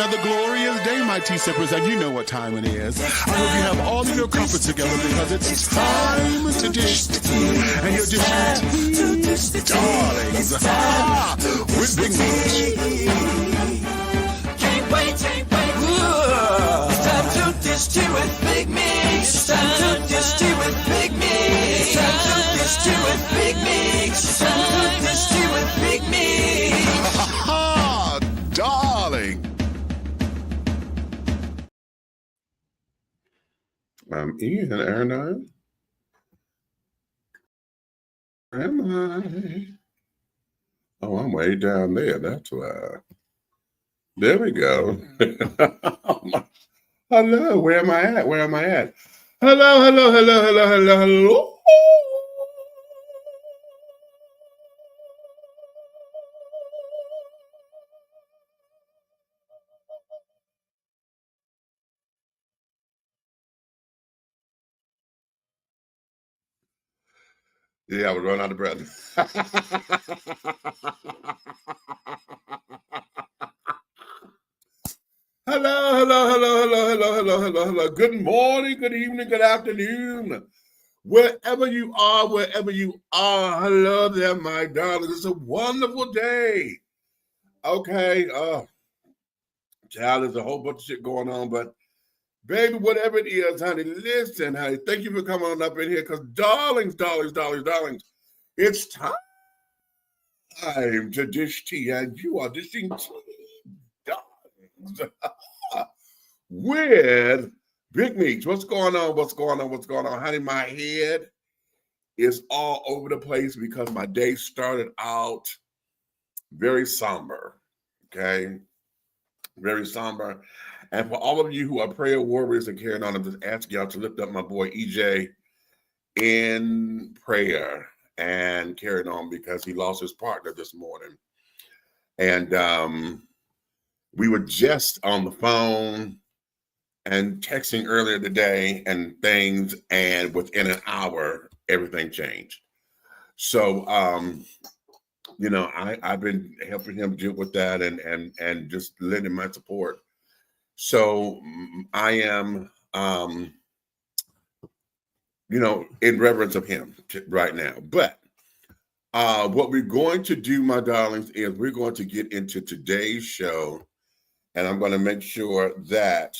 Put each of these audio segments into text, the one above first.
another glorious day, my tea sippers, and you know what time it is. I hope you have all of your comforts together because it's time to dish tea. And you're dishing tea, darlings, with Big Meat. Can't wait. It's time to dish tea with Big Meat. It's time to dish tea with Big Meat. It's time to dish tea with Big Meat. It's time to dish tea with Big Meat. Darling. I'm Ian, aren't I? Am I? Oh, I'm way down there. That's why. There we go. Hello, where am I at? Hello. Yeah, I was running out of breath. Hello. Good morning, good evening, good afternoon. Wherever you are. Hello there, my darling. It's a wonderful day. Okay. Child, there's a whole bunch of shit going on, but baby, whatever it is, honey, listen, honey. Thank you for coming on up in here because darlings, it's time to dish tea, and you are dishing tea, darlings, with Big Meat. What's going on? Honey, my head is all over the place because my day started out very somber, okay? Very somber. And for all of you who are prayer warriors and carrying on, I'm just asking y'all to lift up my boy EJ in prayer and carrying on because he lost his partner this morning. And we were just on the phone and texting earlier today and things, and within an hour, everything changed. So, I've been helping him deal with that and just lending my support. So I am, in reverence of him right now. But what we're going to do, my darlings, is we're going to get into today's show, and I'm going to make sure that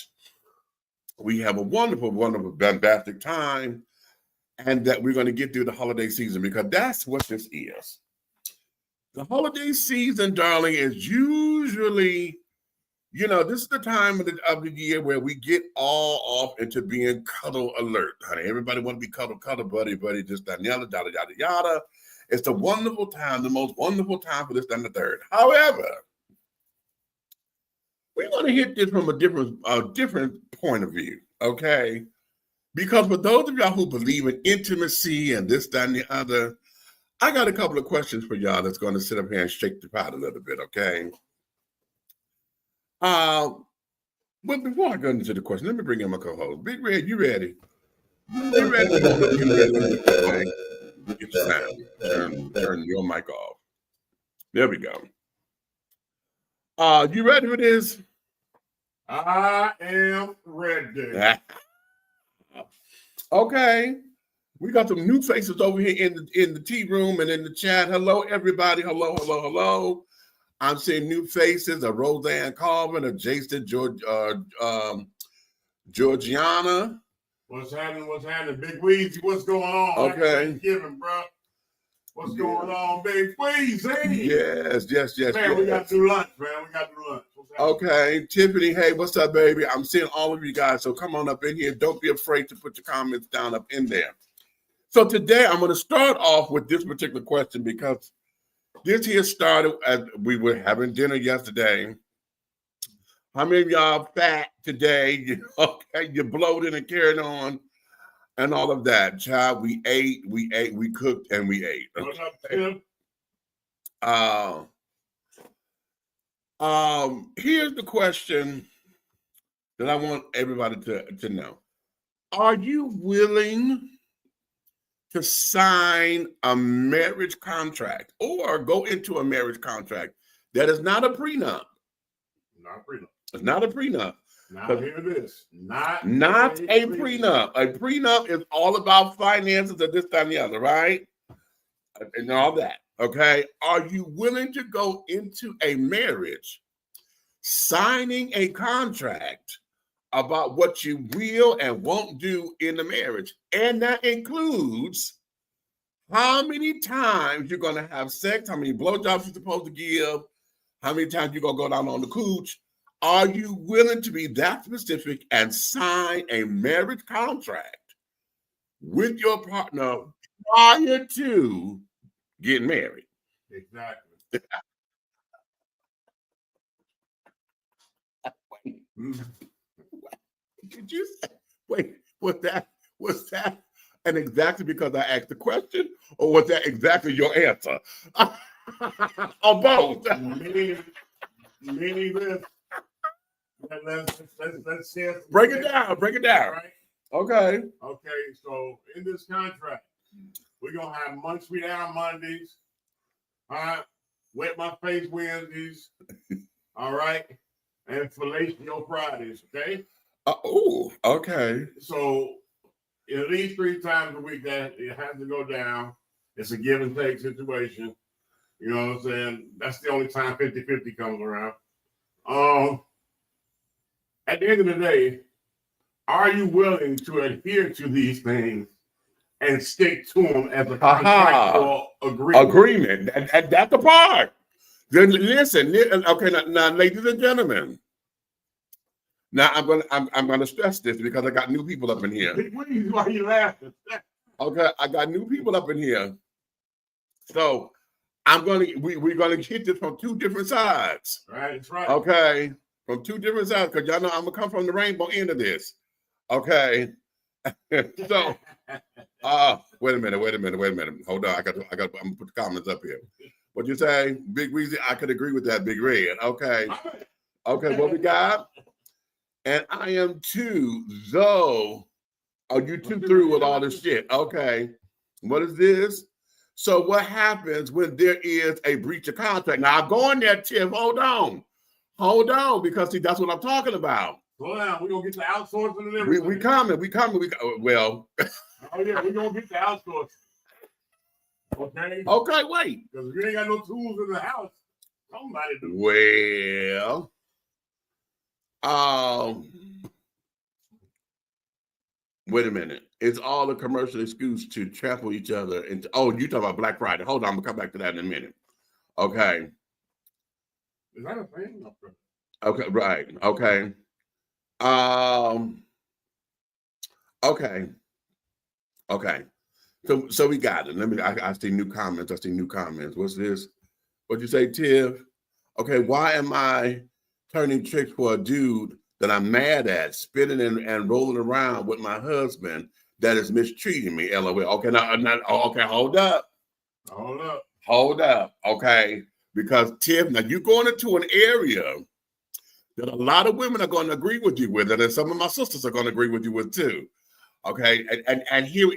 we have a wonderful, bombastic time, and that we're going to get through the holiday season, because that's what this is. The holiday season, darling, is usually, this is the time of the year where we get all off into being cuddle alert, honey. Everybody want to be cuddle, buddy, just that, yada. It's the wonderful time, the most wonderful time for this, that, and the third. However, we're going to hit this from a different point of view, okay? Because for those of y'all who believe in intimacy and this, that, and the other, I got a couple of questions for y'all that's going to sit up here and shake the pot a little bit, okay? But before I go into the question, let me bring in my co-host. Big Red, you ready? You ready? Okay. Get your sound. Turn your mic off. There we go. You ready for this? I am ready. Okay. We got some new faces over here in the tea room and in the chat. Hello, everybody. Hello. I'm seeing new faces, a Roseanne Carvin, a Jason Georgiana. What's happening? Big Weezy, what's going on? Okay. Thanksgiving, bro. What's going on, Big Weezy? Yes. Man, we got to do lunch, man. Okay. Tiffany, hey, what's up, baby? I'm seeing all of you guys, so come on up in here. Don't be afraid to put your comments down up in there. So today, I'm going to start off with this particular question because this here started as we were having dinner yesterday. How many of y'all fat today? You bloated and carried on and all of that. Child, we ate, we cooked, and we ate. What's up, Tim? Here's the question that I want everybody to know. Are you willing to sign a marriage contract or go into a marriage contract that is not a prenup? Not a prenup. It's not a prenup. Now here it is. Not a prenup. A prenup is all about finances and this, that, and the other, right? And all that. Okay. Are you willing to go into a marriage signing a contract about what you will and won't do in the marriage? And that includes how many times you're going to have sex, how many blowjobs you're supposed to give, how many times you're going to go down on the cooch. Are you willing to be that specific and sign a marriage contract with your partner prior to getting married? Exactly. Did you say, wait, was that and exactly because I asked the question, or was that exactly your answer? Or both? Meaning this. Let's see. Break it down. Right? Okay. Okay, so in this contract, we're gonna have munch me down Mondays, wet my face Wednesdays, all right, and fellatio Fridays, okay? Okay. So at least 3 times a week that it has to go down. It's a give and take situation. You know what I'm saying? That's the only time 50-50 comes around. At the end of the day, are you willing to adhere to these things and stick to them as a contractual agreement? That's the part. Then listen, okay, now, ladies and gentlemen. Now I'm gonna stress this because I got new people up in here. Why are you laughing? Okay, I got new people up in here. So we're gonna hit this from 2 different sides. Right, that's right. Okay, from 2 different sides, because y'all know I'm gonna come from the rainbow end of this. Okay. So wait a minute. Hold on. I'm gonna put the comments up here. What you say? Big Weezy, I could agree with that, Big Red. Okay. Okay, what we got? And I am too, though. Are you too through with all this shit? Okay. What is this? So what happens when there is a breach of contract? Now I'm going there, Tiff. Hold on, because see, that's what I'm talking about. Slow down. We're gonna get the outsourcing and everything. We coming. Well. Oh yeah, we're gonna get the outsourcing. Okay. Okay, wait. Because if you ain't got no tools in the house, somebody do. Well. Wait a minute. It's all a commercial excuse to trample each other into. Oh, you talking about Black Friday? Hold on, I'm gonna come back to that in a minute. Okay. Is that a thing? Okay, right. Okay. Okay. So we got it. I see new comments. What's this? What'd you say, Tiff? Okay, why am I turning tricks for a dude that I'm mad at, spinning and rolling around with my husband that is mistreating me? LOL. Okay, okay, hold up. Okay, because Tiff, now you're going into an area that a lot of women are going to agree with you with, and some of my sisters are going to agree with you with too. Okay, and here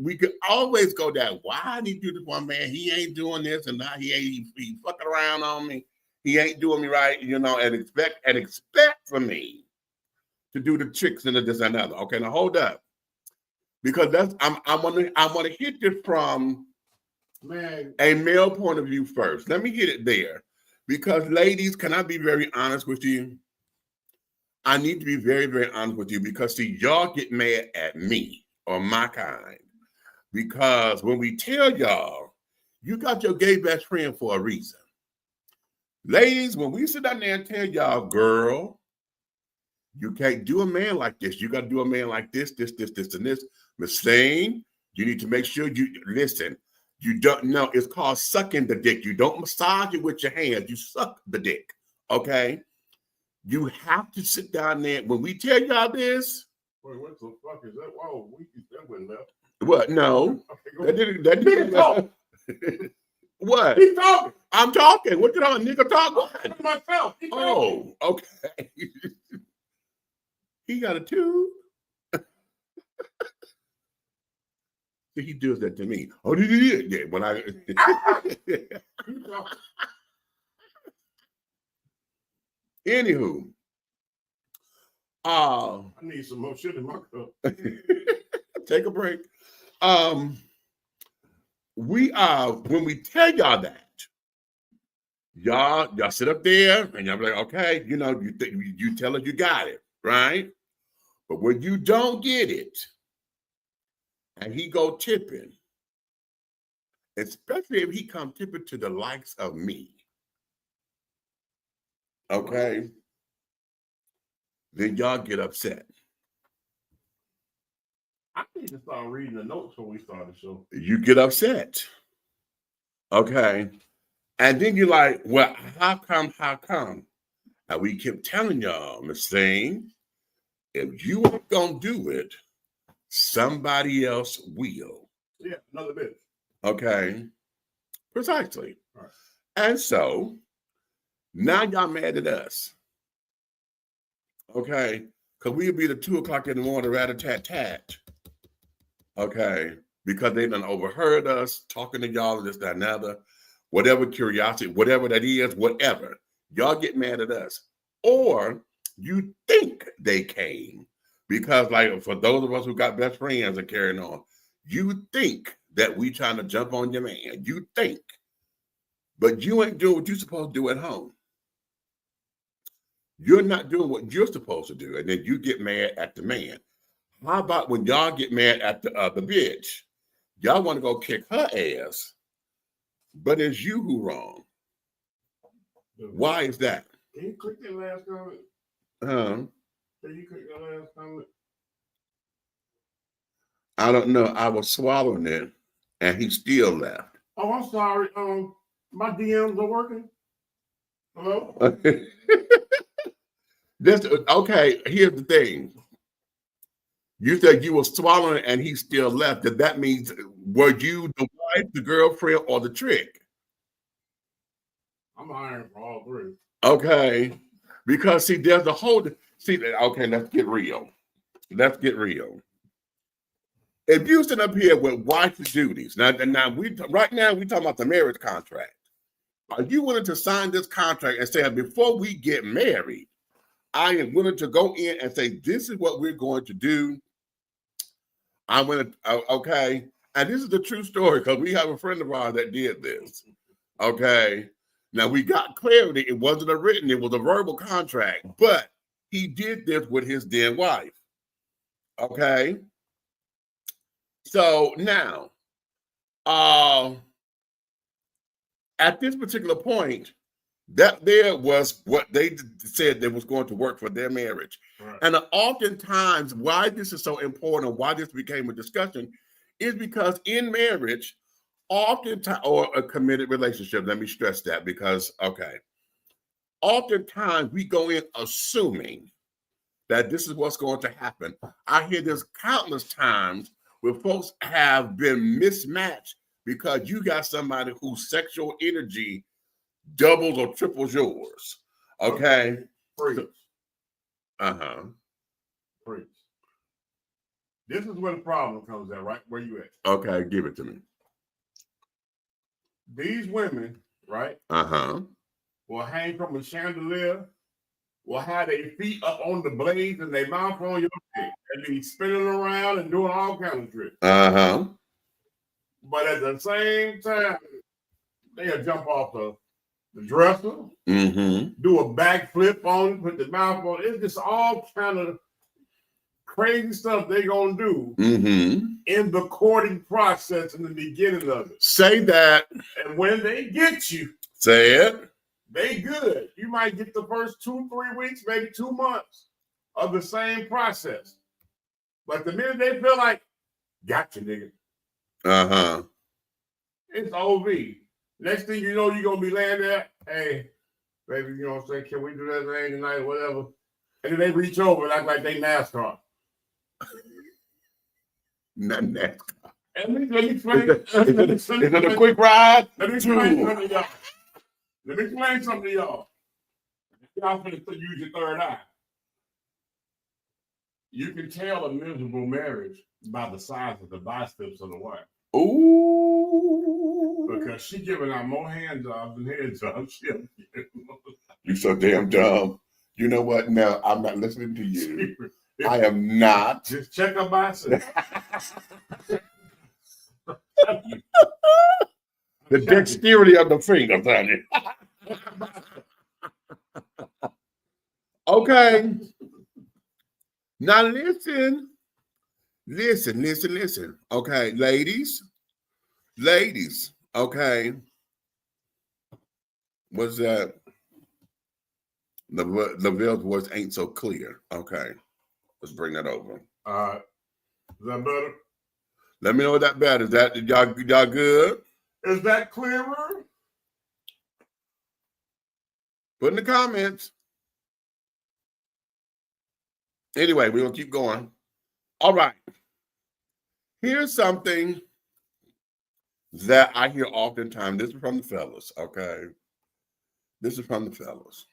we could always go down. Why I need to do this one man? He ain't doing this, and now he fucking around on me. He ain't doing me right, and expect for me to do the tricks and this and that. Okay, now hold up, because I want to hit this from a male point of view first. Let me hit it there, because ladies, can I be very honest with you? I need to be very, very honest with you, because see, y'all get mad at me or my kind, because when we tell y'all, you got your gay best friend for a reason. Ladies, when we sit down there and tell y'all, girl, you can't do a man like this. You got to do a man like this, and this. Miss Thing, you need to make sure you listen. You don't know. It's called sucking the dick. You don't massage it with your hands. You suck the dick. Okay? You have to sit down there. When we tell y'all this. Wait, what the fuck is that? Whoa, that went left. What? No. Okay, that didn't talk. What? He's talking. I'm talking. What did a nigga talk? I'm myself. Oh, okay. He got a tube. He does that to me. Oh, yeah. When I anywho, I need some more shit in my cup. Take a break. We are, when we tell y'all that, y'all sit up there and y'all be like, okay, you know, you tell us you got it, right? But when you don't get it, and he go tipping, especially if he come tipping to the likes of me, okay, then y'all get upset. I need to start reading the notes when we start the show. You get upset, okay? And then you're like, well, how come? And we keep telling y'all, Miss Thing, if you ain't gonna do it, somebody else will. Yeah, another bitch. Okay, precisely. Right. And so now y'all mad at us, okay? Because we'll be at 2 o'clock in the morning, rat-a-tat-tat, okay? Because they done overheard us talking to y'all and this, that, and other. Whatever curiosity, whatever that is, whatever. Y'all get mad at us. Or you think they came. Because, like, for those of us who got best friends and carrying on, you think that we trying to jump on your man. You think. But you ain't doing what you're supposed to do at home. You're not doing what you're supposed to do. And then you get mad at the man. How about when y'all get mad at the other bitch? Y'all want to go kick her ass. But it's you who wrong. Why is that? Can you click that last comment? Can you click that last comment? I don't know. I was swallowing it, and he still left. Oh, I'm sorry. My DMs are working. Hello? Okay, here's the thing. You said you were swallowing and he still left. Did that mean, were you the wife, the girlfriend, or the trick? I'm hiring for all three. Okay. Because see, there's a whole okay, let's get real. Let's get real. If you sit up here with wife's duties, right now we talking about the marriage contract. Are you willing to sign this contract and say, before we get married, I am willing to go in and say, this is what we're going to do. I'm going to, okay. And this is the true story because we have a friend of ours that did this. Okay. Now we got clarity. It wasn't a written, it was a verbal contract, but he did this with his then wife. Okay. So now, at this particular point, that there was what they said that was going to work for their marriage. Right. And oftentimes, why this is so important, why this became a discussion, is because in marriage, oftentimes, or a committed relationship, let me stress that because, okay, oftentimes we go in assuming that this is what's going to happen. I hear this countless times where folks have been mismatched because you got somebody whose sexual energy doubles or triples yours. Okay. Freeze. Freeze. This is where the problem comes at, right? Where you at? Okay, give it to me. These women, right? Will hang from a chandelier, will have their feet up on the blades and their mouth on your feet and be spinning around and doing all kinds of tricks. But at the same time, they'll jump off the dresser, do a backflip on it, put the mouth on it. It's just all kind of crazy stuff they're going to do in the courting process in the beginning of it. Say that. And when they get you, say it. They good. You might get the first 2-3 weeks, maybe 2 months of the same process. But the minute they feel like, gotcha, nigga. It's OV. Next thing you know, you're going to be laying there, hey, baby, you know what I'm saying? Can we do that thing tonight, whatever? And then they reach over and act like they NASCAR. Not NASCAR. Let me explain. Is it a quick ride? Let me explain something to y'all. Let me explain something to y'all. Y'all finna use your third eye. You can tell a miserable marriage by the size of the biceps of the wife. Ooh. Because she giving out more hand jobs than head jobs. You so damn dumb. You know what? No, I'm not listening to you. I am not. Just check her bicep. The dexterity of the fingers, honey. Okay. Now listen. Listen. Okay, ladies. Okay. What's that? Lavelle's voice ain't so clear. Okay. Let's bring that over. Is that better? Let me know what that better. Is that y'all good? Is that clearer? Put in the comments. Anyway, we're gonna keep going. All right. Here's something that I hear oftentimes. This is from the fellas, okay? This is from the fellas.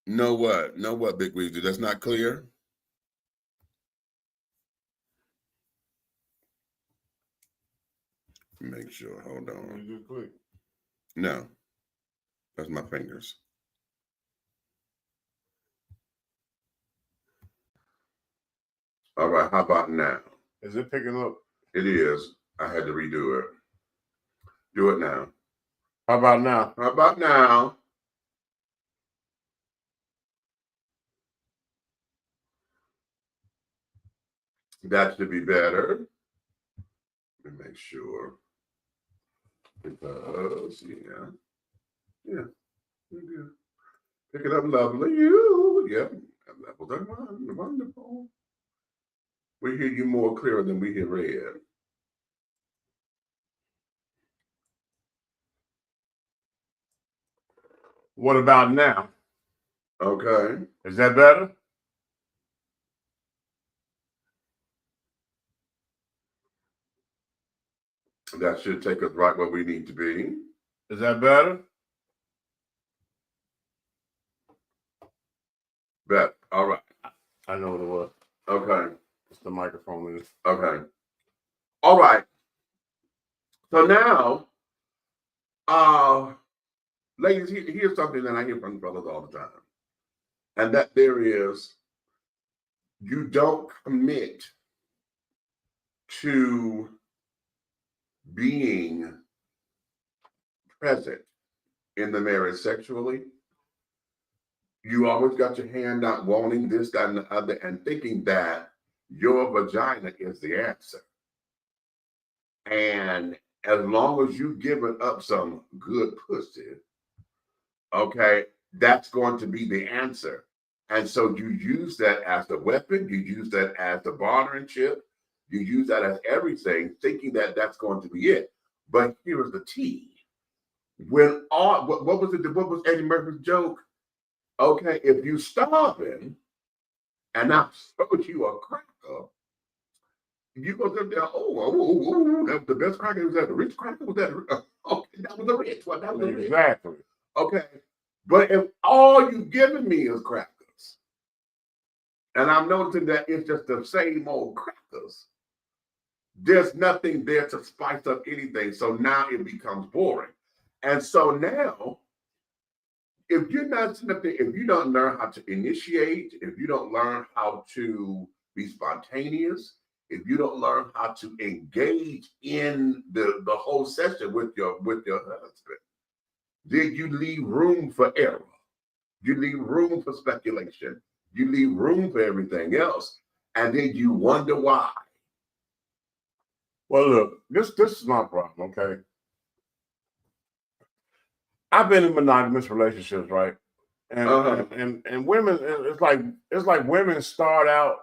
Know what, Big Weezy? That's not clear. Make sure. Hold on. You just click. No, that's my fingers. All right. How about now? Is it picking up? It is. I had to redo it. Do it now. How about now? How about now? That should be better. Let me make sure. Because, yeah. Pick it up, lovely. Yeah, levels are wonderful. We hear you more clearer than we hear red. What about now? Okay. Is that better? That should take us right where we need to be. Is that better? Bet. All right. I know what it was. Okay. It's the microphone. Okay. All right. So now, ladies, here's something that I hear from brothers all the time. And that there is, you don't commit to being present in the marriage sexually. You always got your hand out wanting this, that, and the other, and thinking that your vagina is the answer. And as long as you giving up some good pussy, okay, that's going to be the answer. And so you use that as the weapon, you use that as the bartering chip, you use that as everything, thinking that that's going to be it. But here is the T. When all, what was Eddie Murphy's joke? Okay, if you starving and I showed you a cracker, you go up there, that was the best cracker. Was that the rich cracker? Was that okay? That was the rich one. That was the exactly rich. Okay, but if all you giving me is crackers, and I'm noticing that it's just the same old crackers, there's nothing there to spice up anything. So now it becomes boring. And so now, if you're not sitting up there, if you don't learn how to initiate, if you don't learn how to be spontaneous, if you don't learn how to engage in the whole session with your husband, then you leave room for error. You leave room for speculation. You leave room for everything else. And then you wonder why. Well, look, this is my problem, okay? I've been in monogamous relationships, right? And and women, it's like women start out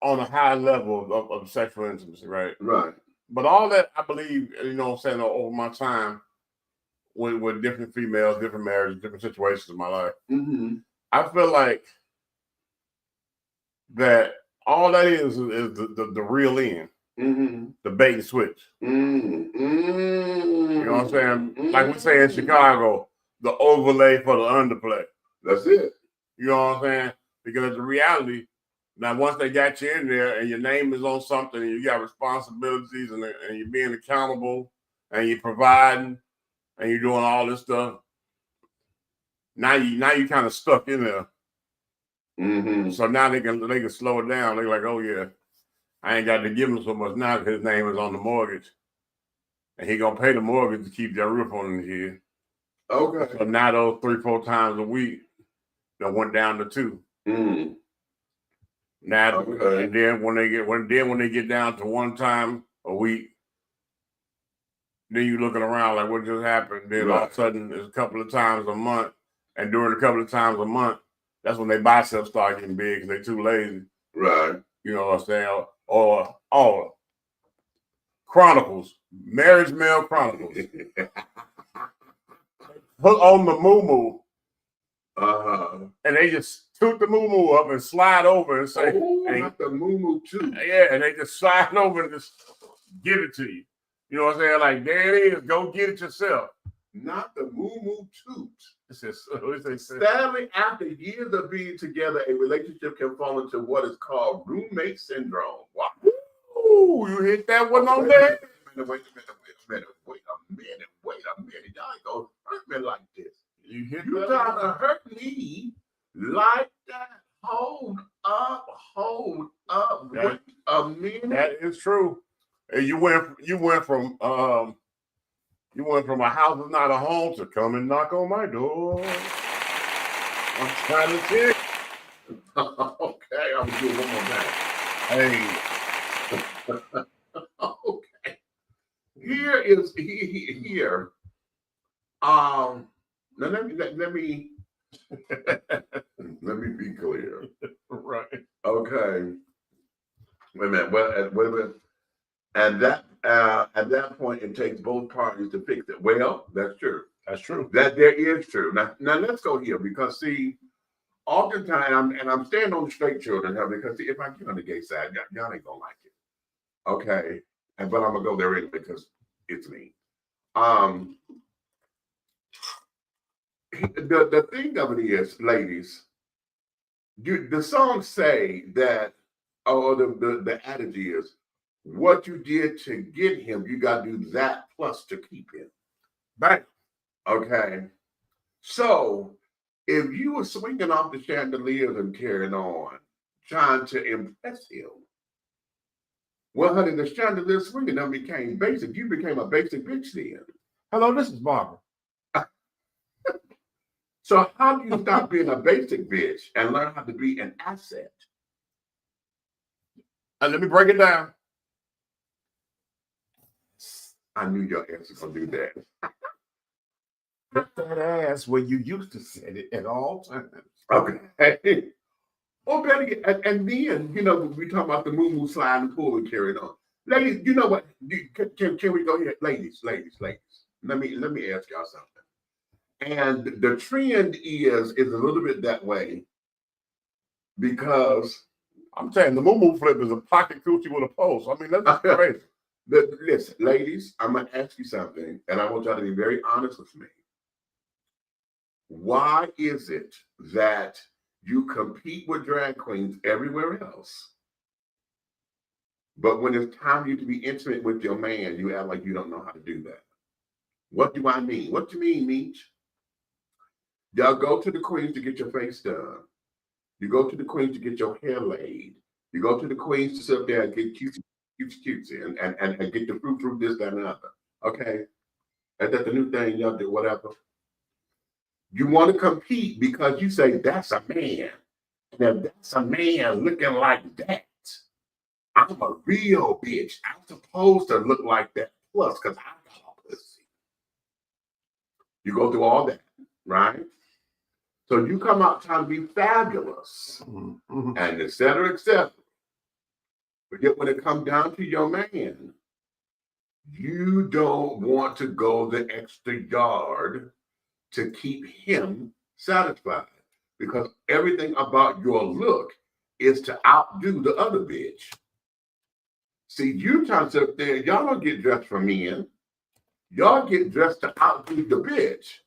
on a high level of sexual intimacy, right? Right. But all that, I believe, you know what I'm saying, over my time with different females, different marriages, different situations in my life, I feel like that all that is the real end. The bait and switch. You know what I'm saying? Like we say in Chicago, the overlay for the underplay. That's it. You know what I'm saying? Because the reality, Now, once they got you in there and your name is on something and you got responsibilities and you're being accountable and you're providing and you're doing all this stuff, now you kind of stuck in there. Mm-hmm. So now they can slow it down. They're like, oh yeah, I ain't got to give him so much now because his name is on the mortgage. And he gonna pay the mortgage to keep that roof on his head. Okay. So now those 3-4 times a week that went down to 2. Mm. Now, Okay. and then when they get down to 1 time a week, then you looking around like what just happened. Then all of a sudden it's a couple of times a month, and during a couple of times a month, that's when their biceps start getting big because they're too lazy. Right. You know what I'm saying? Or Chronicles, Marriage Mail Chronicles. Put on the moo-moo. And they just toot the moo-moo up and slide over and say, not the moo-moo too. Yeah, and they just slide over and just give it to you. You know what I'm saying? Like, there it is. Go get it yourself. Not the moo-moo toot. Sadly, after years of being together, a relationship can fall into what is called roommate syndrome. Wow. Ooh, you hit that one on there? Wait a minute. Y'all ain't gonna hurt me like this. You trying to hurt me like that? Hold up. Wait a minute. That is true. And you went from a house is not a home to come and knock on my door. I'm trying to check. Okay, I'm gonna do it one more time. Hey. Okay. Here. Now let me be clear. Right. Okay. Wait a minute. Well, at that point, it takes both parties to fix it. Well, that's true. That's true. That there is true. Now let's go here because see, oftentimes, I'm staying on the straight children here because see, if I get on the gay side, y'all ain't gonna like it. Okay. But I'm gonna go there anyway because it's me. The thing of it is, ladies, the songs say that, or the adage is, what you did to get him, you got to do that plus to keep him. Right. Okay. So if you were swinging off the chandeliers and carrying on, trying to impress him, well, honey, the chandelier swinging then became basic. You became a basic bitch then. Hello, this is Barbara. So how do you stop being a basic bitch and learn how to be an asset? And let me break it down. I knew your ass was gonna do that. Put that ass where you used to set it at all times. Okay. Or better yet, and then, you know, we talk about the moo-moo slide and pull and carry it on. Ladies, you know what? Can we go here? Ladies. Let me ask y'all something. And the trend is a little bit that way because I'm saying the moo-moo flip is a pocket coochie with a pulse. I mean, that's crazy. Listen, ladies, I'm going to ask you something, and I want y'all to be very honest with me. Why is it that you compete with drag queens everywhere else, but when it's time for you to be intimate with your man, you act like you don't know how to do that? What do I mean? What do you mean, Meech? Y'all go to the queens to get your face done. You go to the queens to get your hair laid. You go to the queens to sit up there and get cutesy and get the fruit, this, that, and the other. Okay? Is that the new thing y'all do? Whatever. You want to compete because you say, that's a man. And if that's a man looking like that, I'm a real bitch. I'm supposed to look like that. Plus, because I got all pussy. You go through all that, right? So you come out trying to be fabulous, and et cetera, et cetera. But yet when it comes down to your man, you don't want to go the extra yard to keep him satisfied because everything about your look is to outdo the other bitch. See, you trying to sit up there, y'all don't get dressed for men. Y'all get dressed to outdo the bitch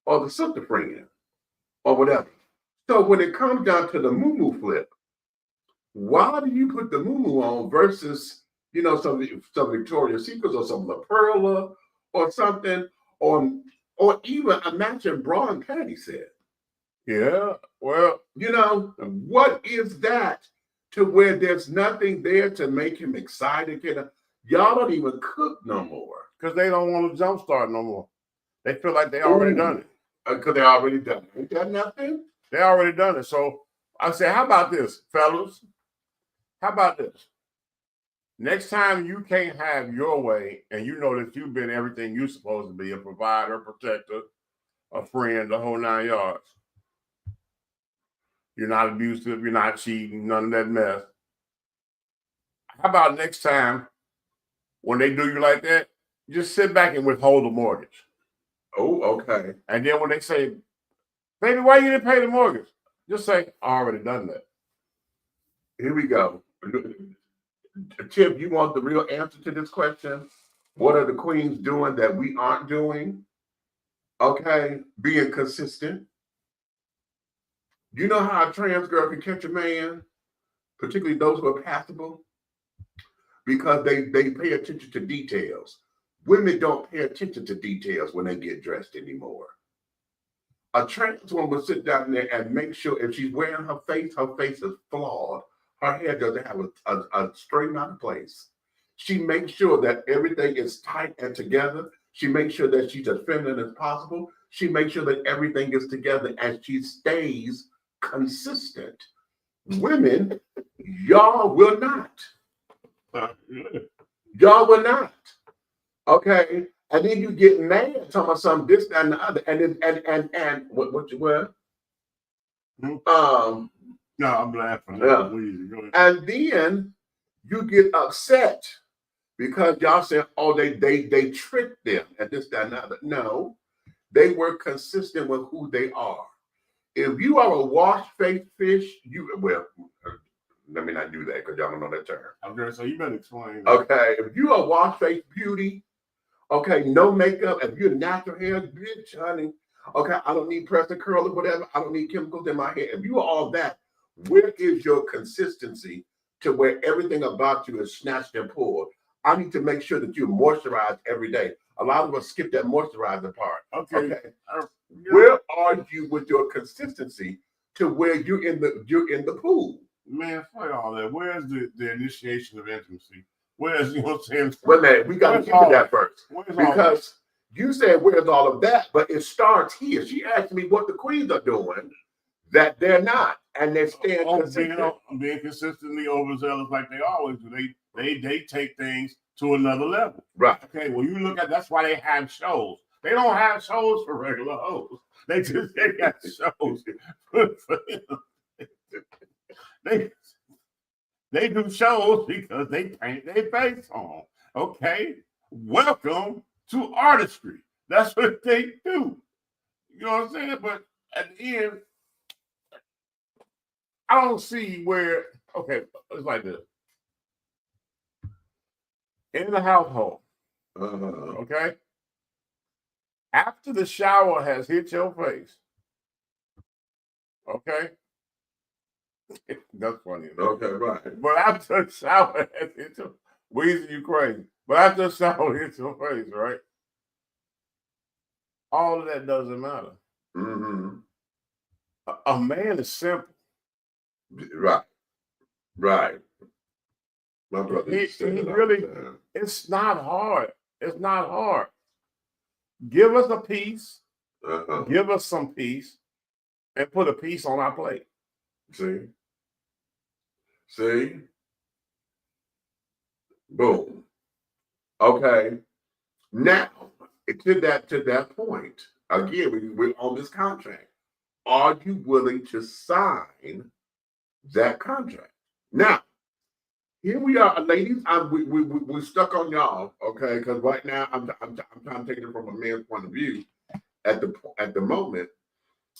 or the sister friend or whatever. So when it comes down to the moo-moo flip, why do you put the muumuu on versus, you know, some Victoria's Secrets or some La Perla or something, or even a matching bra and panty set? Yeah, well, you know, what is that to where there's nothing there to make him excited? Y'all don't even cook no more. Because they don't want to jumpstart no more. They feel like they already done it. Because they already done it. Ain't that nothing? They already done it. So I say, how about this, fellas? How about this? Next time you can't have your way and you know that you've been everything you're supposed to be, a provider, a protector, a friend, the whole 9 yards. You're not abusive, you're not cheating, none of that mess. How about next time when they do you like that, just sit back and withhold the mortgage. Oh, okay. And then when they say, baby, why you didn't pay the mortgage? Just say, I already done that. Here we go. Chip, you want the real answer to this question? What are the queens doing that we aren't doing? Okay, being consistent. You know how a trans girl can catch a man, particularly those who are passable? Because they pay attention to details. Women don't pay attention to details when they get dressed anymore. A trans woman will sit down there and make sure if she's wearing her face is flawed. Her hair doesn't have a straight out of place. She makes sure that everything is tight and together. She makes sure that she's as feminine as possible. She makes sure that everything is together and she stays consistent. Women, y'all will not. Y'all will not. Okay. And then you get mad talking about something, this, that, and the other. And what you were? No, I'm laughing. Yeah. And then you get upset because y'all say, oh, they tricked them and this, that, and the other. No, they were consistent with who they are. If you are a wash-faced fish, let me not do that because y'all don't know that term. Okay, so you better explain. Okay, if you are wash-faced beauty, okay, no makeup, if you're natural hair, bitch, honey, okay, I don't need press and curl or whatever. I don't need chemicals in my hair. If you are all that, where is your consistency to where everything about you is snatched and pulled? I need to make sure that you moisturize every day. A lot of us skip that moisturizer part. Okay. Where are you with your consistency to where you're in the pool? Man, fuck all that. Where's the initiation of intimacy? Where's, you know what I'm saying? Wait a minute, we got to get to that first. Because you said, where's all of that? But it starts here. She asked me what the queens are doing that they're not. And they're staying consistent. Being consistently overzealous like they always do. They take things to another level. Right. Okay, well, you look at, that's why they have shows. They don't have shows for regular hoes. They got shows for they do shows because they paint their face on. Okay, welcome to artistry. That's what they do. You know what I'm saying? But at the end, I don't see where. Okay, it's like this. In the household, okay, after the shower has hit your face, okay, that's funny. Okay, right. But after the shower has hit your, Weezy, you crazy. But after the shower hits your face, right, all of that doesn't matter. Mm-hmm. A man is simple. Right. Right. My brother it's not hard. It's not hard. Give us a piece, give us some peace, and put a piece on our plate. See? Boom. Okay. Now, to that point, again, we're on this contract. Are you willing to sign that contract? Now, here we are, ladies. We're stuck on y'all, okay? Because right now I'm trying to take it from a man's point of view at the moment,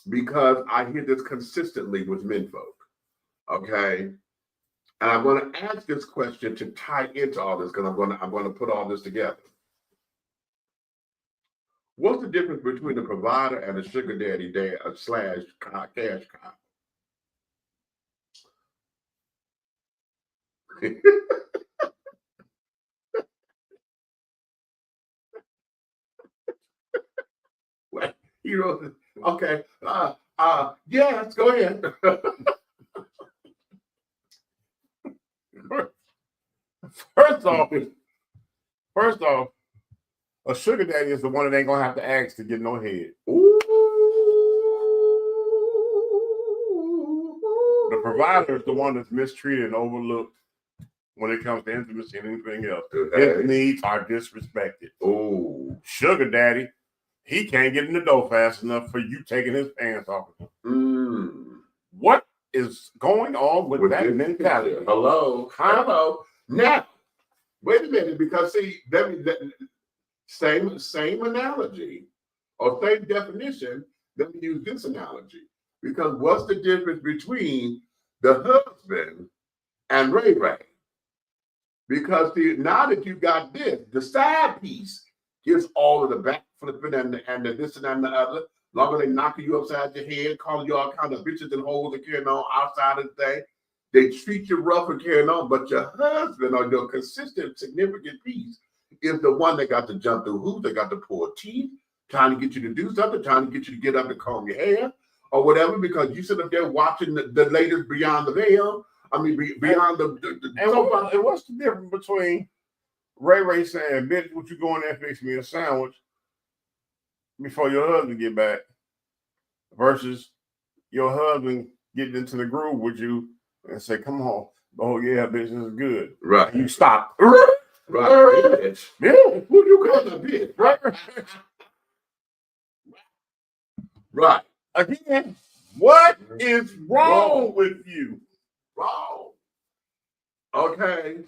because I hear this consistently with men folk, okay? And I'm going to ask this question to tie into all this because I'm going to put all this together. What's the difference between a provider and a sugar daddy / cash cow? Well, you know, okay. Yes, go ahead. First off, a sugar daddy is the one that ain't gonna have to ask to get no head. Ooh. The provider is the one that's mistreated and overlooked when it comes to intimacy and anything else. Okay. His needs are disrespected. Oh, Sugar daddy, he can't get in the door fast enough for you taking his pants off of him. What is going on with that mentality? Hello. Now, wait a minute, because see, same analogy or same definition. Let me use this analogy, because what's the difference between the husband and Ray Ray? Because now that you got this, the side piece gets all of the back flipping and the this and the other. Longer they knocking you upside your head, calling you all kinds of bitches and hoes and carrying on outside of the thing. They treat you rough and carrying on, but your husband or your consistent, significant piece is the one that got to jump through hoops, that got to pull teeth, trying to get you to do something, trying to get you to get up and comb your hair or whatever, because you sit up there watching the latest Beyond the Veil. I mean, beyond and what's the difference between Ray Ray saying, "Bitch, what you going there and fix me a sandwich before your husband get back," versus your husband getting into the groove with you and say, "Come on, oh yeah, bitch, this is good." Right. And you stop. Right. Bitch. Yeah. Who you call a bitch? Right. Right. Again, what is wrong with you? Wrong. Okay.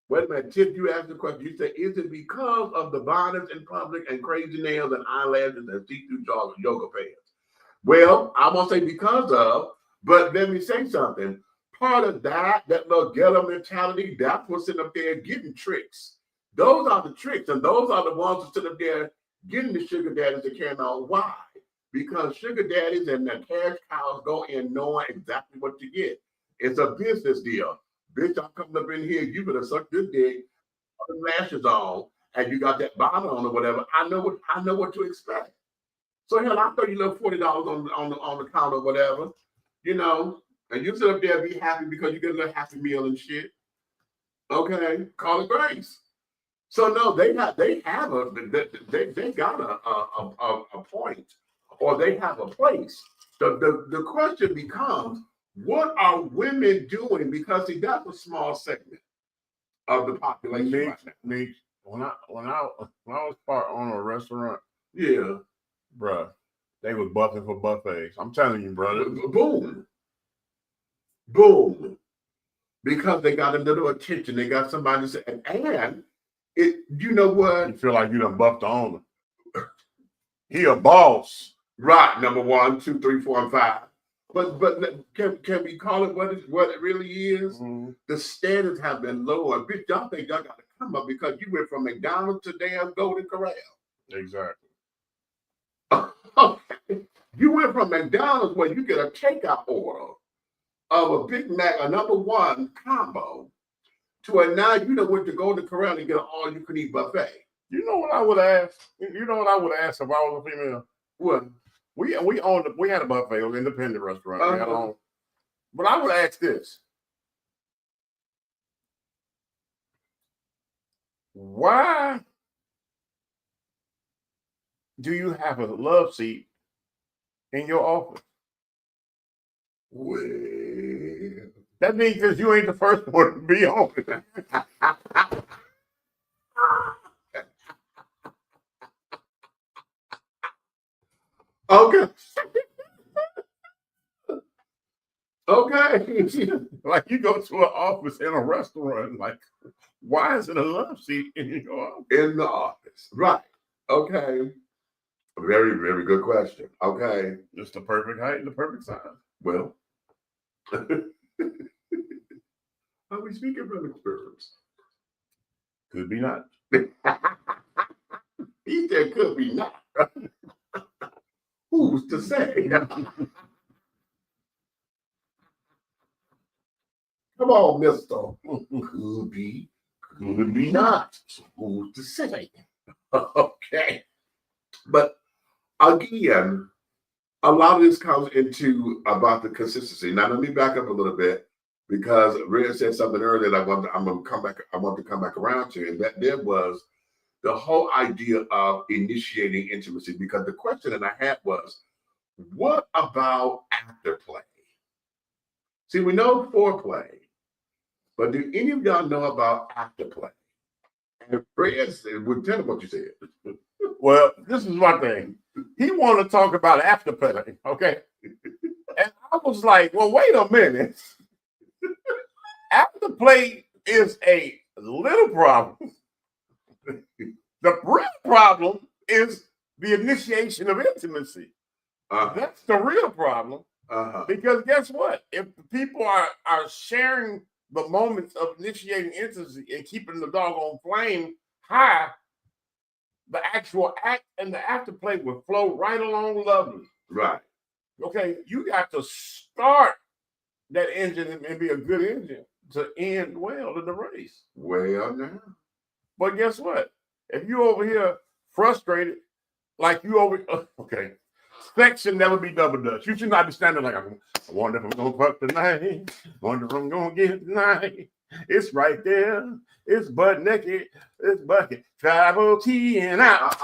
Wait a minute. Tip, you asked the question. You said, is it because of the violence in public and crazy nails and eyelashes and see-through yoga pants? Well, I won't say because of, but let me say something. Part of that little ghetto mentality, that's what's sitting up there getting tricks. Those are the tricks, and those are the ones who sit up there getting the sugar daddies that can't know why. Because sugar daddies and the cash cows go in knowing exactly what you get. It's a business deal. Bitch, I'm coming up in here. You better suck this dick, put the lashes on, and you got that bonnet on or whatever. I know what to expect. So hell, I'll throw you a little $40 on the counter or whatever, you know, and you sit up there and be happy because you get a little Happy Meal and shit. Okay, call it grace. So no, they got a point, or they have a place. The question becomes, what are women doing? Because see, that's a small segment of the population. When I was part owner of a restaurant, Yeah, bruh, they was buffing for buffets. I'm telling you, brother. Boom. Because they got a little attention. They got somebody to say, and it, you know what? You feel like you done buffed the owner. He a boss. Right, number 1, 2, 3, 4, and 5. But can we call it what it really is? Mm-hmm. The standards have been lower. Bitch, y'all think y'all got to come up because you went from McDonald's to damn Golden Corral. Exactly. Okay. You went from McDonald's where you get a takeout order of a Big Mac, a number 1 combo, to a now you know went to Golden Corral and get an all-you-can-eat buffet. You know what I would ask? You know what I would ask if I was a female? What? We had a buffet, an independent restaurant. We had our own. But I would ask this: why do you have a love seat in your office? Well, that means because you ain't the first one to be on it. Okay. Okay. Like you go to an office in a restaurant, like, why is it a love seat in your office? In the office. Right. Okay. Very, very good question. Okay. Just the perfect height and the perfect size. Well, are we speaking from experience? Could be not. He said could be not. Who's to say? Come on, mister. Could be not. Who's to say? Okay. But again, a lot of this comes into about the consistency. Now, let me back up a little bit because Red said something earlier that I want to come back around to, and that there was the whole idea of initiating intimacy. Because the question that I had was, what about afterplay? See, we know foreplay, but do any of y'all know about afterplay? And Fred said, well, tell them what you said. Well, this is one thing. He wanted to talk about afterplay, okay? And I was like, well, wait a minute. Afterplay is a little problem. The real problem is the initiation of intimacy. That's the real problem. Because guess what? If people are sharing the moments of initiating intimacy and keeping the doggone flame high, the actual act and the afterplay will flow right along lovely. Right. Okay, you got to start that engine and be a good engine to end well in the race. Well, now. But guess what? If you over here frustrated, like you over, okay, sex should never be double dutch. You should not be standing like, I wonder if I'm going to fuck tonight. Wonder if I'm going to get it tonight. It's right there. It's butt naked. It's bucket. Travel key and out.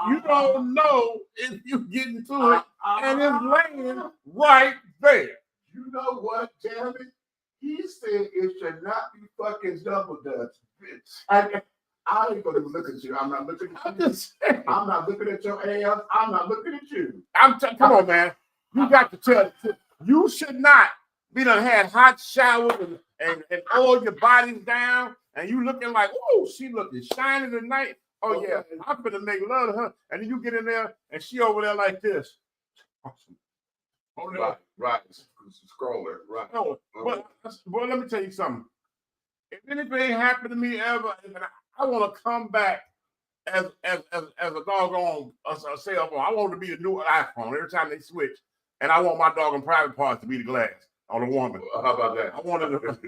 You don't know if you get into it, and it's laying right there. You know what, Jeremy? He said it should not be fucking double dutch, bitch. I ain't gonna look at you. I'm not looking at you. I'm not looking at your ass. I'm not looking at you. Come on, man. You got to tell. You should not be done had hot showers and oil your bodies down, and you looking like, oh, she looking shiny tonight. Oh yeah, I'm gonna make love to her, and then you get in there and she over there like this. Right. Scroller. Right. No, but let me tell you something. If anything happened to me ever, I want to come back as a doggone cell phone. I want to be a new iPhone every time they switch, and I want my doggone private parts to be the glass on a woman. How about that? I want to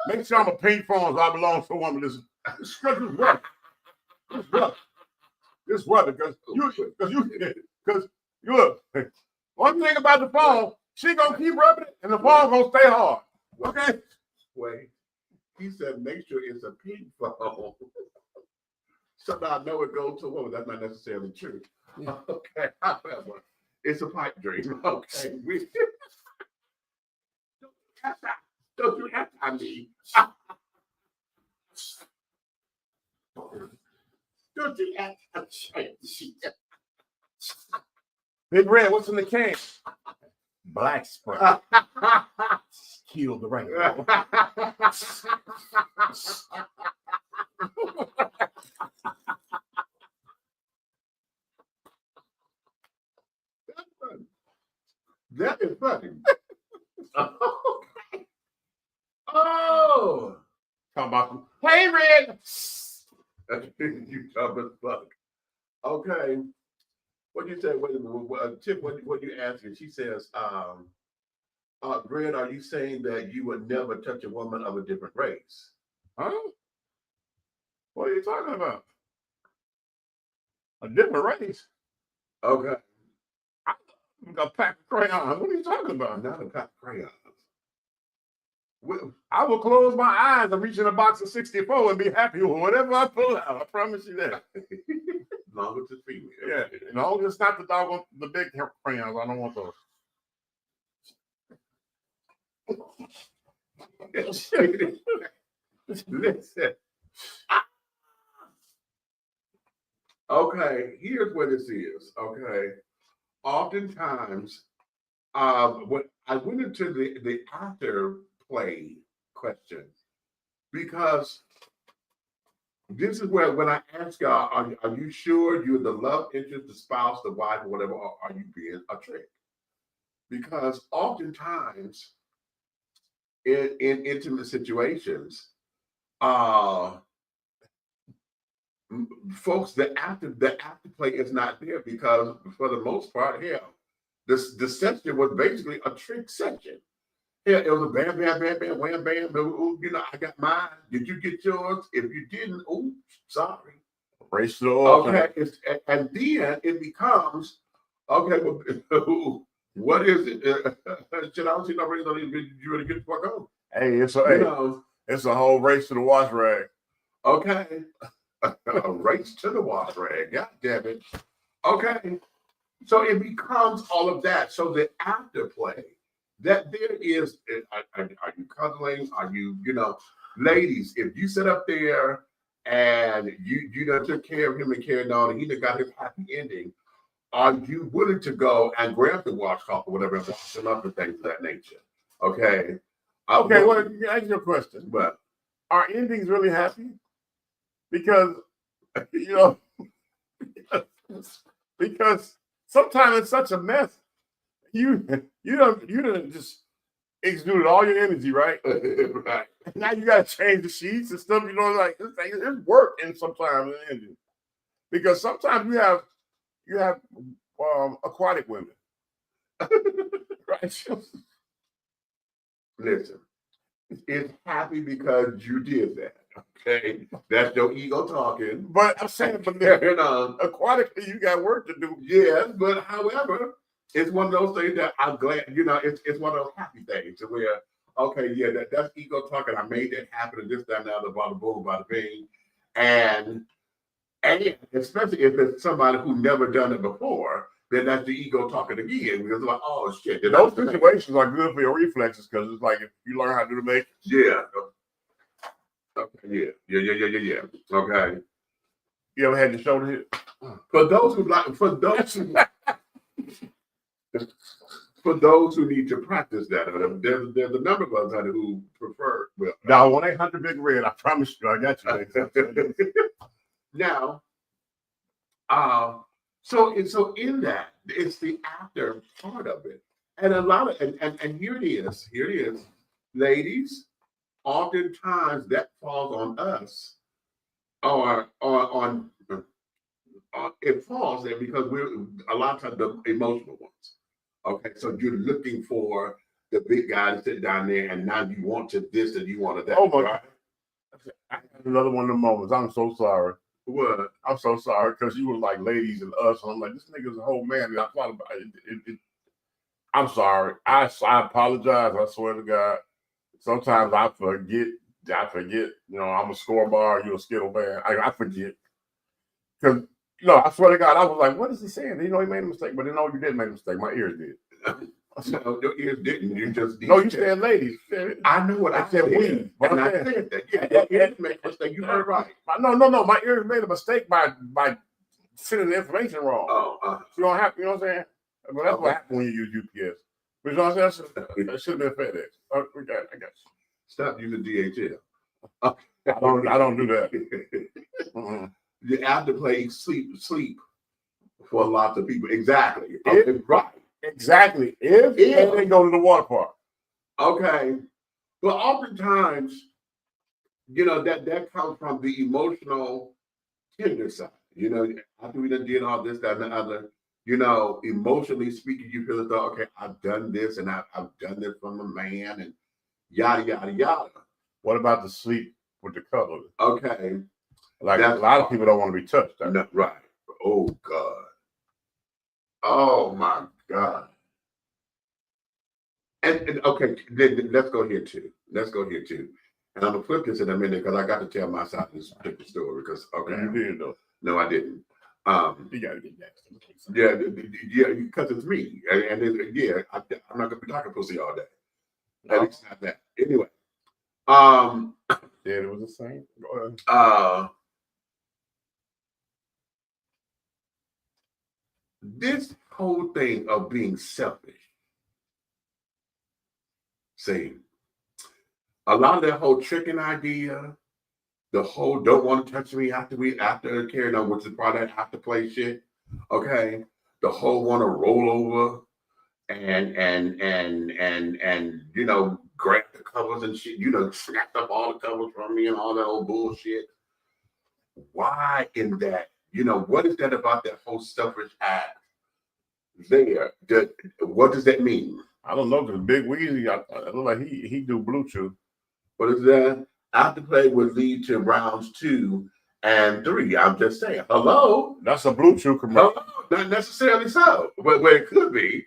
make sure I'm a pink phone so I belong to a woman. This brother, because you look. One thing about the phone, she gonna keep rubbing it, and the phone gonna stay hard. Okay. Wait. He said, make sure it's a pink phone. So now I know it goes to a woman. That's not necessarily true. Yeah. Okay. However, it's a pipe dream. Okay. Don't you have to me? Don't you have to Big Red, what's in the can? Black spray. Kill the right. That is funny. Oh, talking about hey Red. You dumb as fuck. Okay. What you say? Wait a minute. Tip, what you asking? She says, Red, are you saying that you would never touch a woman of a different race? Huh? What are you talking about? A different race? Okay. A pack of crayons. What are you talking about? Not a pack of crayons. I will close my eyes and reach in a box of 64 and be happy with whatever I pull out. I promise you that. As long as it's female. Yeah. As long as it's not the big crayons. I don't want those. Listen. Okay, here's what this is. Okay. Oftentimes, when I went into the afterplay question, because this is where when I ask y'all, are you sure you're the love interest, the spouse, the wife, or whatever, or are you being a trick? Because oftentimes in intimate situations, folks, the afterplay is not there because for the most part, hell, the session was basically a trick session. Yeah, it was a bam, bam, bam, bam, wham, bam. Ooh, you know, I got mine. Did you get yours? If you didn't, ooh, sorry. Race to the offense. Okay, and then it becomes, okay, well, what is it? Shit, I don't see no reason you really get the fuck on. Hey, it's a whole race to the wash rag. Okay, a race to the wash rag. God damn it. Okay, so it becomes all of that. So the afterplay. That there is, are you cuddling? Are you, you know, ladies, if you sit up there and you done took care of him and carried on and he done got his happy ending, are you willing to go and grab the washcloth or whatever and wash them up and things of that nature? Okay. Okay, well, ask your question. But are endings really happy? Because, you know, because sometimes it's such a mess. You don't just exuded all your energy, right? right. Now you gotta change the sheets and stuff. You know, like it's work, and sometimes in the engine, because sometimes you have aquatic women, right? Listen, it's happy because you did that. Okay, that's your ego talking. But I'm saying, but you know, aquatically, you got work to do. Yes, but however. It's one of those things that I'm glad, you know, it's one of those happy things to where, okay, yeah, that's ego talking. I made that happen and this, that, and the other, bada boom, bada bing. And especially if it's somebody who never done it before, then that's the ego talking again. Because like, oh shit. Those situations are good for your reflexes because it's like if you learn how to do the make. Yeah. Okay, yeah. Okay. You ever had your shoulder hit? For those who need to practice that, there's a number of us who prefer. Well, now 1-800 Big Red. I promise you, I got you. Now, so in that, it's the after part of it, and a lot of and here it is, ladies. Oftentimes that falls on us, or on it falls there because we're a lot of times the emotional ones. Okay, so you're looking for the big guy to sit down there, and now you want to this and you want to that. Oh my God. I had another one of the moments. I'm so sorry. What? I'm so sorry because you were like ladies and us, and I'm like, this nigga's a whole man. And I thought about it. I'm sorry. I apologize. I swear to God. Sometimes I forget. You know, I'm a scoreboard. You're a skittle man. I forget. Because, no, I swear to God, I was like, what is he saying? You know, he made a mistake. But no, you didn't make a mistake. My ears did. No, your ears didn't. You just no, you said ladies. I know what I said. We. And I said that. Yeah, your ears made a mistake. You heard right. No. My ears made a mistake by sending the information wrong. Oh, you don't have, you know what I'm saying? But that's what happens when you use UPS. But you know what I'm saying? That should have been FedEx. I got you. Stop using DHL. I don't do that. The afterplay sleep for lots of people. Exactly. Right. Exactly. If they go to the water park. Okay. But oftentimes, you know, that comes from the emotional tender side. You know, after we done did all this, that, and the other, you know, emotionally speaking, you feel as though, okay, I've done this and I've done this from a man and yada, yada, yada. What about the sleep with the cuddle? Okay. Like a lot of people don't want to be touched. No, right. Oh, God. Oh, my God. And okay, let's go here too. And I'm going to flip this in a minute because I got to tell my side of this particular story because, okay. You did, though. No, I didn't. You got to get next. Yeah, because it's me. And I'm not going to be talking pussy all day. At least not that. Anyway. Yeah, it was the same. Go ahead. This whole thing of being selfish. See, a lot of that whole tricking idea, the whole don't want to touch me after carrying on, which is part of that afterplay shit. Okay, the whole want to roll over and you know, grab the covers and shit, you know, snap up all the covers from me and all that old bullshit. Why in that? You know, what is that about that whole selfish act there. What does that mean? I don't know, because Big Weezy, I look like he do Bluetooth. What is that? Afterplay would lead to rounds 2 and 3. I'm just saying. Hello? That's a Bluetooth commercial. Hello? Not necessarily so, but it could be,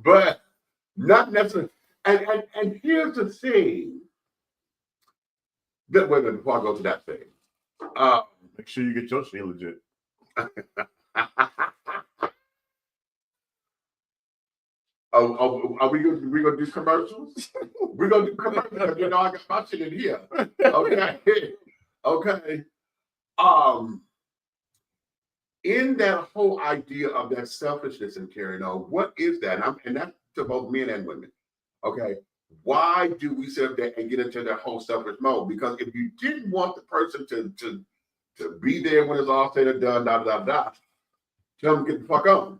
but not necessarily. And here's the thing. Wait a minute before I go to that thing. Make sure you get your shit legit. Are we gonna do commercials? We're gonna do commercials. You know, I got my shit in here. Okay. Okay. In that whole idea of that selfishness and carrying on, what is that? And that's to both men and women. Okay. Why do we sit there and get into that whole selfish mode? Because if you didn't want the person to be there when it's all said and done, tell them to get the fuck on.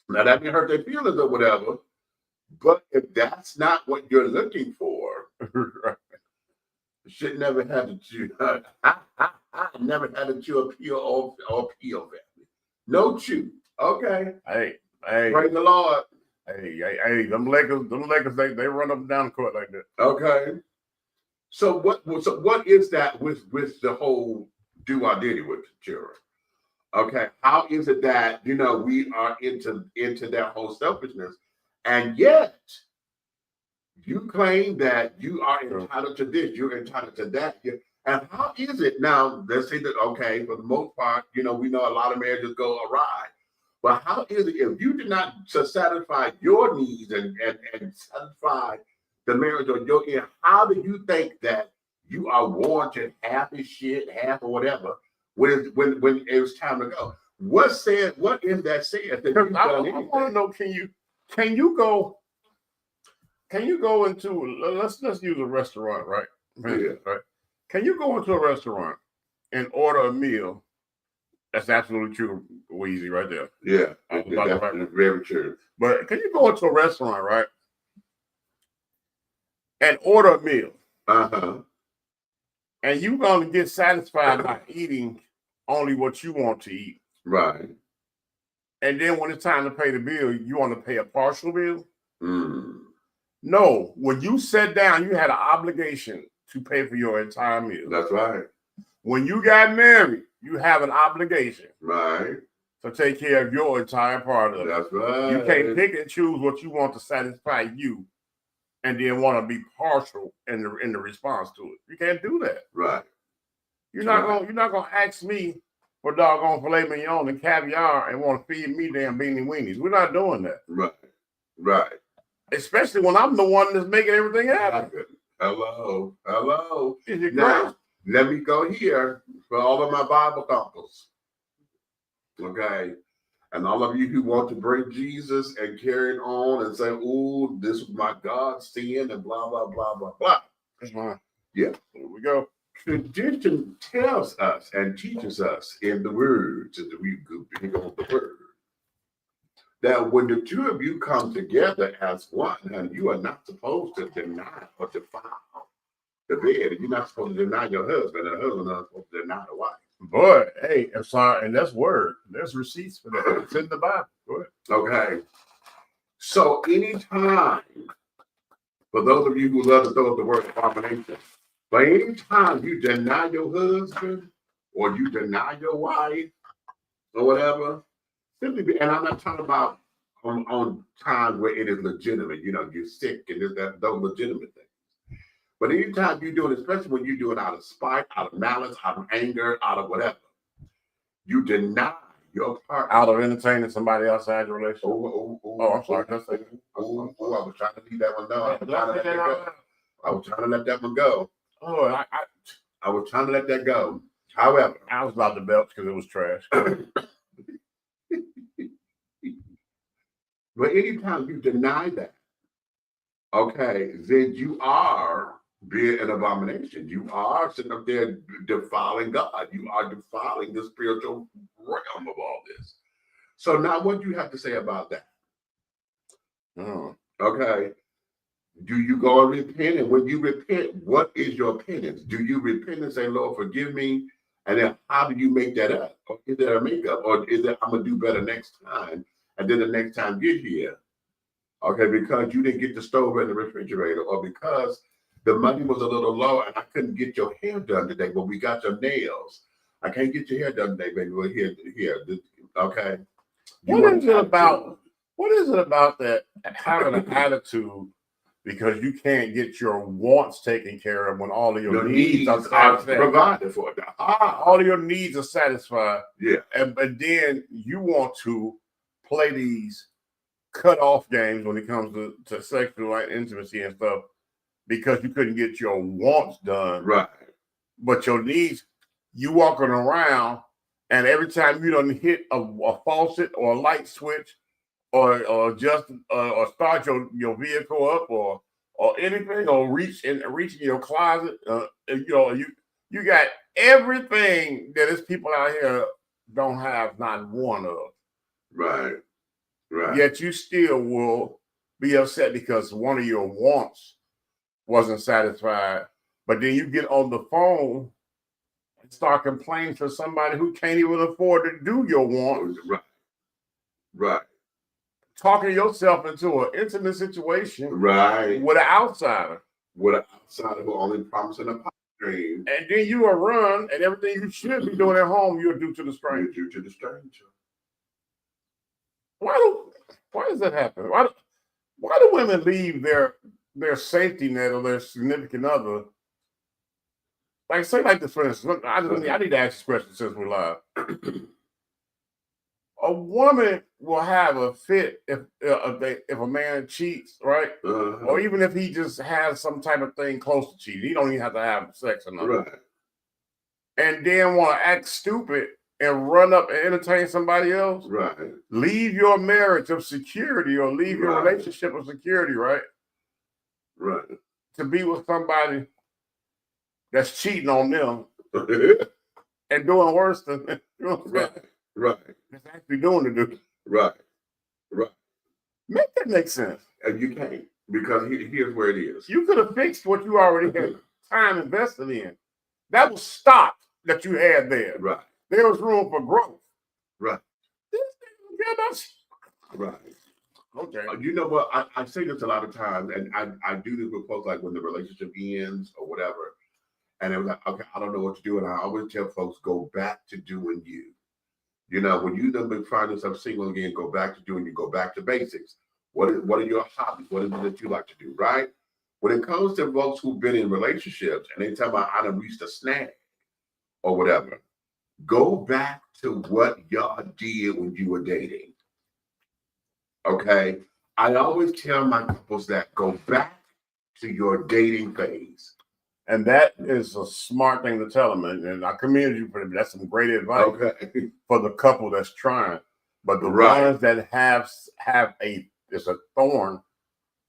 Now that may hurt their feelings or whatever, but if that's not what you're looking for, shit never had to chew. I never had to chew a peel or peel family. No chew. Okay. Hey. Praise the Lord. Hey, them Lakers, they run up and down the court like that. Okay. So what is that with the whole do I did it with the children? Okay, how is it that we are into that whole selfishness, and yet you claim that you are entitled to this, you're entitled to that, and how is it now? Let's say that for the most part, we know a lot of marriages go awry, but how is it if you did not satisfy your needs and satisfy the marriage or your end? How do you think that you are warranted half his shit, half or whatever? When it was time to go, what is that said? That I want to know, can you go into let's use a restaurant, right? Yeah. Right. Can you go into a restaurant and order a meal? That's absolutely true, Weezy, right there. Yeah, that's very true. But can you go into a restaurant, right, and order a meal? And you're going to get satisfied by eating only what you want to eat. Right. And then when it's time to pay the bill, you want to pay a partial bill? No. When you sat down, you had an obligation to pay for your entire meal. That's right. When you got married, you have an obligation. Right. To take care of your entire part of it. That's right. You can't pick and choose what you want to satisfy you and then want to be partial in the response to it. You can't do that. Right. You're not gonna ask me for doggone filet mignon and caviar and want to feed me damn beanie weenies. We're not doing that. Right. Right. Especially when I'm the one that's making everything happen. Hello. Now, let me go here for all of my Bible uncles. Okay. And all of you who want to bring Jesus and carry it on and say, "Oh, this was my God's sin," and blah, blah, blah, blah, blah. That's fine. Yeah. Here we go. Tradition tells us and teaches us in the words, and we go big on the word, that when the two of you come together as one, and you are not supposed to deny or defile the bed, and you're not supposed to deny your husband, and the husband is not supposed to deny the wife. Boy, hey, I'm sorry, and that's word. There's receipts for that. It's in the Bible. Go ahead. Okay. So anytime, for those of you who love to throw up the word abomination, but anytime you deny your husband or you deny your wife or whatever, simply and I'm not talking about on times where it is legitimate, you're sick and those legitimate things. But anytime you do it, especially when you do it out of spite, out of malice, out of anger, out of whatever, you deny your partner. Out of entertaining somebody outside your relationship. Oh, I'm sorry. I was trying to leave that one down. I was trying to let that one go. Oh, I was trying to let that go. However, I was about to belch because it was trash. But anytime you deny that, okay, then you are being an abomination. You are sitting up there defiling God. You are defiling the spiritual realm of all this. So now what do you have to say about that? Okay. Do you go and repent? And when you repent, what is your penance? Do you repent and say, "Lord, forgive me"? And then how do you make that up? Or is there a makeup? Or is it, "I'm going to do better next time"? and then the next time get here, okay, because you didn't get the stove and the refrigerator, or because the money was a little low and I couldn't get your hair done today, but we got your nails. I can't get your hair done today, baby. We're here. Okay. What is it about that having an attitude because you can't get your wants taken care of when all of your needs are provided for? All of your needs are satisfied. Yeah. But then you want to play these cut-off games when it comes to sexual intimacy and stuff because you couldn't get your wants done. Right. But your needs, you walking around, and every time you don't hit a faucet or a light switch or just or start your vehicle up or anything, or reach in your closet, you got everything that is people out here don't have, not one of. Right. Right. Yet you still will be upset because one of your wants wasn't satisfied. But then you get on the phone and start complaining to somebody who can't even afford to do your wants. Right. Right. Talking yourself into an intimate situation. Right. With an outsider. With an outsider who only promising a pipe dream. And then you will run, and everything you should be doing at home, you'll do to the stranger. You do to the stranger. Why does that happen? Why do women leave their safety net or their significant other? Like, say like this, for instance, I need to ask this question since we're live. A woman will have a fit if a man cheats, right? Or even if he just has some type of thing close to cheating. He don't even have to have sex or nothing. Right. And then want to act stupid and run up and entertain somebody else. Right. Leave your marriage of security or leave your relationship of security, right? Right. To be with somebody that's cheating on them and doing worse than Right. It's actually doing to do. Right. Right. Make that make sense. And you can't, because here's where it is. You could have fixed what you already had time invested in. That was stock that you had there. Right. There was room for growth. Right. Right. Okay. You know what? I say this a lot of times, and I do this with folks, like when the relationship ends or whatever, and it was like, okay, I don't know what to do, and I always tell folks, go back to doing you. You know, when you done find yourself single again, go back to doing you. Go back to basics. What are your hobbies? What is it that you like to do? Right. When it comes to folks who've been in relationships and they tell about I done reached a snag or whatever, go back to what y'all did when you were dating. Okay. I always tell my couples that go back to your dating phase. And that is a smart thing to tell them. And I commend you for that. That's some great advice for the couple that's trying. But the ones that have it's a thorn,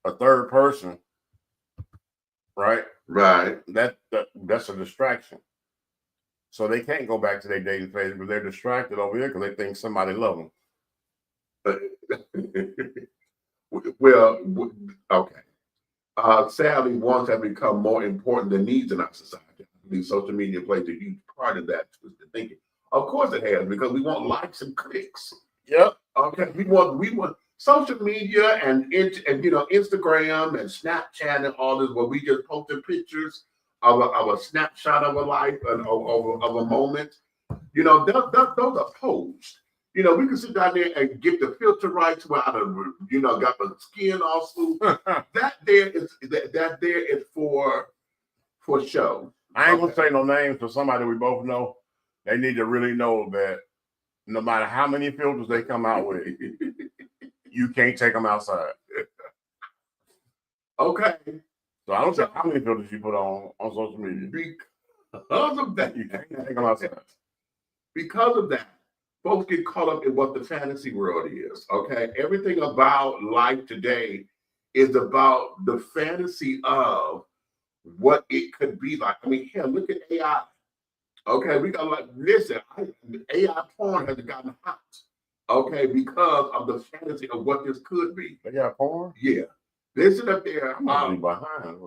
a third person, right? Right. That's a distraction. So they can't go back to their dating phase, but they're distracted over here because they think somebody loves them. Well, okay. Sadly, wants have become more important than needs in our society. These social media plays a huge part of that twisted thinking. Of course it has, because we want likes and clicks. Yep. Okay. We want social media and Instagram and Snapchat and all this, where we just posting pictures of a snapshot of a life and of a moment. Those are posed. We can sit down there and get the filter right to where I got the skin all smooth. that there is for show. I ain't gonna say no names for somebody we both know. They need to really know that no matter how many filters they come out with, you can't take them outside. Okay. So I don't care how many filters you put on social media. Because of that, you can't take them outside. Because of that, folks get caught up in what the fantasy world is. Okay. Everything about life today is about the fantasy of what it could be like. I mean, hell, look at AI. Okay, we got AI porn has gotten hot. Okay, because of the fantasy of what this could be. They got porn? Yeah. They sit up there. I'm behind.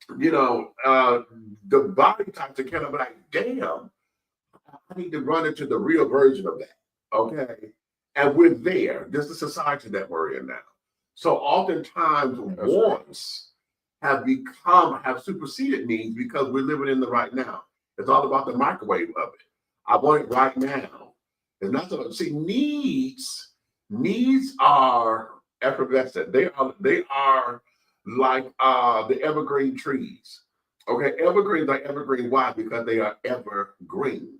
The body types are kind of like, damn, I need to run into the real version of that. Okay. And we're there. This is the society that we're in now. So oftentimes wants have superseded needs because we're living in the right now. It's all about the microwave of it. I want it right now. It's not so. See, needs are effervescent. They are like the evergreen trees. Okay, evergreens are evergreen. Why? Because they are evergreen.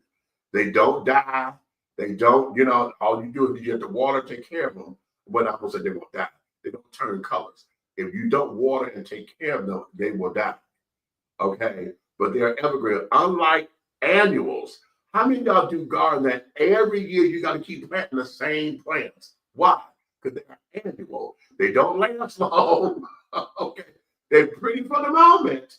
They don't die. They don't, all you do is you have to water, take care of them. But I will say they won't die. They don't turn colors. If you don't water and take care of them, they will die. Okay, but they are evergreen. Unlike annuals. How many of y'all do garden that every year you got to keep planting the same plants? Why? Because they are annual. They don't last long. Okay, they're pretty for the moment.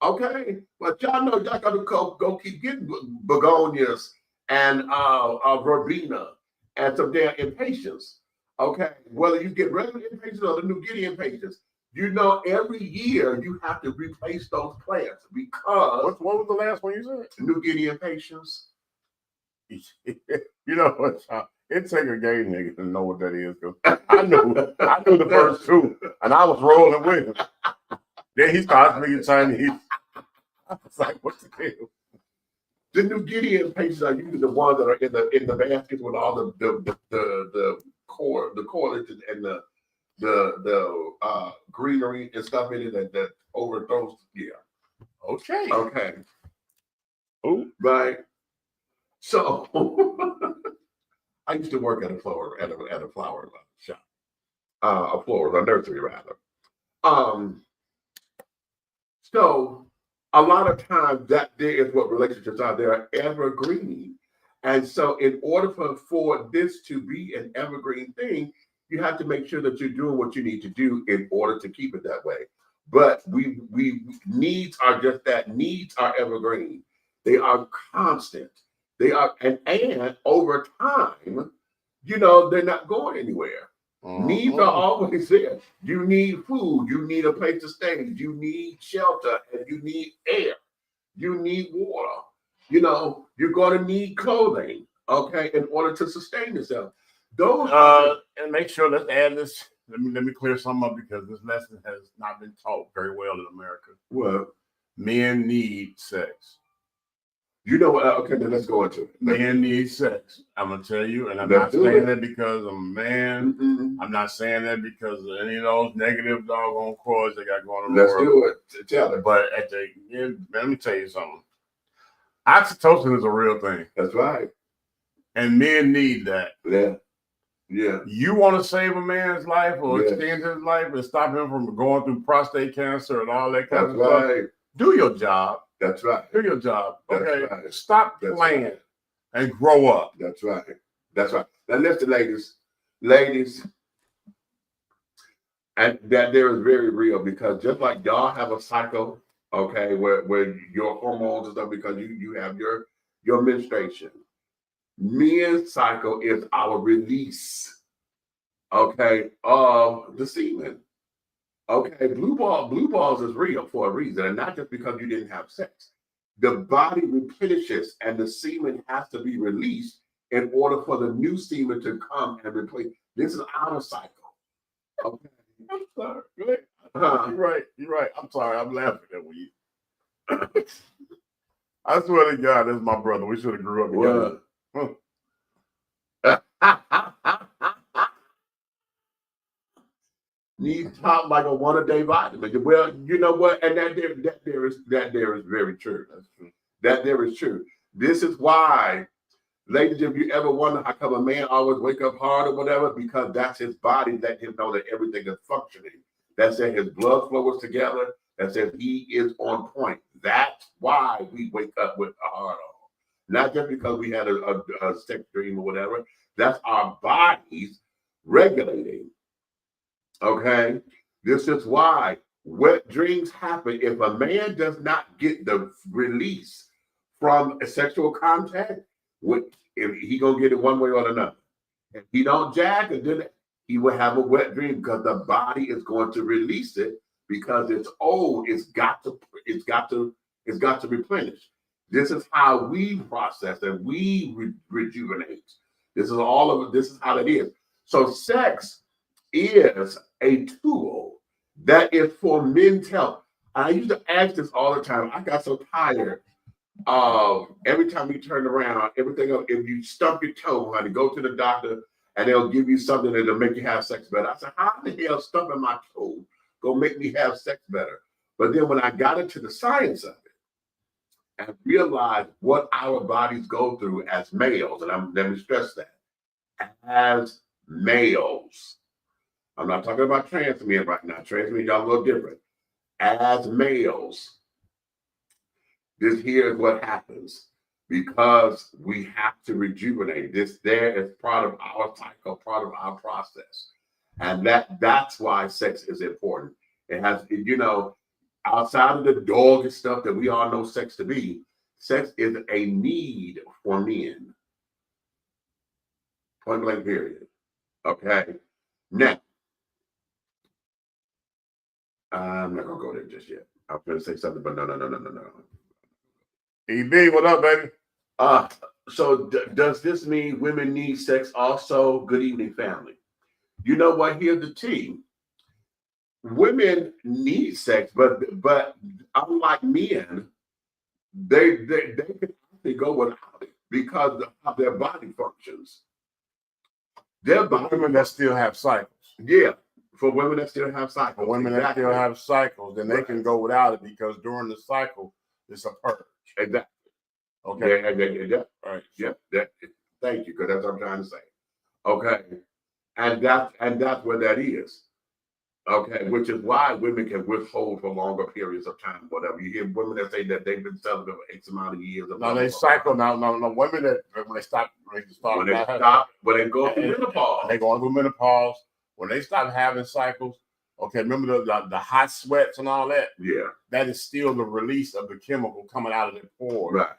Okay, but y'all know y'all got to go keep getting begonias and verbena and some damn impatiens. Okay, whether you get regular impatiens or the New Guinea impatiens, every year you have to replace those plants because what was the last one you said? New Guinea impatiens. You know what? It take a gay nigga to know what that is. I knew the first two, and I was rolling with him. Then he started speaking Chinese. I was like, what the hell? The New Guinea impatiens are usually the ones that are in the baskets with all the cordage and the greenery and stuff in it that overthrows. Yeah. Okay. Oh, right. So I used to work at a flower shop, a nursery rather. So a lot of times that there is what relationships are. They are evergreen. And so in order for this to be an evergreen thing, you have to make sure that you're doing what you need to do in order to keep it that way. But we needs are just that. Needs are evergreen. They are constant. They are and over time, they're not going anywhere. Needs are always there. You need food. You need a place to stay. You need shelter, and you need air. You need water. You're going to need clothing, okay, in order to sustain yourself. Those and make sure, let's add this. Let me clear something up because this lesson has not been taught very well in America. Well, men need sex. Okay, then let's go into it. Men need sex. I'm gonna tell you, and I'm not saying that because I'm a man. Mm-hmm. I'm not saying that because of any of those negative doggone chords they got going on. Let's do it. Tell it. But at the end, let me tell you something. Oxytocin is a real thing. That's right. And men need that. Yeah. Yeah. You want to save a man's life or extend his life and stop him from going through prostate cancer and all that kind of stuff. Do your job. That's right. Do your job. That's okay. Right. Stop playing and grow up. That's right. That's right. Now listen, ladies, and that there is very real because just like y'all have a cycle, okay, where your hormones and stuff because you have your menstruation. Men's cycle is our release, okay, of the semen. Okay, blue balls is real for a reason, and not just because you didn't have sex. The body replenishes, and the semen has to be released in order for the new semen to come and replace. This is our cycle. Okay, I'm sorry. You're right. I'm sorry. I'm laughing at you. I swear to God, this is my brother. We should have grew up together. Need top like a one-a-day vitamin. Well, you know what? And that there is very true. That's true. That there is true. This is why, ladies, if you ever wonder how come a man always wake up hard or whatever, because that's his body letting him know that everything is functioning. That says his blood flow is together. That says he is on point. That's why we wake up with a hard on. Not just because we had a sex dream or whatever. That's our bodies regulating. Okay? This is why wet dreams happen. If a man does not get the release from a sexual contact, if he gonna get it one way or another. If he don't jack, then he will have a wet dream because the body is going to release it because it's old. It's got to replenish. This is how we process and we rejuvenate. This is all of it. This is how it is. So sex is a tool that is for men's health. I used to ask this all the time. I got so tired of every time you turn around, everything else, if you stump your toe, honey, go to the doctor and they'll give you something that'll make you have sex better. I said, how the hell stumping my toe gonna make me have sex better? But then when I got into the science of it and realized what our bodies go through as males, and let me stress that, as males, I'm not talking about trans men right now. Trans men, y'all a little different. As males, this here is what happens because we have to rejuvenate. This there is part of our cycle, part of our process. And that's why sex is important. It has, you know, outside of the dog and stuff that we all know sex to be, sex is a need for men. Point blank period. Okay. Now, I'm not gonna go there just yet. I was gonna say something, but no. EB, what up, baby? So does this mean women need sex also? Good evening, family. You know what? Here's the tea. Women need sex, but unlike men, they can actually go without it because of their body functions. Their body Women that still have cycles. Yeah, for women that still have cycles. For women that still have cycles, then they can go without it because during the cycle, it's a purge. Exactly. Okay. Yeah. Right. Yeah. Thank you, because that's what I'm trying to say. Okay. And that's what that is. Okay, which is why women can withhold for longer periods of time, whatever. You hear women that say that they've been celibate for X amount of years. No, they cycle now. No, women that when they go through menopause. They go through menopause. When they stop having cycles, okay, remember the hot sweats and all that? Yeah. That is still the release of the chemical coming out of their pores. Right.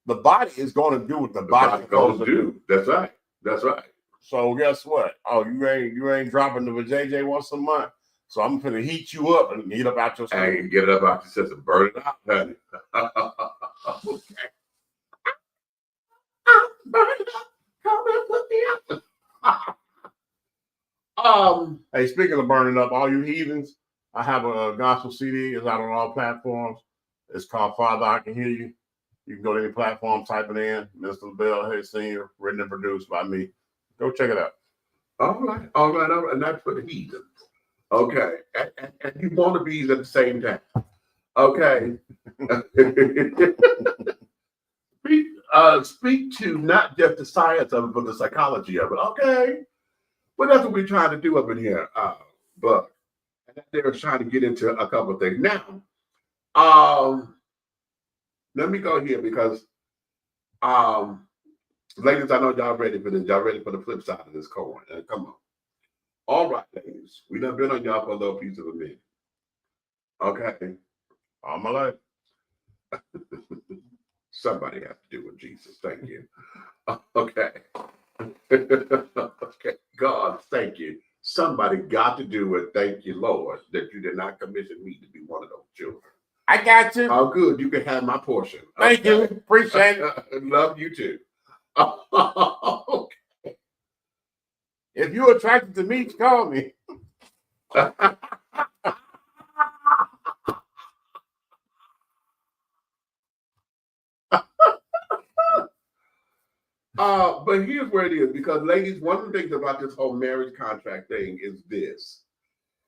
The body is going to do what the body goes to do. That's right. That's right. So guess what? Oh, you ain't dropping the JJ once a month. So I'm gonna heat you up and heat up out your system. And get it up out your system, burn it out, honey. Okay. Burn it up. Come and put me out. Hey, speaking of burning up, all you heathens, I have a gospel CD. It's out on all platforms. It's called Father, I Can Hear You. You can go to any platform, type it in. Mr. Bell, hey, senior, written and produced by me. Go check it out. All right. And that's for the heathens. Okay, and you want to be at the same time. Okay. Speak to not just the science of it, but the psychology of it. Okay. Well, that's what we're trying to do up in here, but they're trying to get into a couple of things. Now, let me go here because, ladies, I know y'all ready for this. Y'all ready for the flip side of this coin. Come on. All right, ladies. We done been on y'all for a little piece of a minute. Okay. All my life. Somebody has to do with Jesus. Thank you. Okay. Okay. God, thank you. Somebody got to do it. Thank you, Lord, that you did not commission me to be one of those children. I got you. Oh, good. You can have my portion. Thank you. Appreciate it. Love you too. Okay. If you're attracted to me, call me. But here's where it is, because ladies, one of the things about this whole marriage contract thing is this.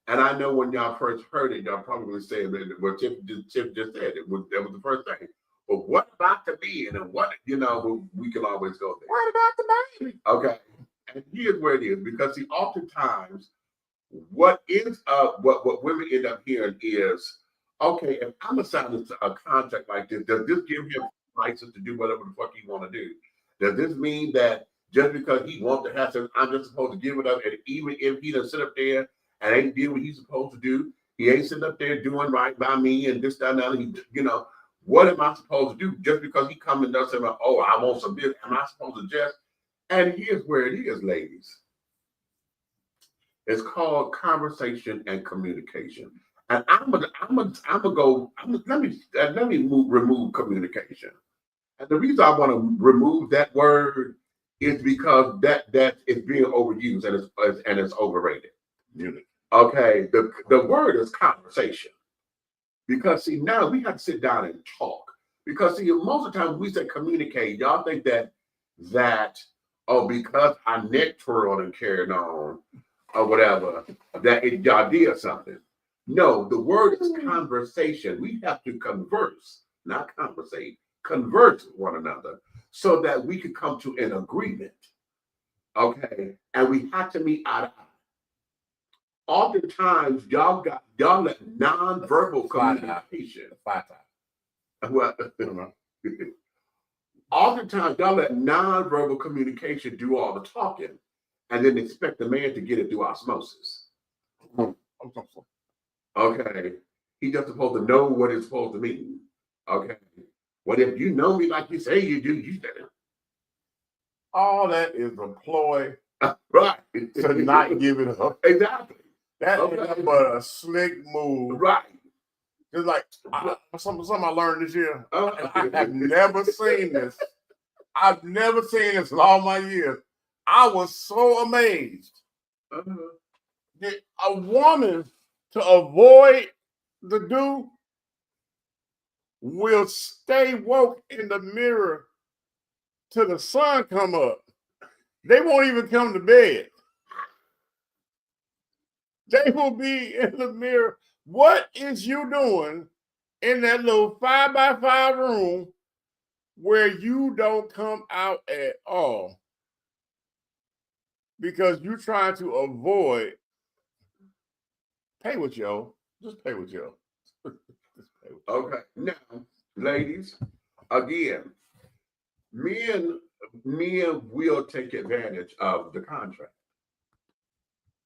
And I know when y'all first heard it, y'all probably said that what Chip just said, that was the first thing. But what about the men? And what, we can always go there. What about the baby? Okay. And here's where it is, because see, oftentimes what women end up hearing is, okay, if I'm assigning a contract like this, does this give him license to do whatever the fuck he want to do? Does this mean that just because he wants to have sex, I'm just supposed to give it up? And even if he doesn't sit up there and ain't doing what he's supposed to do, he ain't sitting up there doing right by me and this, that, and that. What am I supposed to do? Just because he comes and does something, oh, I want some this, am I supposed to just? And here's where it is, ladies. It's called conversation and communication. And let me remove communication. And the reason I want to remove that word is because that is being overused and it's overrated. Unity. Okay, the word is conversation. Because see, now we have to sit down and talk. Because see, most of the time when we say communicate, y'all think that because our neck twirled and carried on or whatever, that y'all did something. No, the word is conversation. We have to converse, not conversate, converse with one another so that we can come to an agreement. Okay, and we have to meet eye to eye. Oftentimes, y'all let nonverbal communication. Well, oftentimes y'all let nonverbal communication do all the talking, and then expect the man to get it through osmosis. Okay, he just supposed to know what it's supposed to mean. Okay, what if you know me like you say you do? You said it. All that is a ploy Right to not give it up. Exactly. That is but a slick move. Right. It's like something I learned this year. And I have never seen this. I've never seen this in all my years. I was so amazed that a woman, to avoid the dude, will stay woke in the mirror till the sun come up. They won't even come to bed. They will be in the mirror. What is you doing in that little 5x5 room where you don't come out at all? Because you're trying to avoid pay with yo. Just pay with yo. Okay. Now, ladies, again, men will take advantage of the contract.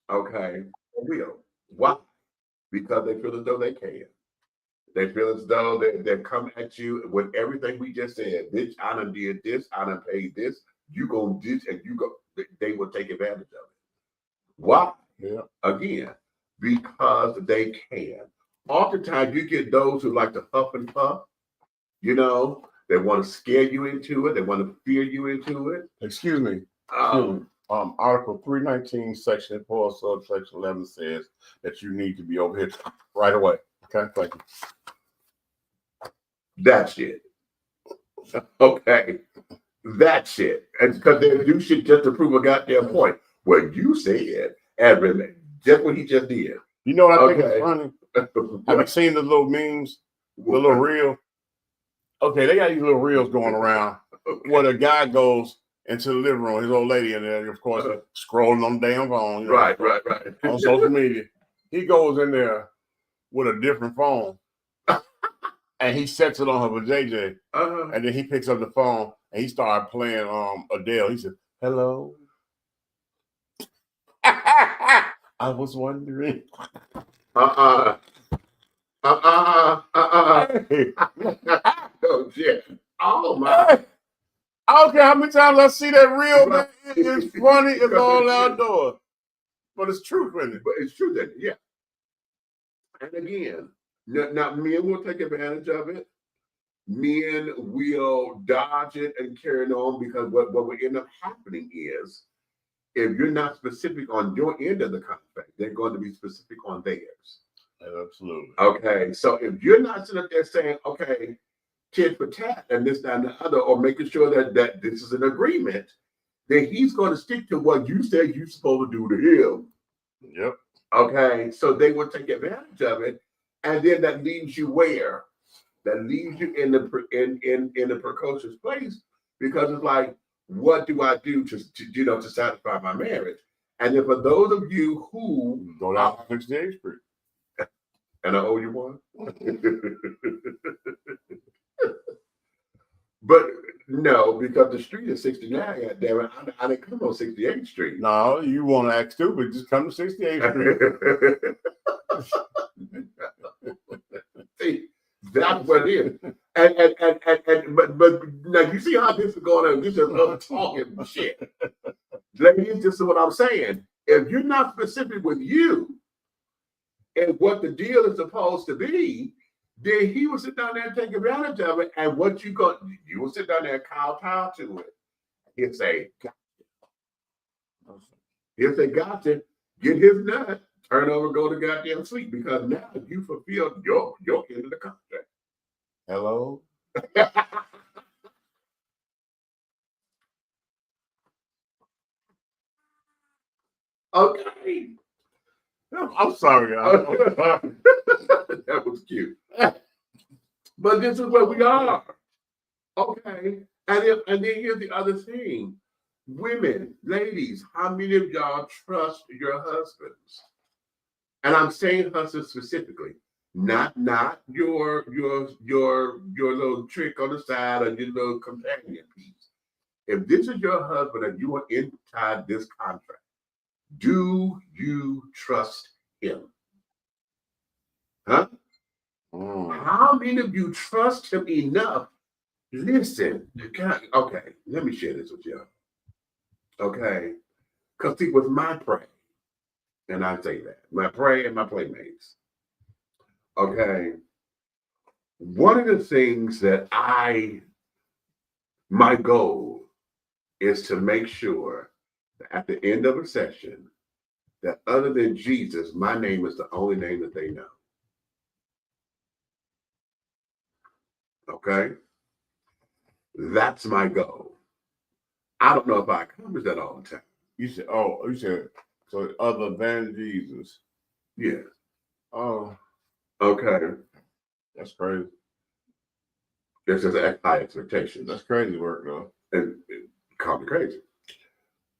Okay. Will. Why? Because they feel as though they can. They feel as though they come at you with everything we just said. Bitch, I done did this, I done paid this, you gonna do, and you go, they will take advantage of it. Why? Yeah. Again, because they can. Oftentimes you get those who like to huff and puff, you know, they want to scare you into it, they want to fear you into it. Excuse me. Article 319, Section 4, Subsection 11 says that you need to be over here right away. Okay, thank you. That shit. Okay. That shit. And because they do shit just to prove a goddamn point. Well, you said, and just what he just did. You know what I think is funny? Have you seen the little memes? The little reel? Okay, they got these little reels going around where the guy goes into the living room, his old lady in there, of course, scrolling on the damn phone. You know, right. On social media. He goes in there with a different phone and he sets it on her for JJ. And then he picks up the phone and he started playing Adele. He said, hello. I was wondering. Oh, shit. Oh, my. I don't care how many times I see that reel, man. It is funny. It's all outdoors. But it's true, isn't it? But it's true that, yeah. And again, now men will take advantage of it. Men will dodge it and carry on because what will end up happening is if you're not specific on your end of the contract, they're going to be specific on theirs. Absolutely. Okay, so if you're not sitting up there saying, okay, tit for tat and this, that, and the other, or making sure that this is an agreement, then he's going to stick to what you said you're supposed to do to him. Yep. Okay, so they will take advantage of it, and then that leaves you where? That leaves you in the precocious place because it's like, what do I do to satisfy my marriage? And then for those of you who go down 68th Street, and I owe you one. But no, because the street is 69. Damn it, I didn't come on 68th Street. No, you want to act stupid? Just come to 68th Street. See, that's what it is. But now you see how this is going on. This is us talking shit. Ladies, this is what I'm saying. If you're not specific with you and what the deal is supposed to be, then he will sit down there and take advantage of it. And what you will sit down there and kowtow to it. He'll say, God He'll say, gotcha, get his nut, turn over, go to goddamn sleep, because now you fulfilled your end of the contract. Hello? Okay. I'm sorry, y'all. That was cute. But this is where we are. Okay. And then here's the other thing. Women, ladies, how many of y'all trust your husbands? And I'm saying husbands specifically, not your little trick on the side or your little companion piece. If this is your husband and you are inside this contract, do you trust him? Huh? How many of you trust him enough? Listen, okay, let me share this with you. Okay, because it was my prey, and I say that my prey and my playmates. Okay, one of the things that my goal is to make sure that at the end of a session, that other than Jesus, my name is the only name that they know. Okay, that's my goal. I don't know if I accomplish that all the time. You said so other than Jesus. Yeah. Oh, okay. That's crazy. It's just high expectations. That's crazy work, though. And call me crazy.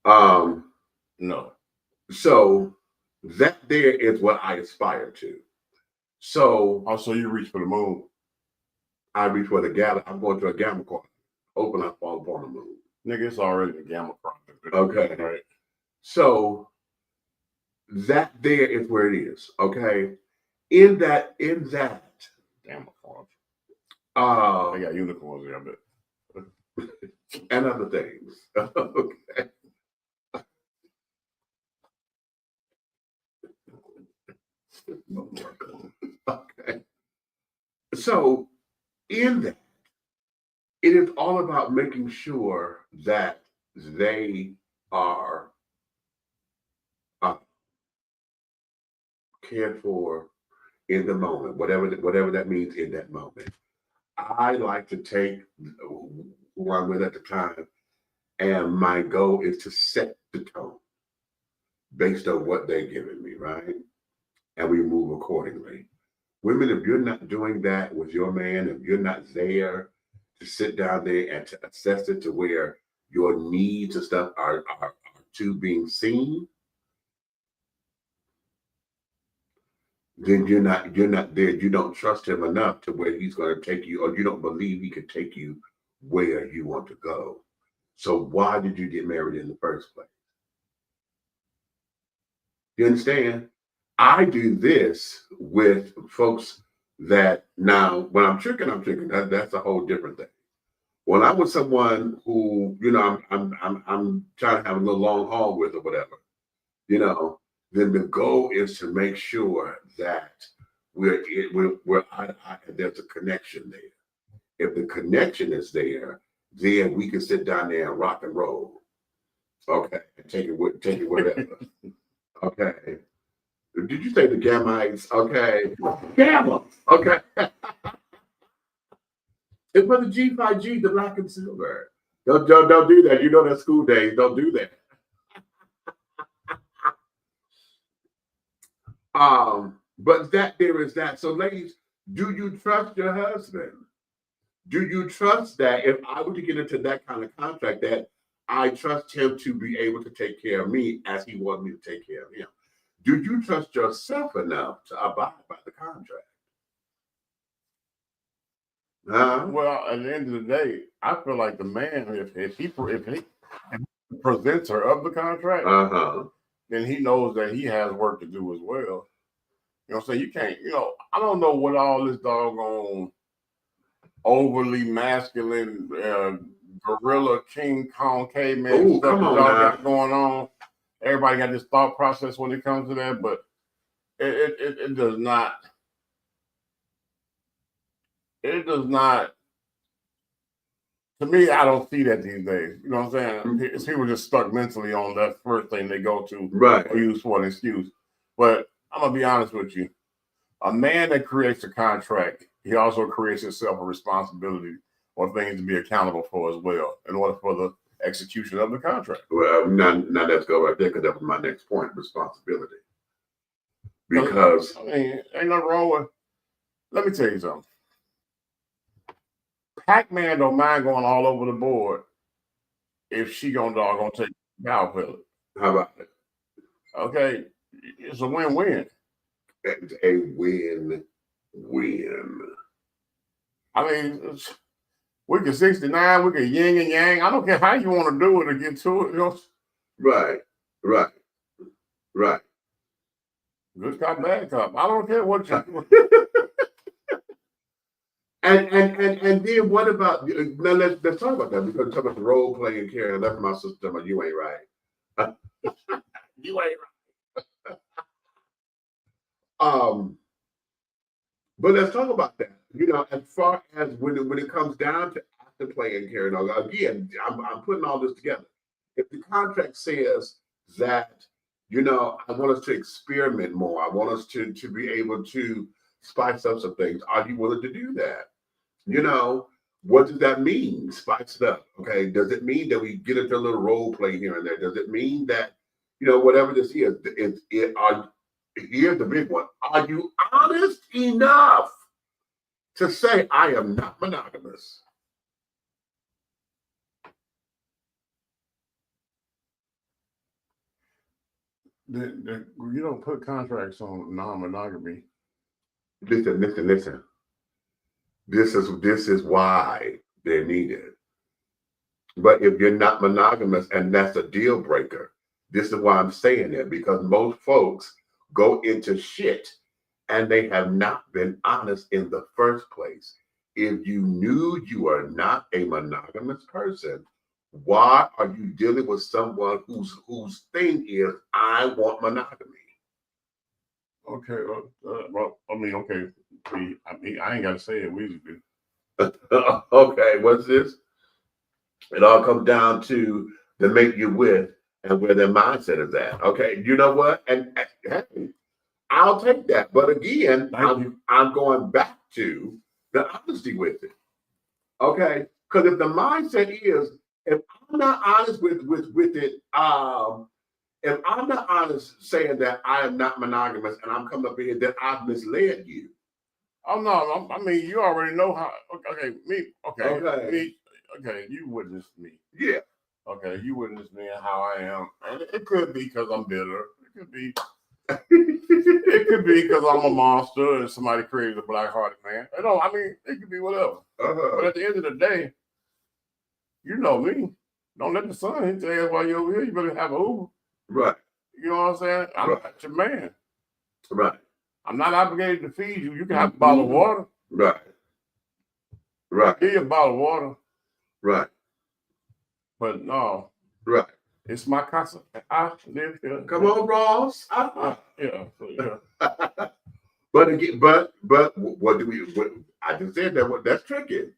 No. So that there is what I aspire to. So also, you reach for the moon. I reach for the galaxy. I'm going to a gamma quadrant. Open up all upon the moon. Nigga, it's already a gamma quadrant. Okay. Right. So that there is where it is. Okay. In that gamma quadrant. They got unicorns there, I bet. And other things. Okay. Okay. So in that, it is all about making sure that they are cared for in the moment, whatever that means in that moment. I like to take who I'm with at the time, and my goal is to set the tone based on what they're giving me, right? And we move accordingly. Women, if you're not doing that with your man, if you're not there to sit down there and to assess it to where your needs and stuff are to being seen, then you're not there. You don't trust him enough to where he's going to take you, or you don't believe he could take you where you want to go. So why did you get married in the first place? You understand? I do this with folks that now, when I'm tricking, that's a whole different thing. When I'm with someone who, I'm trying to have a little long haul with or whatever, then the goal is to make sure that there's a connection there. If the connection is there, then we can sit down there and rock and roll. Okay, take it whatever. Okay. Did you say the Gammites? Okay. Gamma. Okay. It's for the G5G, the black and silver. Don't do that. You know that school days. Don't do that. But there is that. So ladies, do you trust your husband? Do you trust that if I were to get into that kind of contract, that I trust him to be able to take care of me as he wants me to take care of him? Do you trust yourself enough to abide by the contract? Well, at the end of the day, I feel like the man, if he presents her of the contract, then he knows that he has work to do as well. You know what I'm saying? You can't, I don't know what all this doggone overly masculine gorilla King Kong caveman stuff that y'all got going on. Everybody got this thought process when it comes to that, but it does not. It does not To me, I don't see that these days. You know what I'm saying? It's people just stuck mentally on that first thing they go to or use for an excuse. But I'm gonna be honest with you. A man that creates a contract, he also creates himself a responsibility or things to be accountable for as well in order for the execution of the contract. Well, now let's go right there because that was my next point, responsibility. Because I mean, ain't nothing wrong with. Let me tell you something. Pac-Man don't mind going all over the board if she gonna take power pellet. How about it? Okay, it's a win-win. It's a win-win. I mean, we can 69, we can yin and yang. I don't care how you want to do it to get to it. You know? Right. Good cop, bad cop. I don't care what you. And then what about now? Let's talk about that because talk about the role playing character. That's my sister. But you ain't right. You ain't right. But let's talk about that. You know, as far as when it comes down to AFTERPLAY and carrying on. Again, I'm putting all this together. If the contract says that, you know, I want us to experiment more, I want us to be able to spice up some things. Are you willing to do that? You know, what does that mean? Spice it up. Okay. Does it mean that we get into a little role play here and there? Does it mean that, you know, whatever this is, here's the big one. Are you honest enough to say I am not monogamous? You don't put contracts on non-monogamy. Listen. This is why they're needed. But if you're not monogamous and that's a deal breaker, this is why I'm saying it, because most folks go into shit and they have not been honest in the first place. If you knew you are not a monogamous person, why are you dealing with someone whose thing is, I want monogamy? Okay, well, I mean, okay. I ain't got to say it. We do. Okay, what's this? It all comes down to the mate you're with and where their mindset is at. Okay, you know what? And hey, I'll take that. But again, I'm going back to the honesty with it. Okay, because if the mindset is, if I'm not honest with it, if I'm not honest saying that I am not monogamous and I'm coming up here, then I've misled you. Oh no, I mean you already know how. Okay, you witnessed me. Yeah. Okay, you witnessed me and how I am, and it could be because I'm bitter. It could be. It could be because I'm a monster and somebody created a black-hearted man. I mean, it could be whatever. But at the end of the day, you know me. Don't let the sun hit your ass while you're over here. You better have a Uber. Right. You know what I'm saying? I'm not your man. Right. I'm not obligated to feed you. You can have a bottle of water. Right. Give you a bottle of water. Right. But no. Right. It's my casa. I live here. Come on, Ross. Yeah. But again, but what do we? I just said that. That's tricky.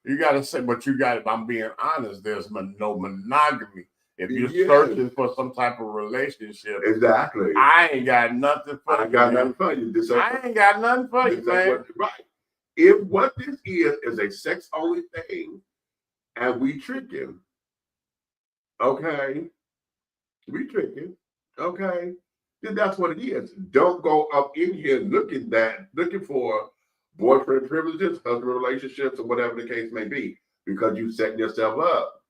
You got to say, but you got. If I'm being honest, there's no monogamy. If you're searching for some type of relationship, exactly. I ain't got nothing for you. I ain't got nothing for you. I ain't got nothing for you, man. Right. If what this is a sex only thing, and we trick him, okay, okay, then that's what it is. Don't go up in here looking for boyfriend privileges, husband relationships, or whatever the case may be, because you setting yourself up.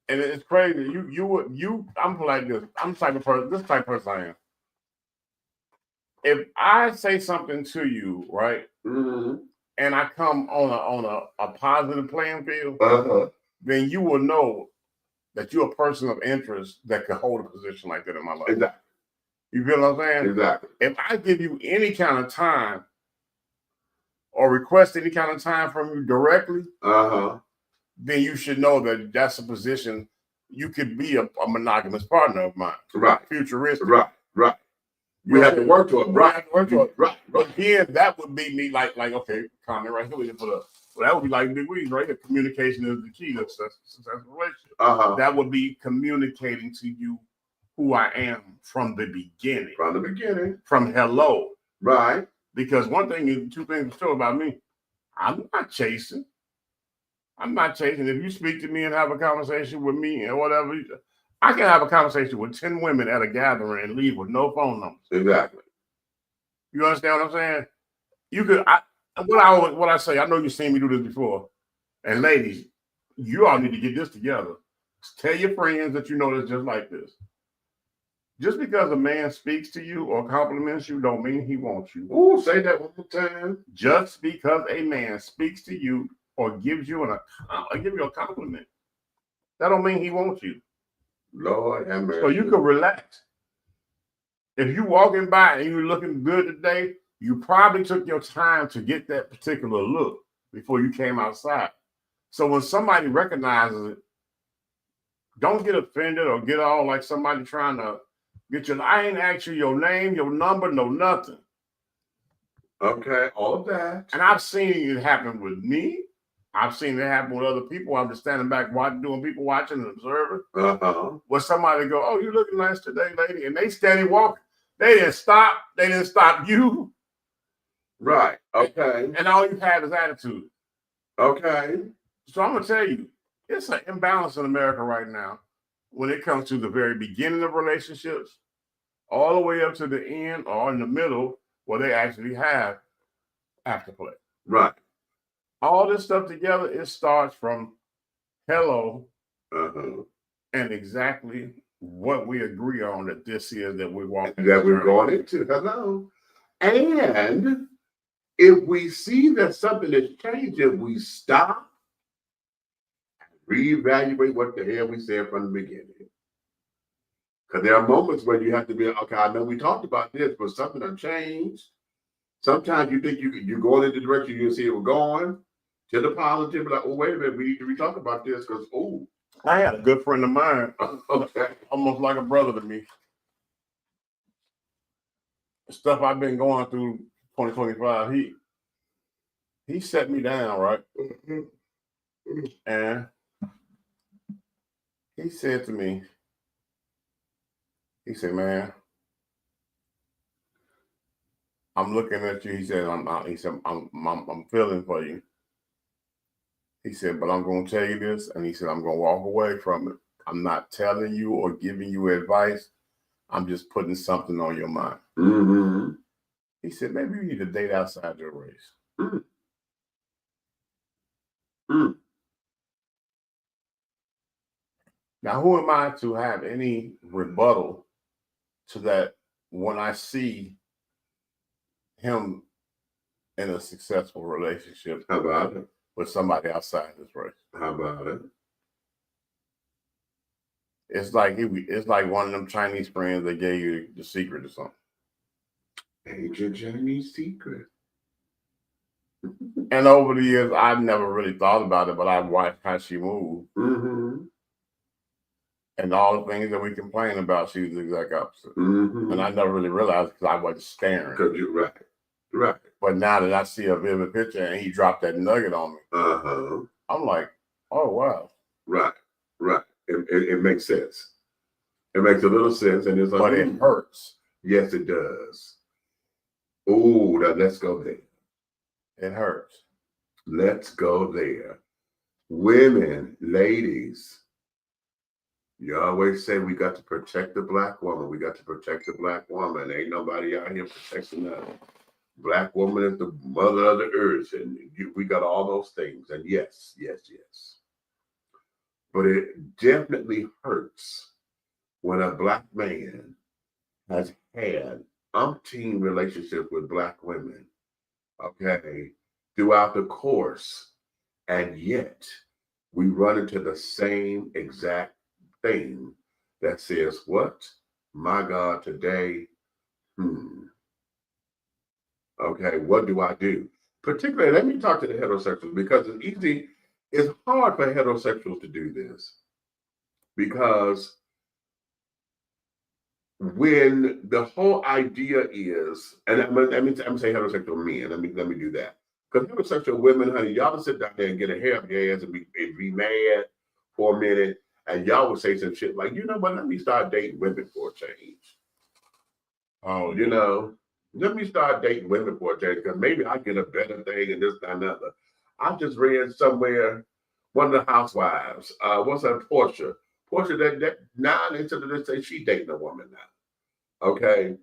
And it's crazy. I'm like this. I'm the type of person. This type of person I am. If I say something to you, right, and I come on a positive playing field, then you will know that you're a person of interest that can hold a position like that in my life. Exactly. You feel what I'm saying? Exactly. If I give you any kind of time or request any kind of time from you directly, then you should know that that's a position you could be a monogamous partner of mine. Right. Futuristic. Right. We have to work to it. Right. Have to work to it. Right. But again, that would be me like, okay, comment right here. We can put up. Well, that would be like Big Weeds, right? The communication is the key to successful relationship. That would be communicating to you who I am from the beginning. From the beginning. From hello. Right. Because one thing is, two things are true about me. I'm not chasing. I'm not chasing. If you speak to me and have a conversation with me and whatever, I can have a conversation with 10 women at a gathering and leave with no phone numbers. Exactly. You understand what I'm saying? You could. What I say. I know you've seen me do this before. And ladies, you all need to get this together. Tell your friends that you know that's just like this. Just because a man speaks to you or compliments you don't mean he wants you. Ooh, say that one more time. Just because a man speaks to you or gives you a compliment, that don't mean he wants you. Lord have mercy. So you can relax. If you walking by and you're looking good today, you probably took your time to get that particular look before you came outside. So when somebody recognizes it, don't get offended or get all like somebody trying to get your. I ain't asked you your name, your number, no nothing. Okay, all of that. And I've seen it happen with me. I've seen it happen with other people. I'm just standing back doing people watching and observing. Where somebody go, "Oh, you looking nice today, lady," and they steady walking. They didn't stop. They didn't stop you. Right. Okay. And all you have is attitude. Okay. So I'm gonna tell you, it's an imbalance in America right now when it comes to the very beginning of relationships, all the way up to the end or in the middle where they actually have afterplay. Right. All this stuff together, it starts from hello and exactly what we agree on that this is that we're walking. That we're going into. Hello. And if we see that something is changing, we stop, reevaluate what the hell we said from the beginning. Because there are moments where you have to be, okay, I know we talked about this, but something has changed. Sometimes you think you're going in the direction you see it was going, to the positive, like, oh, wait a minute, we need to re-talk about this, because, oh. I had a good friend of mine, almost like a brother to me. The stuff I've been going through 2025, he set me down, right? And he said to me, he said, "Man, I'm looking at you." He said, I'm feeling for you." He said, "But I'm going to tell you this." And he said, "I'm going to walk away from it. I'm not telling you or giving you advice. I'm just putting something on your mind." He said, "Maybe you need to date outside your race." Now, who am I to have any rebuttal to that when I see him in a successful relationship? How about it? With somebody outside his race? How about it? It's like one of them Chinese friends that gave you the secret or something. Ain't your Chinese secret. And over the years, I've never really thought about it, but I've watched how she moved. And all the things that we complain about, she was the exact opposite. And I never really realized because I wasn't staring. Because you're right. Right. But now that I see a vivid picture and he dropped that nugget on me, I'm like, oh, wow. Right. Right. It makes sense. It makes a little sense. And it's like, but it hurts. Yes, it does. Oh, now let's go there. It hurts. Let's go there. Women, ladies, you always say we got to protect the Black woman. We got to protect the Black woman. Ain't nobody out here protecting her. Black woman is the mother of the earth, and we got all those things. And yes. But it definitely hurts when a Black man has had umpteen relationships with Black women, okay, throughout the course, and yet we run into the same exact thing that says, what? My God, today, okay, what do I do? Particularly, let me talk to the heterosexuals, because it's hard for heterosexuals to do this, because when the whole idea is, and I'm gonna say heterosexual men. Let me do that. Because heterosexual women, honey, y'all will sit down there and get a hair up your ass and be mad for a minute, and y'all would say some shit like, you know what? Let me start dating women for a change. Oh, you know, let me start dating women for a change because maybe I get a better thing and this and another. I just read somewhere one of the housewives, what's her Portia? Portia that now instead of this say she dating a woman now. Okay.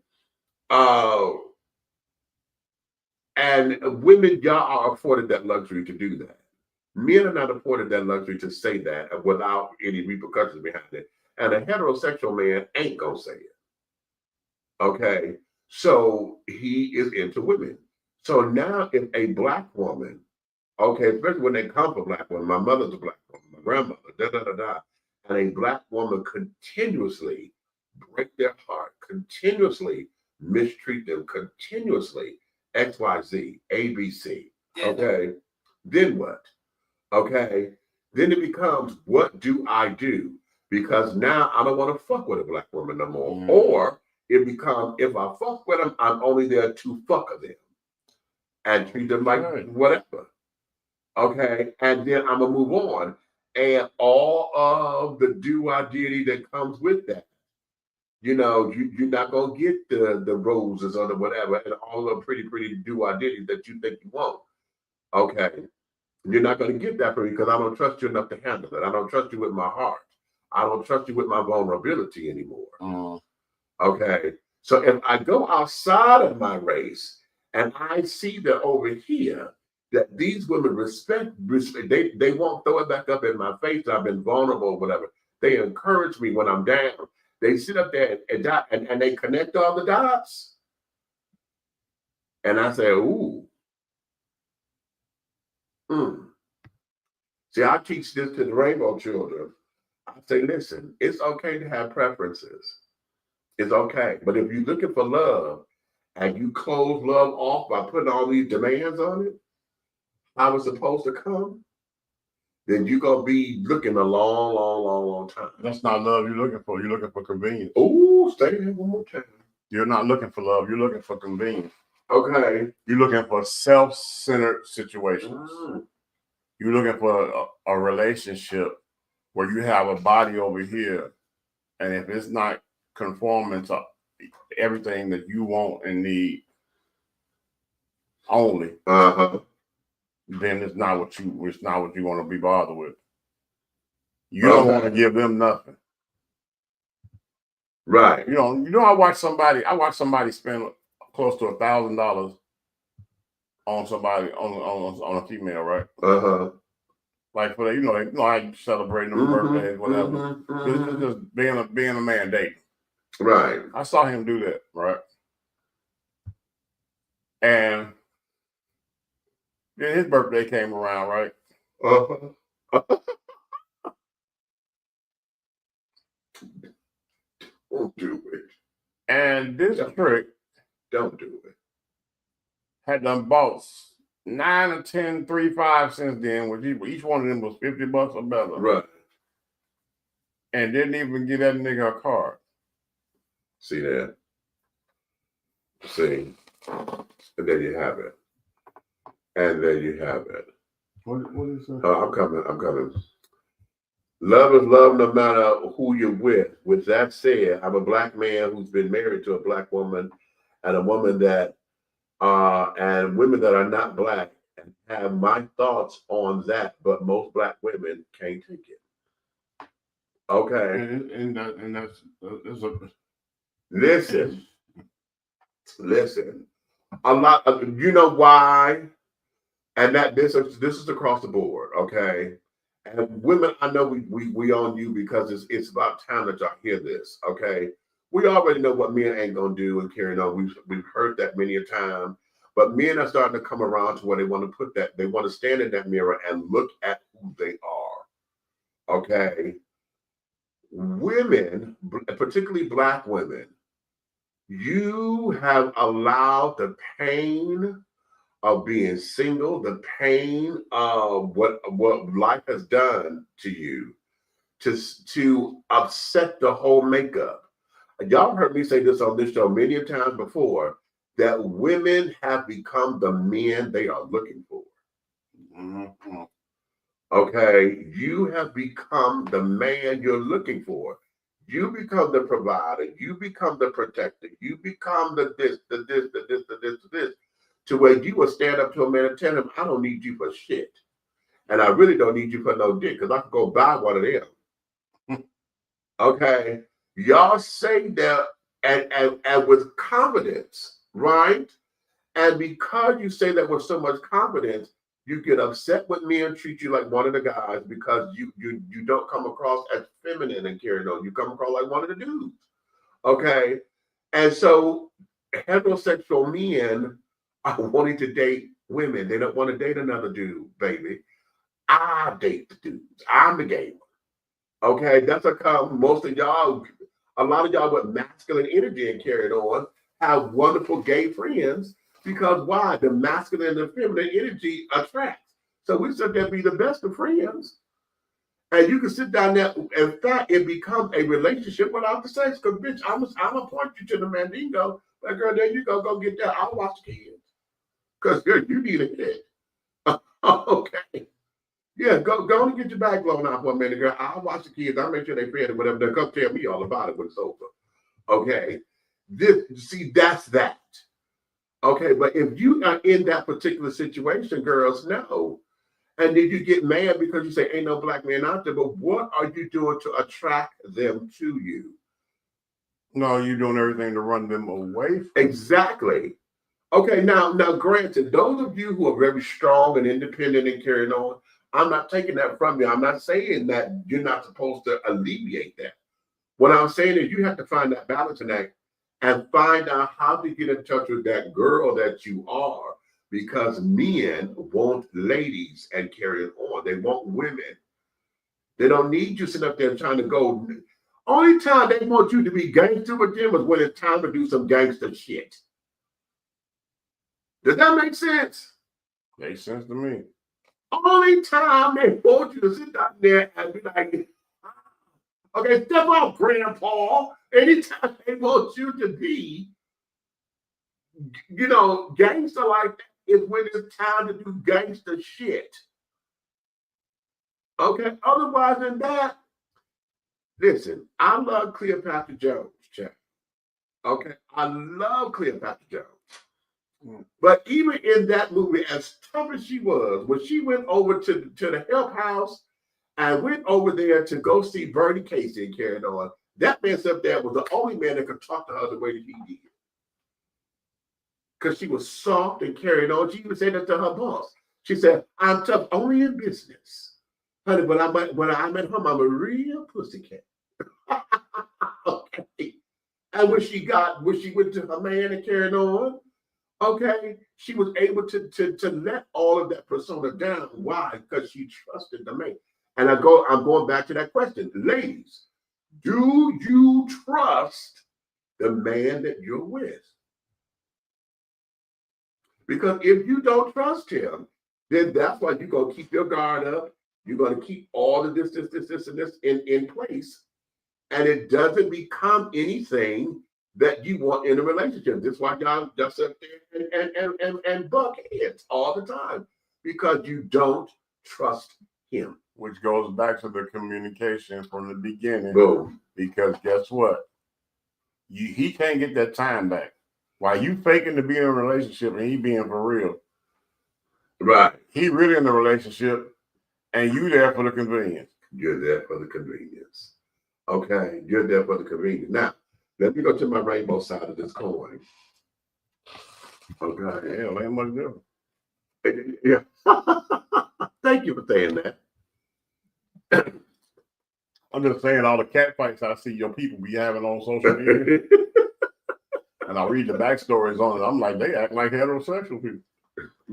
And women, y'all are afforded that luxury to do that. Men are not afforded that luxury to say that without any repercussions behind it. And a heterosexual man ain't gonna say it. Okay. So he is into women. So now if a black woman, okay, especially when they come from black women, my mother's a black woman, my grandmother, and a black woman continuously break their heart, continuously mistreat them, continuously XYZ, ABC. Okay. Then what? Okay. Then it becomes, what do I do? Because now I don't want to fuck with a black woman no more. Or it becomes, if I fuck with them, I'm only there to fuck them and treat them like whatever. Okay. And then I'm going to move on. And all of the do-I-diddy that comes with that. You know, you're not going to get the roses or the whatever and all the pretty do-I-diddy that you think you want. Okay. You're not going to get that from me because I don't trust you enough to handle it. I don't trust you with my heart. I don't trust you with my vulnerability anymore. Okay. So if I go outside of my race and I see that over here, that these women respect they won't throw it back up in my face that I've been vulnerable or whatever. They encourage me when I'm down. They sit up there and they connect all the dots. And I say, ooh. See, I teach this to the rainbow children. I say, listen, it's okay to have preferences. It's okay. But if you're looking for love and you close love off by putting all these demands on it, how it's supposed to come, then you're going to be looking a long time. That's not love you're looking for. You're looking for convenience. Ooh, stay there one more time. You're not looking for love. You're looking for convenience. Okay. You're looking for self-centered situations. You're looking for a relationship where you have a body over here, and if it's not conforming to everything that you want and need only, then it's not what you want to be bothered with. You don't want to give them nothing. Right. You know, I watched somebody spend close to $1,000 on somebody on a female, right? Like for I celebrating their birthdays, whatever. This is just being a man dating. Right. I saw him do that, right? And then his birthday came around, right? Don't do it. And this trick, don't do it, had done bought 9 or 10 3.5 since then, which each one of them was $50 or better. Right. And didn't even give that nigga a card. See that? See? And there you have it. And there you have it. What is that? I'm coming. Love is love no matter who you're with. With that said, I'm a black man who's been married to a black woman and a woman that and women that are not black and have my thoughts on that, but most black women can't take it. Okay. And that's listen. A lot of, you know why? And that this is across the board, okay? And women, I know we on you because it's about time that y'all hear this, okay? We already know what men ain't gonna do and carrying on. We've heard that many a time, but men are starting to come around to where they want to put that. They want to stand in that mirror and look at who they are, okay? Women, particularly black women, you have allowed the pain of being single, the pain of what life has done to you, to upset the whole makeup. Y'all heard me say this on this show many times before, that women have become the men they are looking for. Mm-hmm. Okay, you have become the man you're looking for. You become the provider. You become the protector. You become the this, the this, the this, the this, the this, to where you will stand up to a man and tell him, I don't need you for shit. And I really don't need you for no dick, because I can go buy one of them. Okay, y'all say that and with confidence, right? And because you say that with so much confidence, you get upset with me and treat you like one of the guys because you don't come across as feminine and carrying on. You come across like one of the dudes. Okay. And so heterosexual men are wanting to date women. They don't want to date another dude, baby. I date the dudes. I'm the gay one. Okay. That's how most of y'all, a lot of y'all with masculine energy and carried on, have wonderful gay friends. Because why? The masculine and the feminine energy attracts. So we sit there be the best of friends. And you can sit down there. In fact, it becomes a relationship without the sex. Because, bitch, I'm going to point you to the Mandingo. But, girl, there you go. Go get that. I'll watch the kids. Because, girl, you need a hit. Okay. Yeah, go and get your back blown out for a minute, girl. I'll watch the kids. I'll make sure they fed it, whatever. They'll come tell me all about it when it's over. Okay. See, that's that. Okay, but if you are in that particular situation, girls, no. And then you get mad because you say, ain't no black man out there, but what are you doing to attract them to you? No, you're doing everything to run them away from Exactly. Okay, now granted, those of you who are very strong and independent and carrying on, I'm not taking that from you. I'm not saying that you're not supposed to alleviate that. What I'm saying is you have to find that balance in that and find out how to get in touch with that girl that you are, because men want ladies and carrying on. They want women. They don't need you sitting up there trying to go. Only time they want you to be gangster with them is when it's time to do some gangster shit. Does that make sense? Makes sense to me. Only time they want you to sit down there and be like, okay, step off, Grandpa. Anytime they want you to be, gangster like that is when it's time to do gangster shit. Okay, otherwise than that, listen, I love Cleopatra Jones, Chad. Okay, I love Cleopatra Jones. But even in that movie, as tough as she was, when she went over to the help house and went over there to go see Bernie Casey and carried on, that man up there was the only man that could talk to her the way that he did. Because she was soft and carried on. She even said that to her boss. She said, I'm tough only in business. Honey, when I'm at home, I'm a real pussycat. Okay. And when she went to her man and carried on, okay, she was able to let all of that persona down. Why? Because she trusted the man. And I'm going back to that question. Ladies, do you trust the man that you're with? Because if you don't trust him, then that's why you're going to keep your guard up. You're going to keep all of this, and this in place. And it doesn't become anything that you want in a relationship. That's why y'all just sit there and buck heads all the time, because you don't trust him. Which goes back to the communication from the beginning. Boom. Because guess what? He can't get that time back. While you faking to be in a relationship and he being for real. Right. He really in the relationship and you there for the convenience. You're there for the convenience. Okay, you're there for the convenience. Now, let me go to my rainbow side of this coin. Okay. Hell, ain't much different. Yeah. Thank you for saying that. I'm just saying all the cat fights I see your people be having on social media. And I read the backstories on it. I'm like, they act like heterosexual people.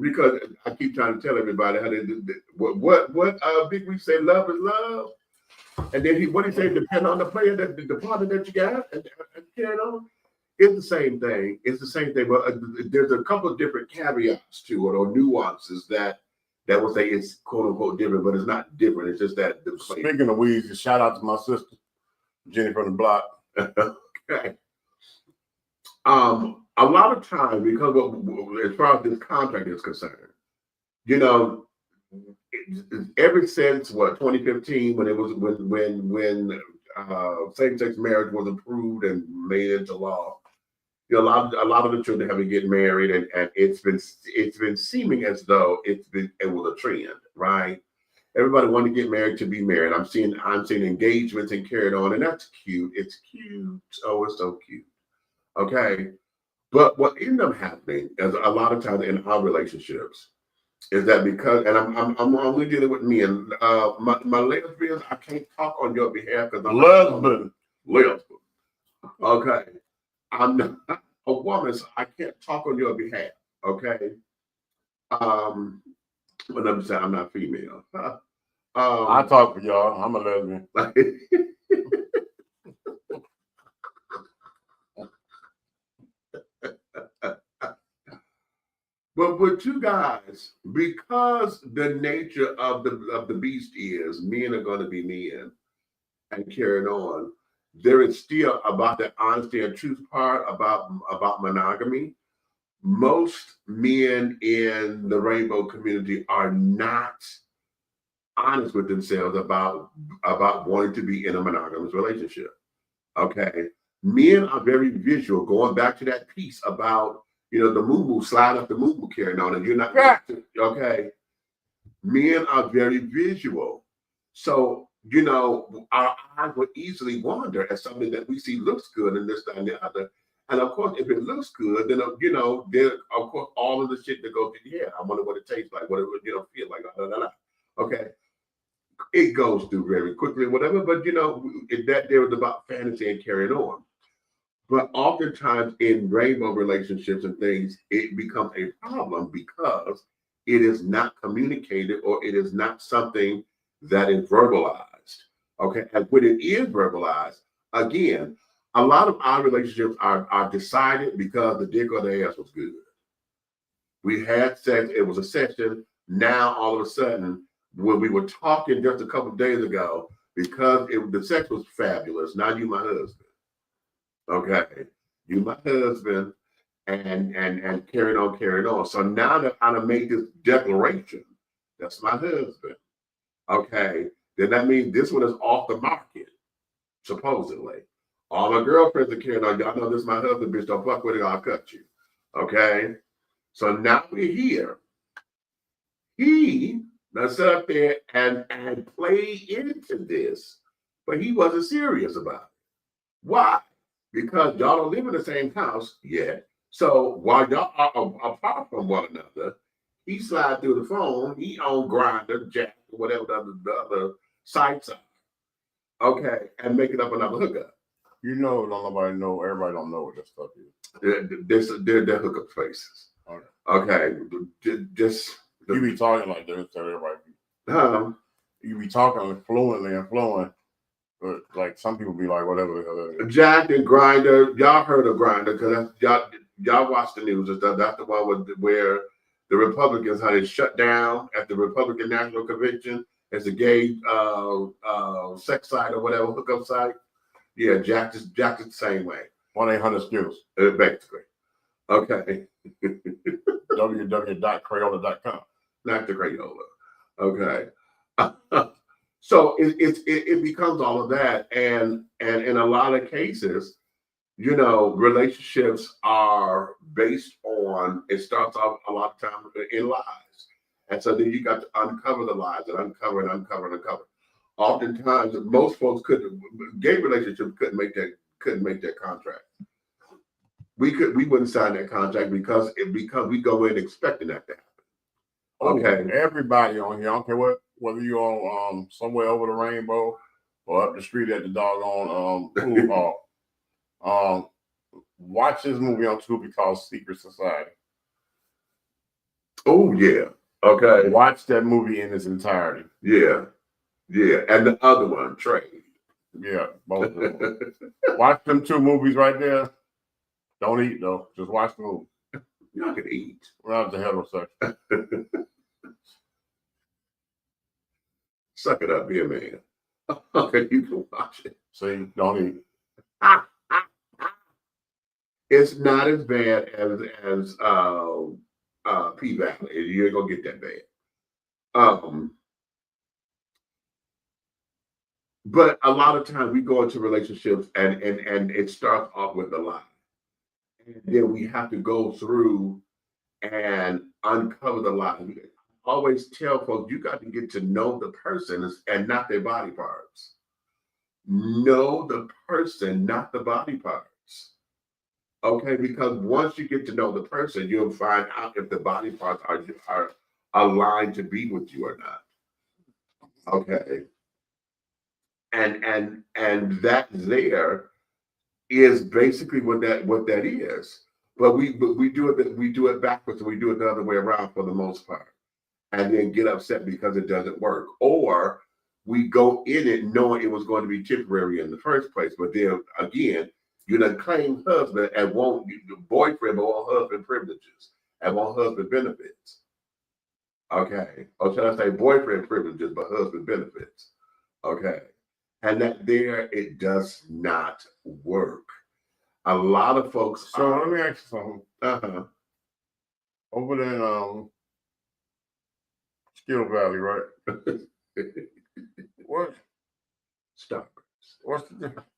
Because I keep trying to tell everybody how they do what Big Wee say, love is love. And then what he say, depend on the player, the partner that you got, and carry on. It's the same thing. It's the same thing, but there's a couple of different caveats to it or nuances that will say it's quote unquote different, but it's not different. It's just that. Speaking of weeds, shout out to my sister, Jenny from the block. Okay. A lot of times, because as far as this contract is concerned, you know, ever since 2015, when it was when same-sex marriage was approved and made into law, you know, a lot of the children have been getting married, and it's been seeming as though it was a trend, right? Everybody wanted to get married to be married. I'm seeing engagements and carried on, and that's cute. It's cute. Oh, it's so cute. Okay. But what ended up happening is a lot of times in our relationships is that because, and I'm only dealing with me and my lesbians, I can't talk on your behalf because I'm lesbian. Okay. I'm not a woman, so I can't talk on your behalf. Okay. But I'm saying I'm not female. I talk for y'all. I'm a lesbian. But with you guys, because the nature of the beast is men are going to be men and carrying on, there is still about the honesty and truth part about monogamy. Most men in the rainbow community are not honest with themselves about wanting to be in a monogamous relationship. Okay, men are very visual. Going back to that piece about, you know, the moo slide up the moo carrying on, and you're not okay. Men are very visual, so you know our eyes will easily wander at something that we see looks good and this, that, and the other. And of course, if it looks good, then you know, then of course all of the shit that goes, yeah, I wonder what it tastes like, what it would, you know, feel like, blah, blah, blah. Okay. It goes through very quickly, whatever, but you know, that there was about fantasy and carrying on. But oftentimes in rainbow relationships and things, it becomes a problem because it is not communicated or it is not something that is verbalized. Okay. And when it is verbalized, again, a lot of our relationships are decided because the dick or the ass was good. We had sex, it was a session. Now all of a sudden, when we were talking just a couple of days ago, because the sex was fabulous, now you my husband. Okay, you my husband, and carrying on. So now that I made this declaration, that's my husband. Okay, then that means this one is off the market, supposedly. All my girlfriends are carrying on. Y'all know this is my husband, bitch. Don't fuck with it, I'll cut you. Okay, so now we're here. He now sit up there and play into this, but he wasn't serious about it. Why? Because y'all don't live in the same house yet. So while y'all are apart from one another, he slide through the phone, he on Grindr, Jack, whatever the other sites are. Okay, and making up another hookup. You know, don't nobody know. Everybody don't know what this stuff is. They're hookup spaces. Okay, just you be talking like this to everybody. You be talking fluently and fluent, but like some people be like, whatever the hell that is. Jack and Grindr, y'all heard of Grindr because y'all watch the news and stuff. That's the one where the Republicans had it shut down at the Republican National Convention as a gay sex site or whatever, hookup site. Yeah, Jack is the same way. 1-800-SKILLS. Basically. Okay. www.crayola.com. Not the Crayola. Okay. So it becomes all of that. And in a lot of cases, you know, relationships are based on, it starts off a lot of times in lies. And so then you got to uncover the lies and uncover. Oftentimes, most folks gay relationships couldn't make that contract. We wouldn't sign that contract because we go in expecting that to happen. Okay. Everybody on here, I don't care whether you're on somewhere over the rainbow or up the street at the doggone pool hall. Watch this movie on Tubi called Secret Society. Oh yeah. Okay. Watch that movie in its entirety. Yeah. Yeah. And the other one, Trade. Yeah, both of them. Watch them two movies right there. Don't eat though. Just watch the movie. Y'all can eat. We're not the heterosexual. Suck it up, be a man. Okay, you can watch it. See, don't eat. It's not as bad as P-Valley. You ain't gonna get that bad. But a lot of times we go into relationships and it starts off with a lie. And then we have to go through and uncover the lie. I always tell folks, you got to get to know the person and not their body parts. Know the person, not the body parts. Okay, because once you get to know the person, you'll find out if the body parts are aligned to be with you or not. Okay. And that there is basically what that is. But we do it backwards, and we do it the other way around for the most part, and then get upset because it doesn't work, or we go in it knowing it was going to be temporary in the first place, but then again, you done claim husband and won't boyfriend, but want husband privileges and want husband benefits. Okay, or should I say boyfriend privileges but husband benefits? Okay, and that there it does not work. A lot of folks. So let me ask you something. Over there in Skill Valley, right? What? Stop. What's the difference?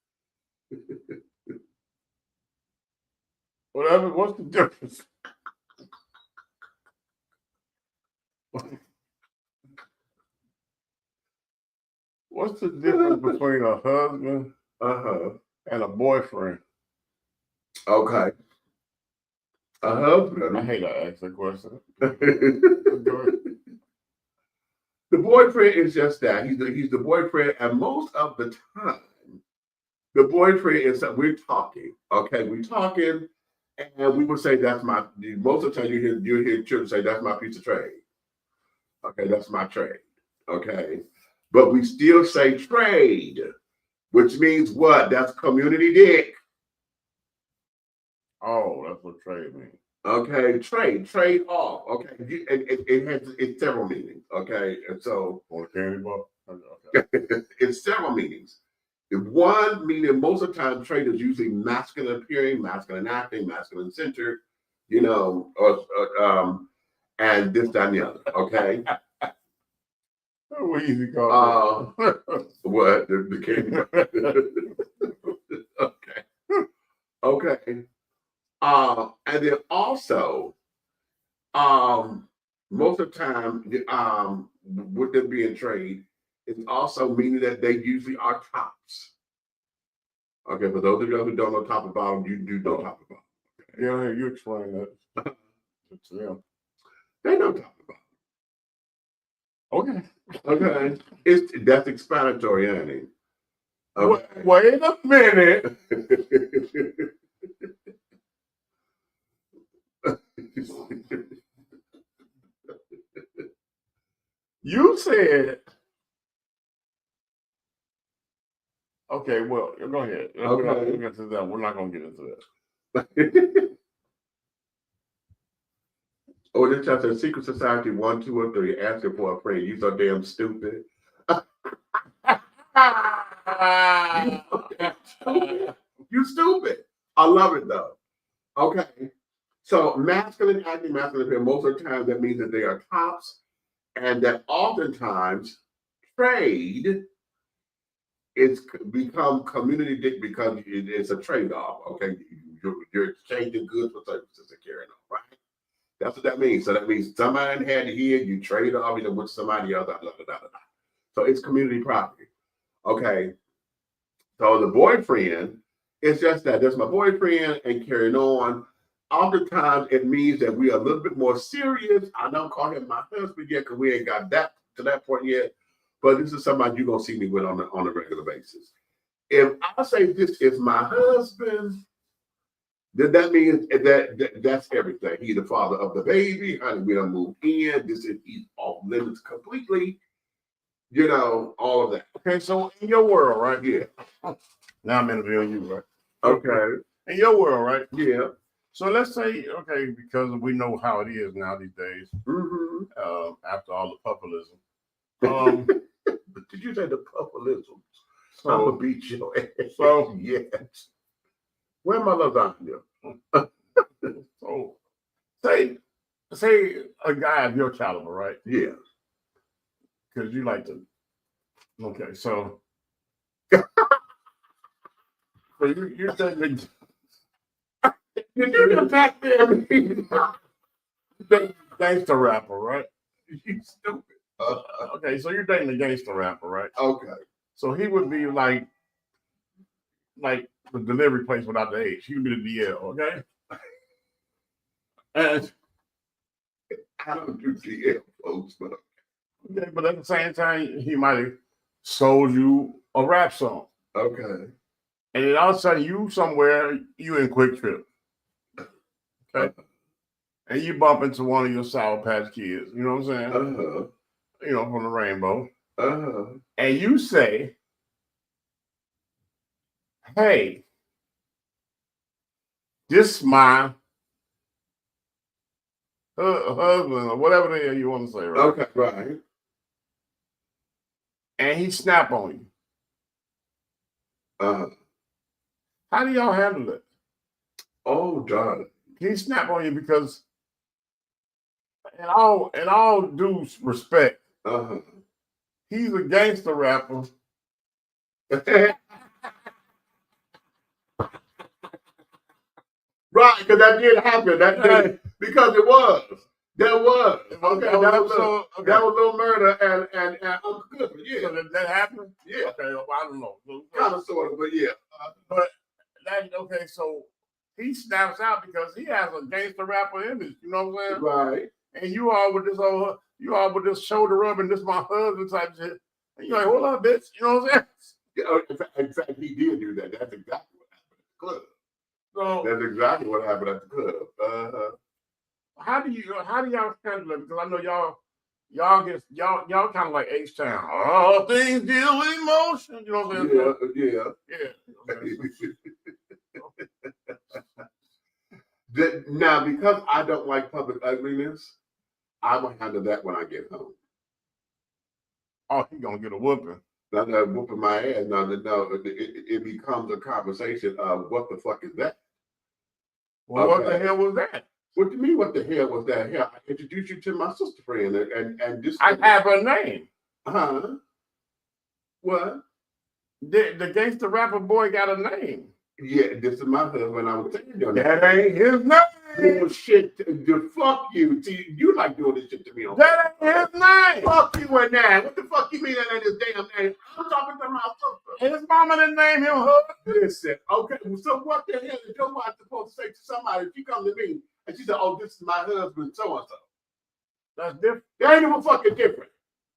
Whatever. What's the difference? What's the difference between a husband and a boyfriend? Okay. A husband. I hate to ask that question. The boyfriend is just that. He's the boyfriend, and most of the time, the boyfriend is that we're talking. Okay, we're talking, and we would say that's my. Most of the time, you hear children say that's my piece of trade. Okay, that's my trade. Okay, but we still say trade, which means what? That's community dick. Oh, that's what trade means. Okay, trade off. Okay, it's several meanings. Okay, and so candy bar. Okay. It's several meanings. One meaning, most of the time, trade is usually masculine appearing, masculine acting, masculine centered, and this, that, and the other. Okay. What easy call. What the candy bar? Okay. Okay. And then also, most of the time, with them being trade, it's also meaning that they usually are tops. Okay, for those of you who don't know top and bottom, you do know top and bottom. Okay. Yeah, you explain that to them. They know top and bottom. Okay. That's explanatory, ain't it? Okay. Wait a minute. You said, okay, well, go ahead. Okay. We're not going to get into that. Oh, this chapter, Secret Society 1, 2, or 3, asking for a friend. You so damn stupid. You stupid. I love it though. Okay. So masculine acting, masculine appearing, most of the time that means that they are tops, and that oftentimes trade it's become community dick because it's a trade-off. Okay. You're exchanging goods for services and carrying on, right? That's what that means. So that means somebody had here, you trade off either with somebody else. So it's community property. Okay. So the boyfriend, it's just that that's my boyfriend and carrying on. Oftentimes it means that we are a little bit more serious. I don't call him my husband yet because we ain't got that to that point yet. But this is somebody you're gonna see me with on a regular basis. If I say this is my husband, then that means that's everything. He's the father of the baby. Honey, we done moved in. He's off limits completely. All of that. Okay, so in your world, right? Yeah. Now I'm interviewing you, right? Okay. In your world, right? Yeah. So let's say, okay, because we know how it is now these days, after all the populism. Did you say the populism? So, I'm gonna beat your ass. So yes. Where my lasagna? So say a guy of your caliber, right? Yeah. Because you like to. Okay, so you're thinking you're back there, gangster rapper, right? You stupid. Okay, so you're dating a gangster rapper, right? Okay. So he would be like the delivery place without the H. He would be the DL, okay? And I don't do DL folks, but okay, but at the same time, he might have sold you a rap song. okay. And then all of a sudden you in Quick Trip. Okay. And you bump into one of your Sour Patch Kids, you know what I'm saying? You know, from the Rainbow. And you say, hey, this my husband or whatever the hell you want to say, right? Okay, right. And he snap on you. How do y'all handle it? Oh, darling. He snap on you because in all due respect, he's a gangster rapper. Right, because that did happen. That did, because it was. There was. Okay, that was a little murder and Uncle Goodman. Yeah. So that happened? Yeah. Okay, well, I don't know. Kind of, sort of, but yeah. But that okay, so he snaps out because he has a gangster rapper image, you know what I'm saying? Right. And you all with this shoulder rub and this my husband type shit. And you're like, hold on, bitch, you know what I'm saying? Yeah, in fact, he did do that. That's exactly what happened at the club. So that's exactly what happened at the club. How do y'all handle it? Because I know y'all kind of like H-Town. All things deal with emotion. You know what I'm saying? Yeah. Now, because I don't like public ugliness, I will handle that when I get home. Oh, he gonna get a whooping. Not whooping my ass. No, it becomes a conversation of what the fuck is that? Well, what the hell was that? What do you mean? What the hell was that? Hell, I introduced you to my sister friend, and this. I have her name. What? The gangster rapper boy got a name. Yeah, this is my husband. I was telling you that ain't his name. Bullshit. Fuck you. See, you like doing this shit to me. That ain't his name. Fuck you and that. What the fuck you mean that ain't his damn name? I'm talking to my sister. His mama didn't name him husband. Listen, okay. So what the hell is your wife supposed to say to somebody if she come to me and she said, "Oh, this is my husband, so and so"? That's different. That ain't no fucking different.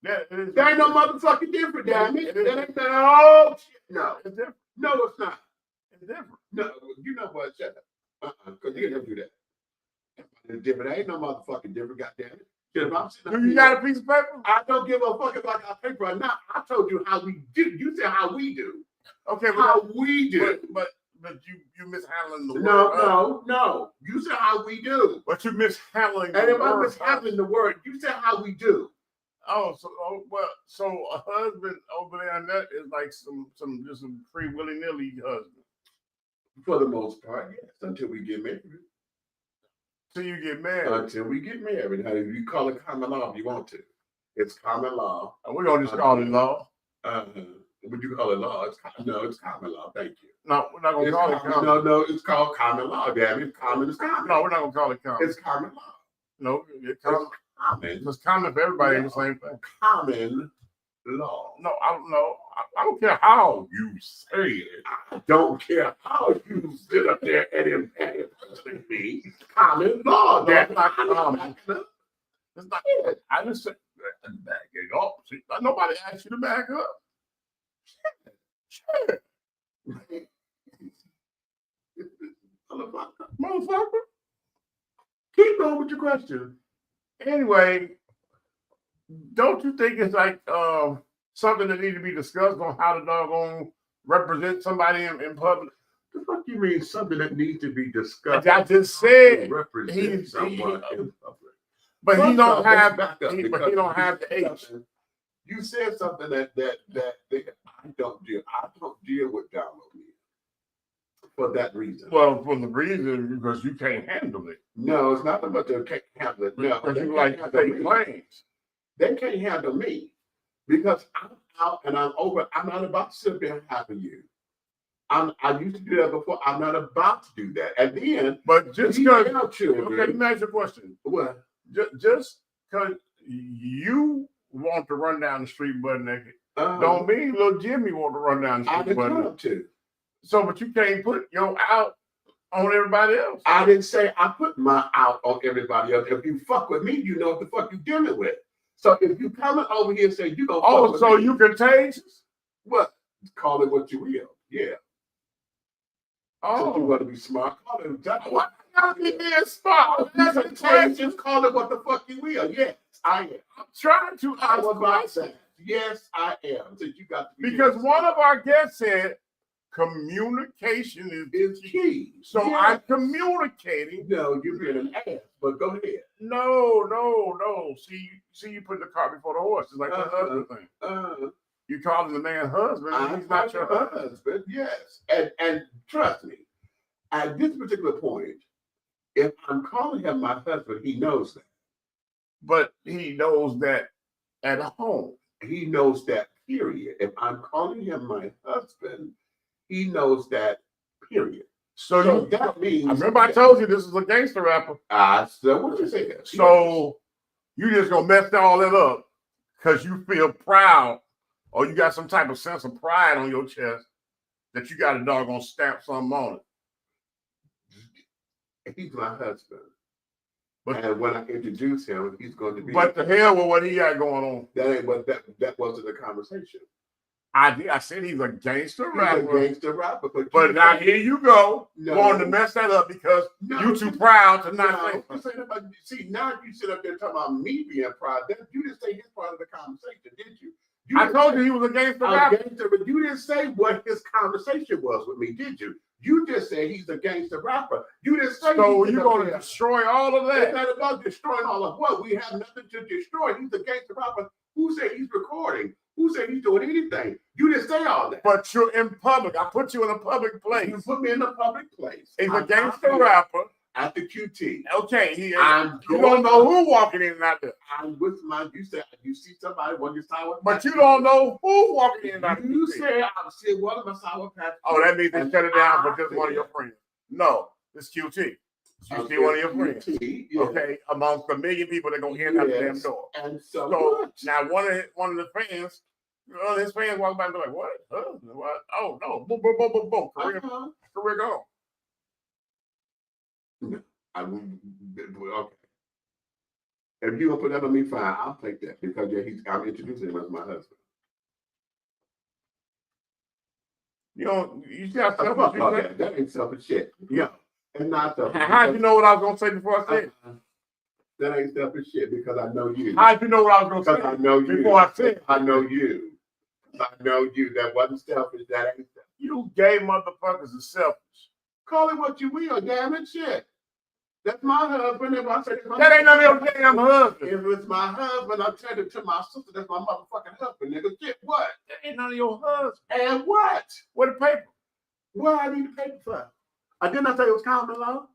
That ain't no motherfucking different, damn it. That ain't no shit. No, it's different. No, it's not. It's different. No, you know what? Shut up. Because you never do that. It's different. Ain't no motherfucking different. Goddamn it. If I'm sitting you got a piece of paper? I don't give a fuck if I got paper or not. I told you how we do. You said how we do. Okay, how we do. But you mishandling the word. No. You said how we do. But you mishandling the word. And if I'm mishandling the word, you said how we do. Oh, so a husband over there and that is like some free willy-nilly husband. For the most part, yes. Until we get married. Until you get married. Until we get married. Now, you call it common law if you want to. It's common law. We're gonna just call it law. Would you call it law? It's common law. Thank you. No, we're not gonna call it common. No, it's called common law. Damn it, common is common. No, we're not gonna call it common. It's common law. No, it's common. Common. It's common for everybody. Ain't the same thing. Common law. No, I don't know. I don't care how you say it. I don't care how you sit up there and impersonate me. Common law. That's not common. It's not. I just said back it up. See, nobody asked you to back up. Shit. Motherfucker. Keep going with your question. Anyway, don't you think it's like something that needs to be discussed on how to doggone represent somebody in public? The fuck you mean something that needs to be discussed? I just said represent someone in public. But he don't have the H. You said something that I don't deal with download media. for that reason. Well, for the reason because you can't handle it. No, it's not about they can't handle it. No, Because they you can't like handle fake me. claims. They can't handle me because I'm out and I'm over. I'm not about to sit there and happy you. I used to do that before. I'm not about to do that. And then, But just because, children. okay, let me ask you a question. What? Just because you want to run down the street butt naked, Uh-huh. don't mean little Jimmy want to run down the I street butt didn't naked. to. So, but you can't put your out on everybody else. I didn't say I put my out on everybody else. If you fuck with me, you know what the fuck you dealing with. So if you coming over here and say you gonna fuck with so me, you contagious? what? Call it what you will. Yeah. So you want to be smart? Call it exactly What? Gotta be being smart. That's a question. contagious. Call it what the fuck you will. Yes, I am. I'm trying to I ask was about questions. that. Yes, I am. So you got to be Because one of our guests said communication is key. So Yes. I'm communicating. No, you're being an ass. But go ahead. No. See, you put the cart before the horse. It's like the husband thing. You calling the man husband, and he's not your husband. Yes, and trust me, at this particular point, if I'm calling him my husband, he knows that. But he knows that at home. He knows that. Period. If I'm calling him my husband, he knows that. Period. So that means. I remember I told you this is a gangster rapper. So what you say? So you just gonna mess all that up because you feel proud or you got some type of sense of pride on your chest that you got a doggone stamp something on it. He's my husband. And when I introduce him, he's going to be. But the hell with what he got going on. That ain't what that wasn't the conversation. I said he's a gangster rapper. He's a gangster rapper. But now here you go, wanting to mess that up because you too proud to not say. See, now you sit up there talking about me being proud. You didn't say his part of the conversation, did you? I told you he was a gangster rapper. But you didn't say what his conversation was with me, did you? You just said he's a gangster rapper. You didn't say. So you're going to destroy all of that? It's not about destroying all of what. We have nothing to destroy. He's a gangster rapper. Who said he's recording? Who said he's doing anything? You didn't say all that. But you're in public. I put you in a public place. You put me in a public place. He's a gangster rapper. At the QT. Okay. You don't know who walking in and out there. I'm with you said you see somebody when you saw it. But you don't know who walking in and out there. You said I see one of my sour patch. Oh, that means they shut it down for just one of your friends. No, it's QT. You see one of your friends. Yeah. Okay, amongst a million people that gonna hear that damn door. And so now one of the fans, his fans walk by and be like, "What? What? Oh no! Boom, boom, boom, boom, boom! Career gone." Okay. If you don't put that on me, fine. I'll take that because I'm introducing him as my husband. You got selfish. That ain't selfish shit. Yeah. And not the. How'd you know what I was gonna say before I said it? That ain't selfish shit because I know you. How'd you know what I was gonna say? Because I know you. Before I said it. I know you. I know you. That wasn't selfish. That ain't selfish. You gay motherfuckers are selfish. Call it what you will, damn it, shit. That's my husband. If I say that ain't none of your damn husband. If it's my husband, I tell it to my sister. That's my motherfucking husband, nigga. Shit, what? That ain't none of your husband. And what? What the paper? What I need the paper for? I did not say it was common law.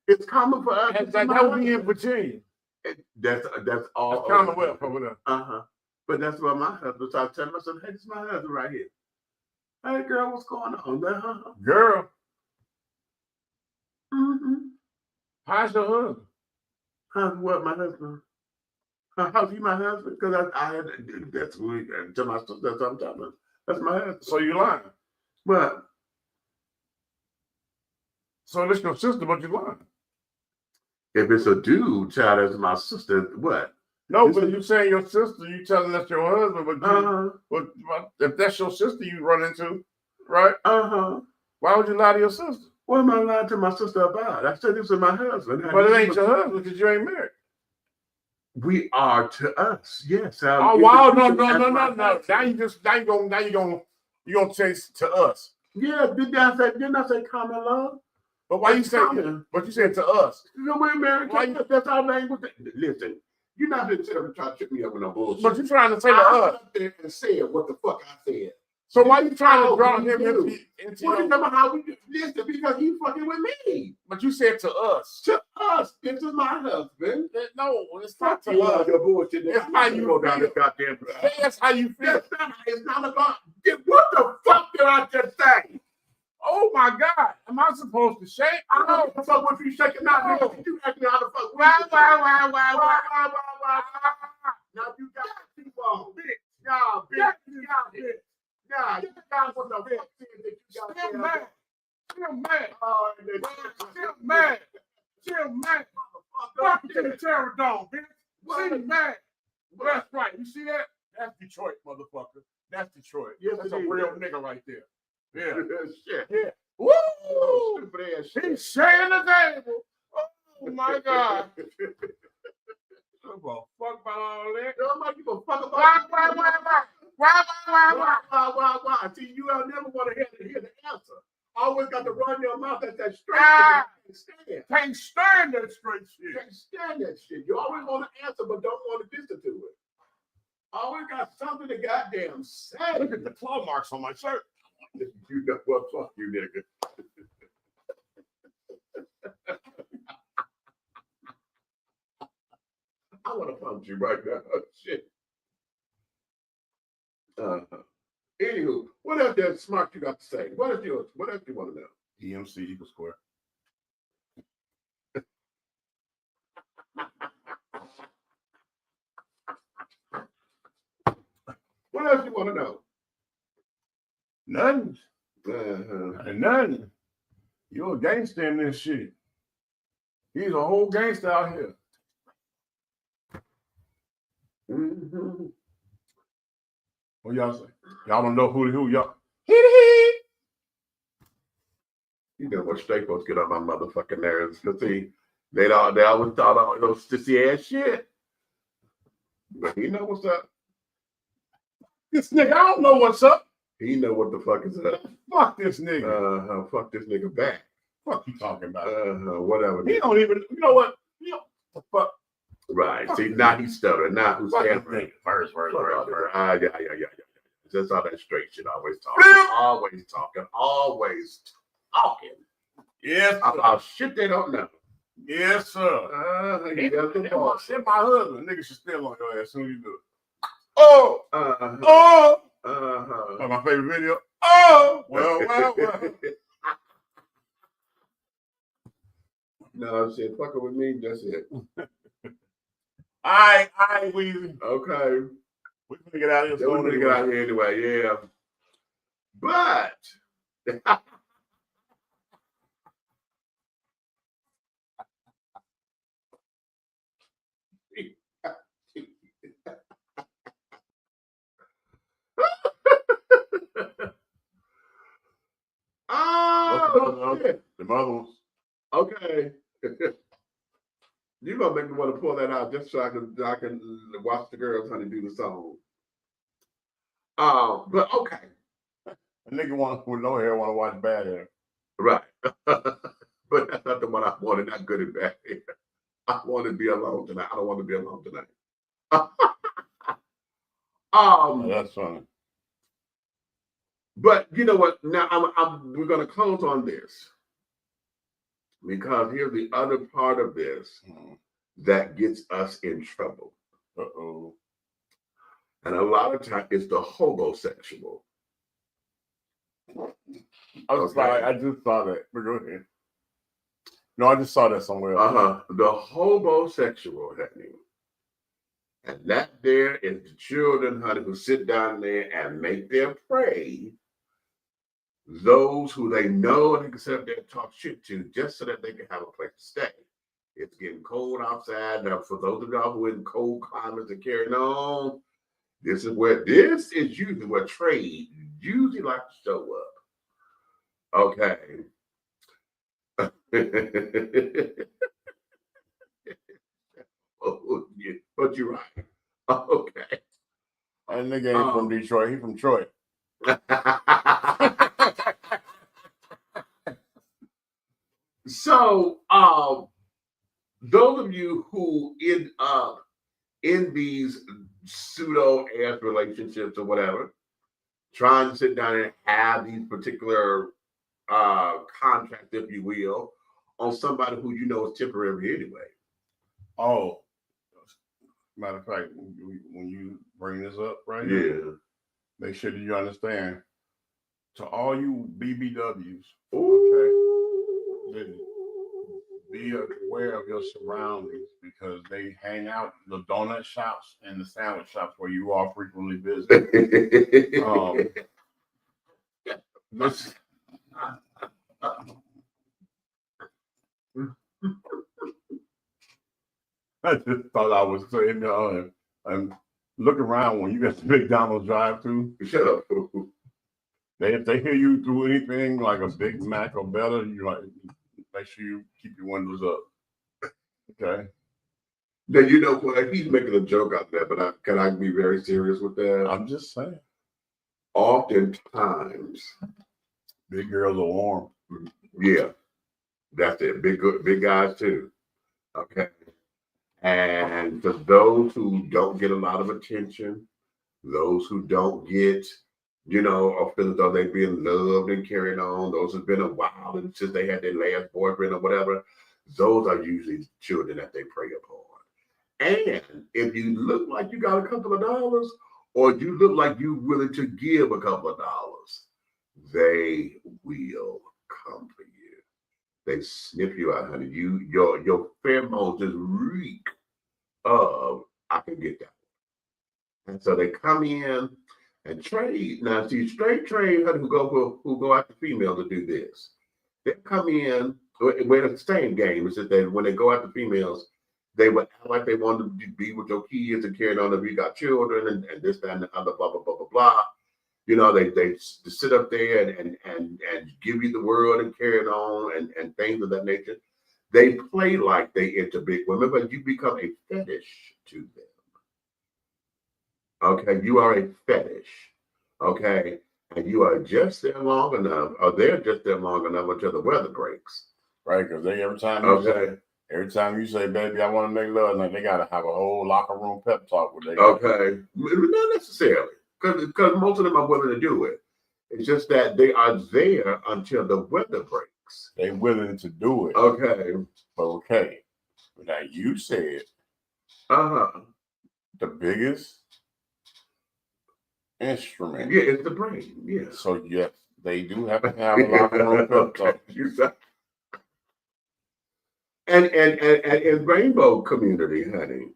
It's common for us. That would be in Virginia. That's all. That's Commonwealth over there. But that's what my husband. So I tell myself, hey, this is my husband right here. Hey, girl, what's going on? Girl. Mm-hmm. How's your husband? What, my husband? How's he my husband? Because I had that's who to my sister. That's what I'm talking about. That's my husband. So you lying? What? So this your sister, but you lying? If it's a dude, child, that's my sister. What? No, but you saying your sister, you telling that's your husband, but if that's your sister you run into, right? Why would you lie to your sister? What am I lying to my sister about? I said this is my husband. But it ain't your husband because you ain't married. We are to us, yes. Oh wow, no. Now you gonna chase to us. Yeah, didn't I say common law? But why you saying? But you said to us. No, we're married. That's our language. Listen, you're not going to try to trip me up with no bullshit. But you're trying to say to us. I and said what the fuck I said. So why you trying to draw him into Well, remember how we listen because he fucking with me. But you said to us. To us, this is my husband. No, it's not to You us. your bullshit. It's how you go down feel. this goddamn drive. That's how you feel. It's not about what the fuck did I just say? Oh my God. Am I supposed to shake? I don't know fuck what you shaking out, nigga. You acting how the fuck. Why? Now you got to keep on. Nah, bitch. Nah, you got what the fuck that you got Still there. mad. Still mad. Oh, Still mad. Still mad. Fuck the terror dome, bitch. Still mad. That's right. You see that? That's Detroit, motherfucker. That's Detroit. Yes, That's it a is. real nigga right there. Yeah. Shit. Yeah. Oh, Woo! stupid ass shit. He's sharing the table. Oh my God. Give a fuck about all that. Nobody give a fuck about Why? Why? See, you don't never want to hear the answer. Always got to run your mouth at that straight shit. Can't stand that straight shit. Can't stand that shit. You always want to answer, but don't want to listen to it. Always got something to goddamn say. Look at the claw marks on my shirt. You know what? Fuck you, nigga. I want to punch you right now. Shit. Anywho, what else that smart you got to say? What else you want to know? EMC equals square. What else you want to know? Nothing. And nothing. You're a gangster in this shit. He's a whole gangster out here. Mm-hmm. What y'all say? Y'all don't know who y'all. You know what straight folks get on my motherfucking nerves. Cause see, they always thought all those sissy ass shit. But he know what's up. This nigga, I don't know what's up. He know what the fuck is up. Fuck this nigga. Fuck this nigga back. Fuck you talking about? Whatever. He don't even. You know what? The fuck. Right. See, now he's stuttering. Now who's Fuck stammering? Verse. Yeah. That's all that straight shit. Always talking. Always talking. Yes. About shit they don't know. Yes, sir. He does the boss. Shit, my husband. Nigga should steal on your ass as soon as you do it. Like my favorite video. Well. No shit, fucking with me, that's it. All right, Weezy. Okay. We're gonna get out of here. We're gonna get out of here anyway, yeah. But shit. The other ones. Okay. You're gonna make me want to pull that out just so I can watch the girls honey do the song. But okay. A nigga with no hair want to watch bad hair. Right. But that's not the one I wanted, not good and bad hair. I want to be alone tonight. I don't want to be alone tonight. That's funny. But you know what? Now we're gonna close on this. Because here's the other part of this that gets us in trouble. Uh-oh. And a lot of times it's the homosexual. I'm sorry, I just saw that. But go ahead. No, I just saw that somewhere else. The homosexual, honey. And that there is the children, honey, who sit down there and make their prey those who they know and they can sit up there and talk shit to just so that they can have a place to stay. It's getting cold outside. Now, for those of y'all who are in cold climates and carrying on, this is usually where trade usually like to show up. Okay. Oh, yeah, but you're right. Okay. And nigga ain't from Detroit. He from Troy. So, those of you who end up in these pseudo-ass relationships or whatever, trying to sit down and have these particular contracts, if you will, on somebody who you know is temporary anyway. Oh, matter of fact, when you bring this up right Yeah. here, make sure that you understand. To all you BBWs, okay, be aware of your surroundings because they hang out the donut shops and the sandwich shops where you are frequently visit. This, I just thought I was saying, and look around when you get to McDonald's drive-thru. Shut up. If they hear you do anything like a Big Mac or better, you like make sure you keep your windows up. Okay. Now you know what? He's making a joke out there, but can I be very serious with that? I'm just saying. Oftentimes, big girls are warm. Yeah, that's it. Big guys too. Okay. And for those who don't get a lot of attention, those who don't get, or feel as though they've been loved and carried on, those who've been a while and since they had their last boyfriend or whatever, those are usually children that they prey upon. And if you look like you got a couple of dollars, or you look like you're willing to give a couple of dollars, they will come for you. They sniff you out, honey. Your pheromones just reek of, I can get that. And so they come in and trade. Now, see, straight trade honey, who go after females to do this. They come in, we're the same game. It's just that when they go after females, they would act like they want to be with your kids and carry on if you got children and this, that, and the other, blah, blah, blah, blah, blah. They sit up there and give you the world and carry it on and things of that nature. They play like they into big women, but you become a fetish to them. Okay, you are a fetish. Okay, and you are just there long enough, or they're just there long enough until the weather breaks. Right, because every time you say, baby, I want to make love, like they gotta have a whole locker room pep talk with they. Okay, not necessarily, because most of them are willing to do it. It's just that they are there until the weather breaks. They're willing to do it. Okay. Okay. Now you said the biggest instrument. Yeah, it's the brain. Yeah. So yes, they do have to have a locker room pep talk. And in rainbow community, honey,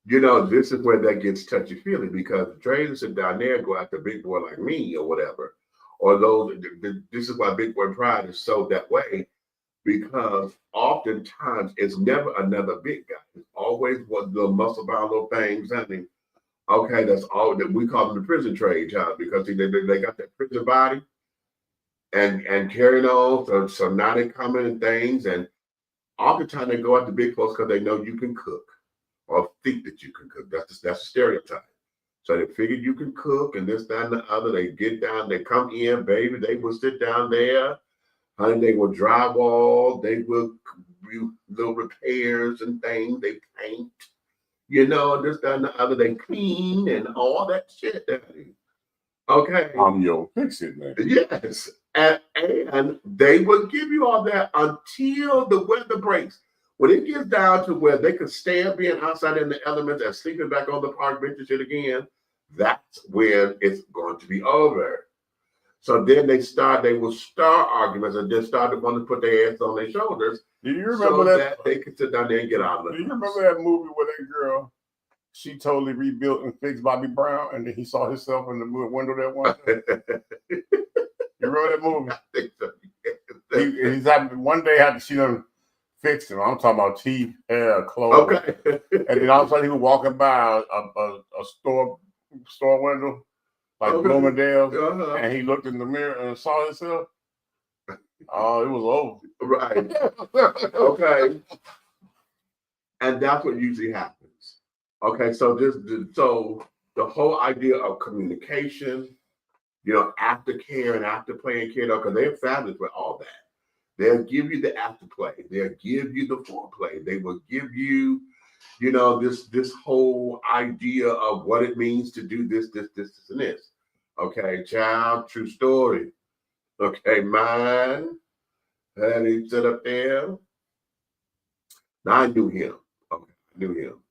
this is where that gets touchy-feely because the traders sit down there and go after a big boy like me or whatever. Or this is why Big Boy Pride is so that way, because oftentimes it's never another big guy. It's always one the muscle-bound little things, honey. Okay, that's all that we call them the prison trade, child, because they got that prison body and carrying on. So now they come in and things, and oftentimes they go after big folks because they know you can cook or think that you can cook. That's a stereotype. So they figured you can cook and this, that, and the other. They get down, they come in, baby. They will sit down there. Honey, they will drywall. They will do little repairs and things. They paint, this, that, and the other. They clean and all that shit. Okay. I'm your fix-it man. Yes. And they will give you all that until the weather breaks. When it gets down to where they can stand being outside in the elements and sleeping back on the park bench and shit again, that's when it's going to be over. So then they will start arguments and then start to want to put their ass on their shoulders. Do you remember that they can sit down there and get out of it? Do you remember that movie where that girl, she totally rebuilt and fixed Bobby Brown, and then he saw himself in the window that one time? You remember that movie? I think so. He's having one day after she done fixed him. I'm talking about teeth, hair, clothes. Okay. And then all of a sudden he was walking by a store window, like Bloomingdale's, and he looked in the mirror and saw himself. Oh, it was over. Right. Okay. And that's what usually happens. Okay, so the whole idea of communication, aftercare and afterplay and care, because they're fabulous with all that. They'll give you the afterplay. They'll give you the foreplay. They will give you, this whole idea of what it means to do this, and this. Okay, child, true story. Okay, mine. And he sit up there. Now I knew him. Okay, I knew him.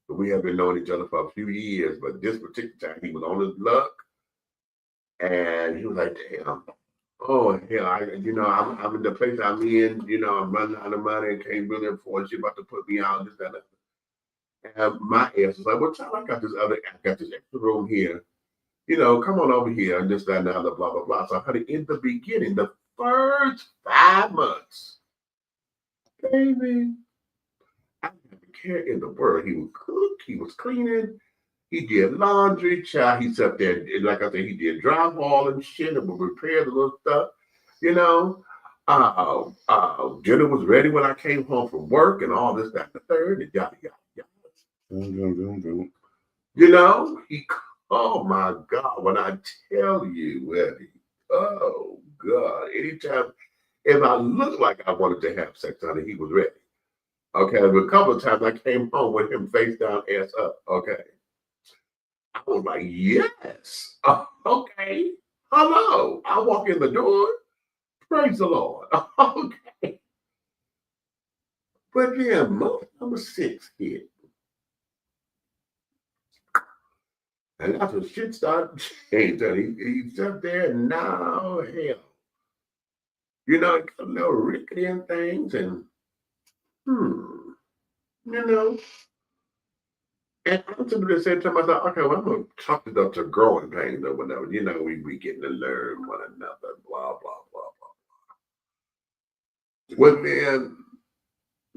But we have been knowing each other for a few years. But this particular time, he was on his luck, and he was like, "Damn, oh hell, I'm in the place I'm in. I'm running out of money and can't really afford. She about to put me out. This, that, that." And my ass was like, "Well, child, I got this extra room here. Come on over here and this, that, and the other, blah, blah, blah." So, honey, in the beginning, the first 5 months, baby, I didn't care in the world. He would cook, he was cleaning, he did laundry, child. He sat there, and like I said, he did drywall and shit and would repair the little stuff, you know. Dinner was ready when I came home from work and all this, that, and the third, and yada, yada, yada. Oh my God, when I tell you, Eddie, oh God, anytime, if I looked like I wanted to have sex, honey, he was ready. Okay, but a couple of times I came home with him face down, ass up. Okay. I was like, yes. Okay. Hello. I walk in the door. Praise the Lord. Okay. But then month number 6 hit. And that's when shit started changing. He sat there and now, hell. It got a little rickety and things and, And I'm simply saying to myself, okay, well, I'm going to talk it up to growing pains or whatever. We getting to learn one another, blah, blah, blah, blah. Well, then,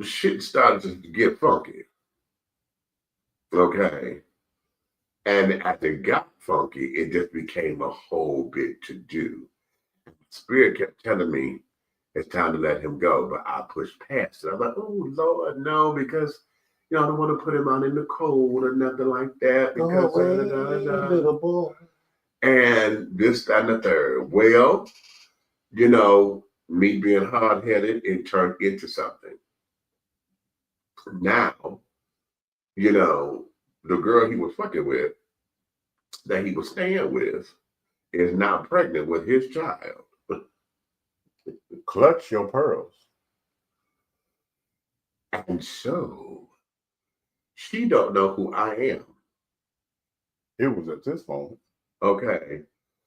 shit started to get funky. Okay. And as it got funky, it just became a whole bit to do. Spirit kept telling me it's time to let him go, but I pushed past it. I'm like, oh, Lord, no, because I don't want to put him out in the cold or nothing like that. Because little boy. And this, that, and the third. Well, me being hard-headed, it turned into something. Now, the girl he was fucking with, that he was staying with, is now pregnant with his child. Clutch your pearls. And so, she don't know who I am. It was at this moment. Okay.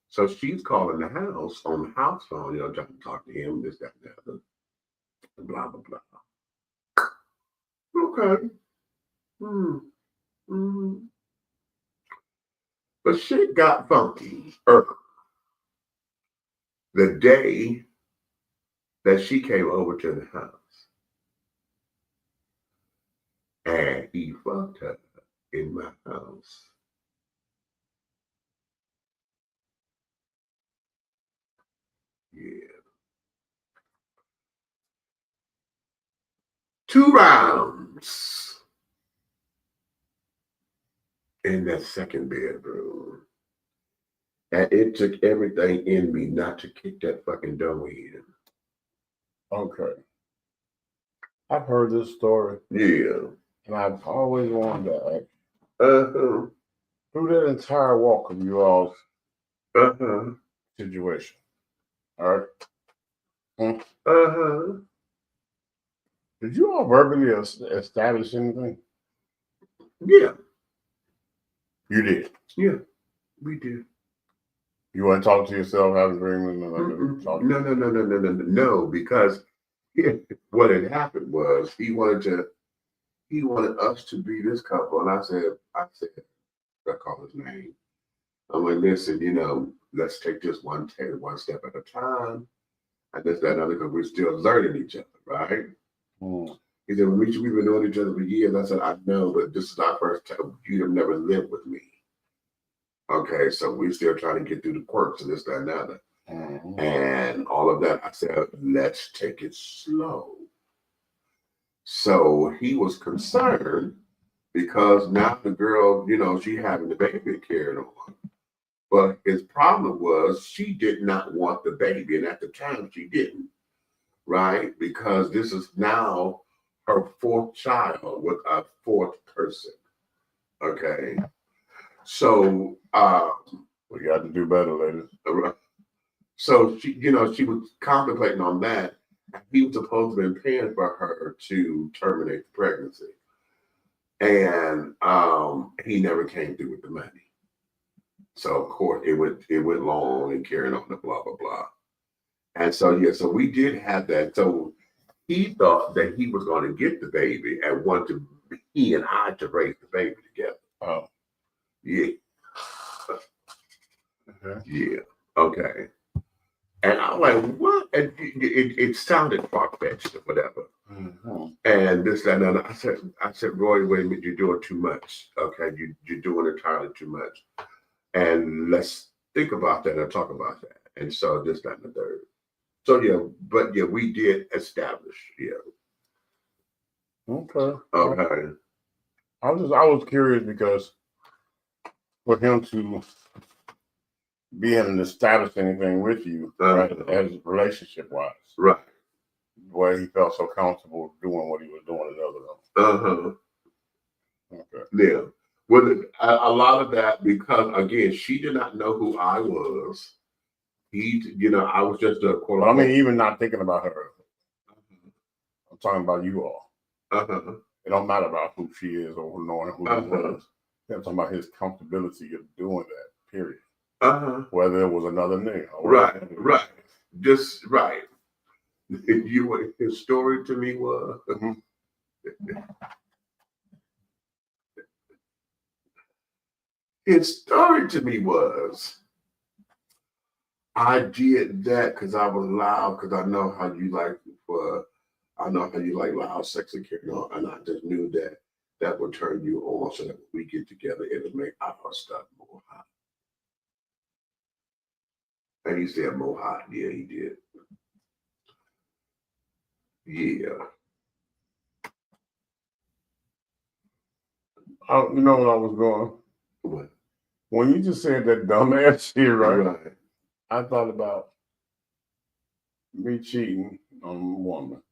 So she's calling the house on the house phone, trying to talk to him, this, that, and the other. Blah, blah, blah. Okay. But shit got funky the day that she came over to the house. And he fucked her in my house. Yeah. 2 rounds in that second bedroom. And it took everything in me not to kick that fucking door in. Okay. I've heard this story. Yeah. And I've always wanted to ask. Through that entire walk of you all's situation. All right. Did you all verbally establish anything? Yeah. You did? Yeah, we did. You want to talk to yourself, have a dream? No, because what had happened was he wanted us to be this couple. And I said, I call his name. I'm like, listen, let's take this one step at a time. And this, that, and other, because we're still learning each other, right? He said, we've been knowing each other for years. I said, I know, but this is our first time. You have never lived with me. Okay, so we're still trying to get through the quirks and this, that, and the other. And all of that, I said, let's take it slow. So he was concerned because now the girl, she having the baby carried on. But his problem was she did not want the baby. And at the time, she didn't. Right? Because this is now her 4th child with a 4th person. Okay. So We got to do better, ladies. So she, you know, she was contemplating on that. He was supposed to have been paying for her to terminate the pregnancy, and he never came through with the money. So of course it went long and carrying on the blah blah blah. And so yeah, so we did have that. So he thought that he was going to get the baby and wanted he and I to raise the baby together. Oh, yeah, okay. Yeah, okay. And I'm like, what? And it sounded far-fetched or whatever. Mm-hmm. And this, that, and that. I said, Roy, wait a minute, you're doing too much. Okay, you're doing entirely too much. And let's think about that and talk about that. And so this, that, and the third. So yeah, but yeah, we did establish, yeah. Okay. Okay. I was curious because for him to be in and establish anything with you, right, as relationship wise, right, where he felt so comfortable doing what he was doing in other Okay. Yeah. Well, a lot of that because again, she did not know who I was. He, you know, I was just a quote. But I mean, even not thinking about her, I'm talking about you all. It don't matter about who she is or knowing who he was. I'm talking about his comfortability of doing that. Period. Whether it was another nigga. Right. Just right. His story to me was his story to me was I did that because I was loud because I know how you like loud sex and carrying on, and I just knew that would turn you on so that when we get together it'll make our stuff more hot. And he said more hot. Yeah, he did. Yeah. You know what I was going? What? When you just said that dumbass shit, right? Right. I thought about me cheating on a woman.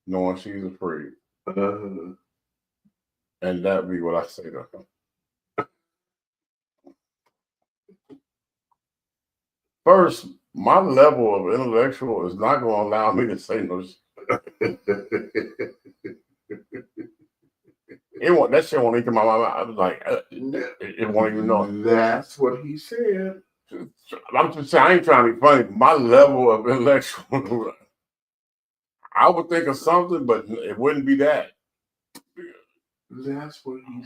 Knowing she's afraid. And that'd be what I say to her. First, my level of intellectual is not going to allow me to say no shit. That shit won't even come out of my mouth. I was like, it won't even know. That's what he said. I'm just saying, I ain't trying to be funny. My level of intellectual, I would think of something, but it wouldn't be that. That's what he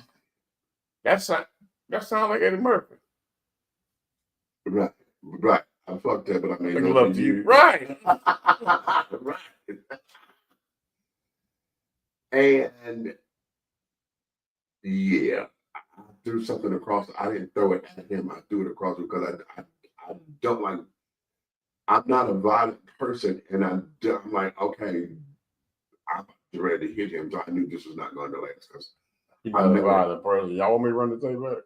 said. That sounds like Eddie Murphy. Right. I fucked that, but I made love to you. Right. Right. And yeah, I threw something across. I didn't throw it at him. I threw it across because I don't like. I'm not a violent person, and I'm like, okay, I'm ready to hit him. So I knew this was not going to last because I'm a violent person. Y'all want me to run the tape back?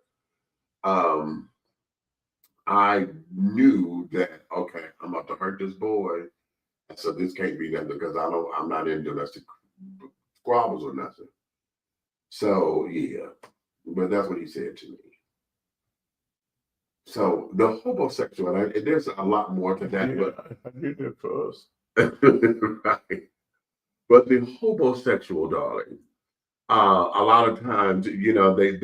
I knew that okay, I'm about to hurt this boy, so this can't be that because I'm not in domestic squabbles or nothing. So yeah, but that's what he said to me. So the homosexual, there's a lot more to that, but I did that for us. Right. But the homosexual, darling, a lot of times, you know, they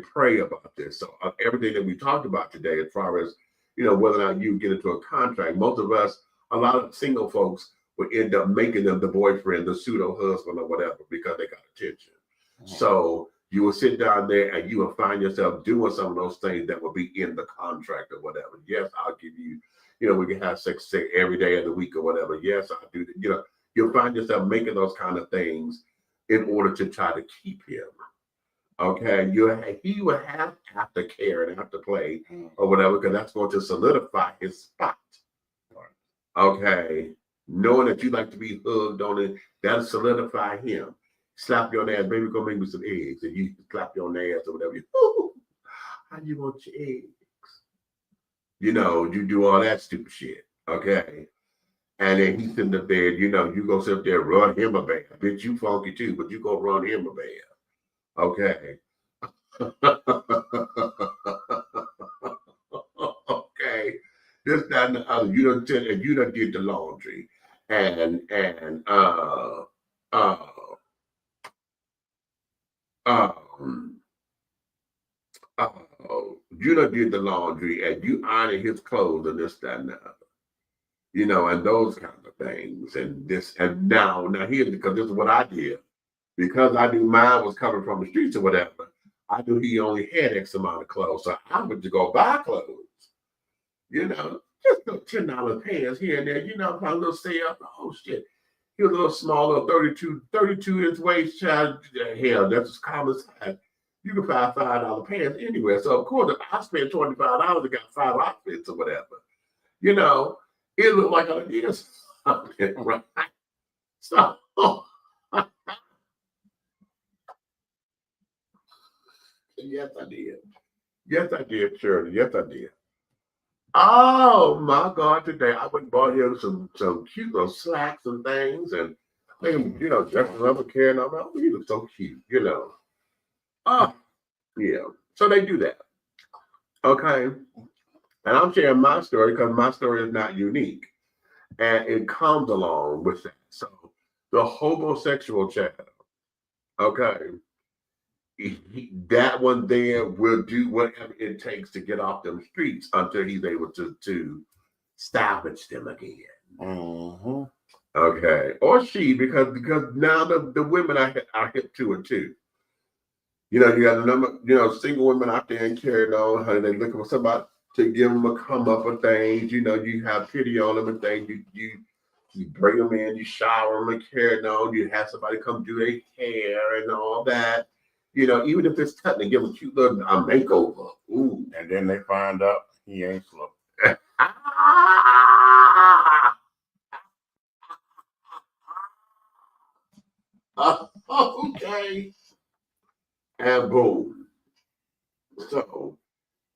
pray about this. So everything that we talked about today, as far as, you know, whether or not you get into a contract, most of us, a lot of single folks would end up making them the boyfriend, the pseudo husband or whatever, because they got attention. So you will sit down there and you will find yourself doing some of those things that will be in the contract or whatever. Yes, I'll give you, you know, we can have sex every day of the week or whatever. Yes, I'll do that. You know, you'll find yourself making those kind of things in order to try to keep him. Okay, he will have aftercare and afterplay or whatever, because that's going to solidify his spot. Okay, knowing that you like to be hugged on it, that'll solidify him. Slap your ass, baby, go make me some eggs, and you slap your ass or whatever. How you want your eggs? You know, you do all that stupid shit. Okay. And then he's in the bed, you know, you go sit there, run him a bath. Bitch, you funky too, but you go run him a bath. Okay. that, and the other. You done did the laundry, and you done did the laundry, and you ironed his clothes, and this, that, and the other. You know, and those kind of things, and this, and now here's, because this is what I did, because I knew mine was coming from the streets or whatever. I knew he only had X amount of clothes, so I went to go buy clothes. You know, just no $10 pants here and there. You know, my little sale. Oh shit, he was a little small, little 32 inch waist child. Hell, that's as common size. You can find $5 pants anywhere. So of course, if I spent $25, I got 5 outfits or whatever. You know, it looked like I did something, right? So. Yes, I did. Yes, I did, Shirley. Yes, I did. Oh my God! Today I went and bought him some cute little slacks and things, and you know, dressing up and carrying on. Oh, he looks so cute, you know. Oh, yeah. So they do that. Okay, and I'm sharing my story because my story is not unique, and it comes along with that. So the homosexual child. Okay. That one there will do whatever it takes to get off them streets until he's able to salvage them again. Mm-hmm. Okay, or she, because now the women are hip to it too. You know, you got a number, you know, single women out there and carrying on, honey. They looking for somebody to give them a come up and things. You know, you have pity on them and things. You bring them in, you shower them and carrying on. You have somebody come do their hair and all that. You know, even if it's cutting, they give a cute little makeover. Ooh. And then they find out he ain't slow. Okay. And boom. So,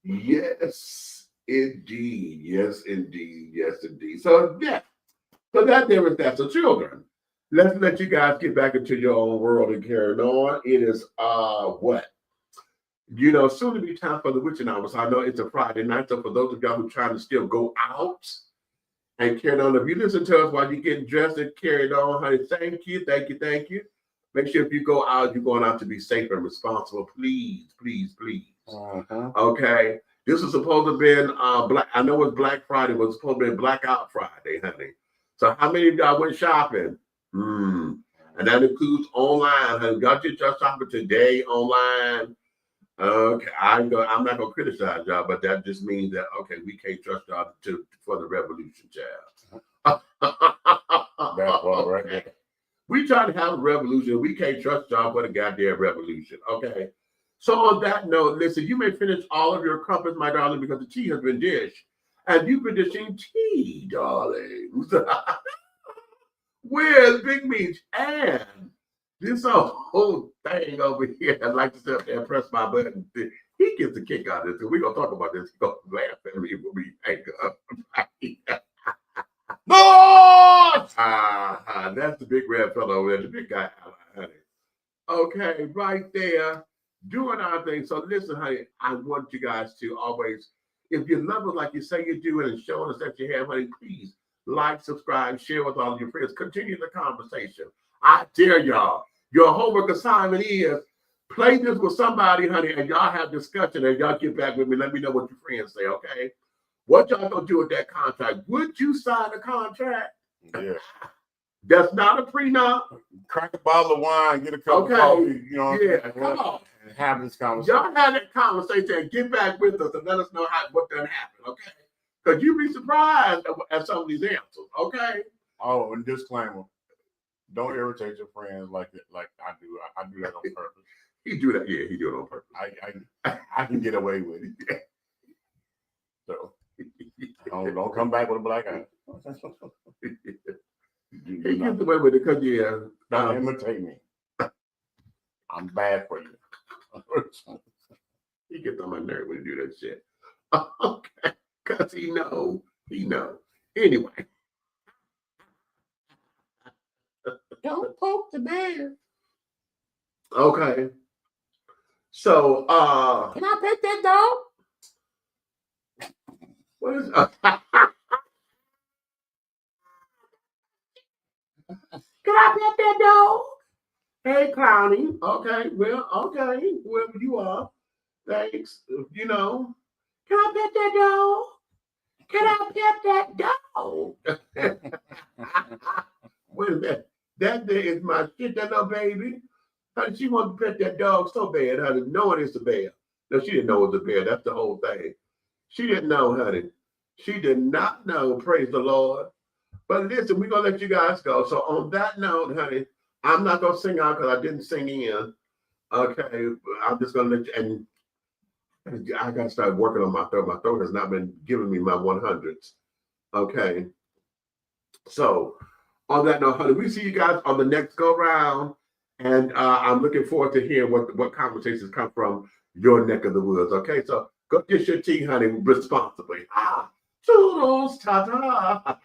yes, indeed. Yes, indeed. Yes, indeed. So, yeah. So that there is that. So, children, let's let you guys get back into your own world and carry on. It is what? You know, soon to be time for the witching hours. I know it's a Friday night, so for those of y'all who are trying to still go out and carry on, if you listen to us while you're getting dressed and carried on, honey, thank you. Make sure if you go out, you're going out to be safe and responsible. Please, please, please. Okay. This is supposed to have been Black. I know it's Black Friday, but it's supposed to be Blackout Friday, honey. So how many of y'all went shopping? And that includes online, honey. Y'all did your shopping today online. Okay, I'm not gonna criticize y'all, but that just means that okay, we can't trust y'all for the revolution, child. That's all right there. We try to have a revolution. We can't trust y'all for the goddamn revolution. Okay. So on that note, listen, you may finish all of your crumpets, my darling, because the tea has been dished, and you've been dishing tea, darlings. Where's Big Meech and this whole thing over here? I'd like to sit up there and press my button. He gets a kick out of this. We're going to talk about this. He's going to laugh at me when we hang up. No! That's the big red fellow over there, the big guy, honey. Okay, right there, doing our thing. So listen, honey, I want you guys to always, if you love us like you say you do and showing us that you have, honey, please like, subscribe, share with all of your friends. Continue the conversation. I dare y'all. Your homework assignment is play this with somebody, honey, and y'all have discussion and y'all get back with me. Let me know what your friends say, okay? What y'all gonna do with that contract? Would you sign a contract? Yeah. That's not a prenup. Crack a bottle of wine, get a cup of coffee, you know. Yeah, come on. And have this conversation. Y'all have that conversation and get back with us and let us know what done happened, okay? Because you'd be surprised at some of these answers, okay? Oh, and disclaimer. Don't irritate your friends like I do. I do that on purpose. He do that, yeah, he do it on purpose. I can get away with it. So don't come back with a black eye. He gets away with it because don't imitate me. I'm bad for you. He gets on my nerve when he do that shit. Okay, because he know. Anyway. Don't poke the bear. Okay. So can I pet that dog? What is Can I pet that dog? Hey, Clowny. Okay, well, okay, whoever you are. Thanks. You know, can I pet that dog? Can I pet that dog? Wait a minute. That there is my shit, that little baby. Honey, she wants to pet that dog so bad, honey, knowing it's a bear. No, she didn't know it was a bear. That's the whole thing. She didn't know, honey. She did not know, praise the Lord. But listen, we're going to let you guys go. So on that note, honey, I'm not going to sing out because I didn't sing in. Okay, I'm just going to let you, and I got to start working on my throat. My throat has not been giving me my 100s. Okay. So on that note, honey, we see you guys on the next go round. And I'm looking forward to hearing what conversations come from your neck of the woods. Okay, so go get your tea, honey, responsibly. Toodles, ta-ta.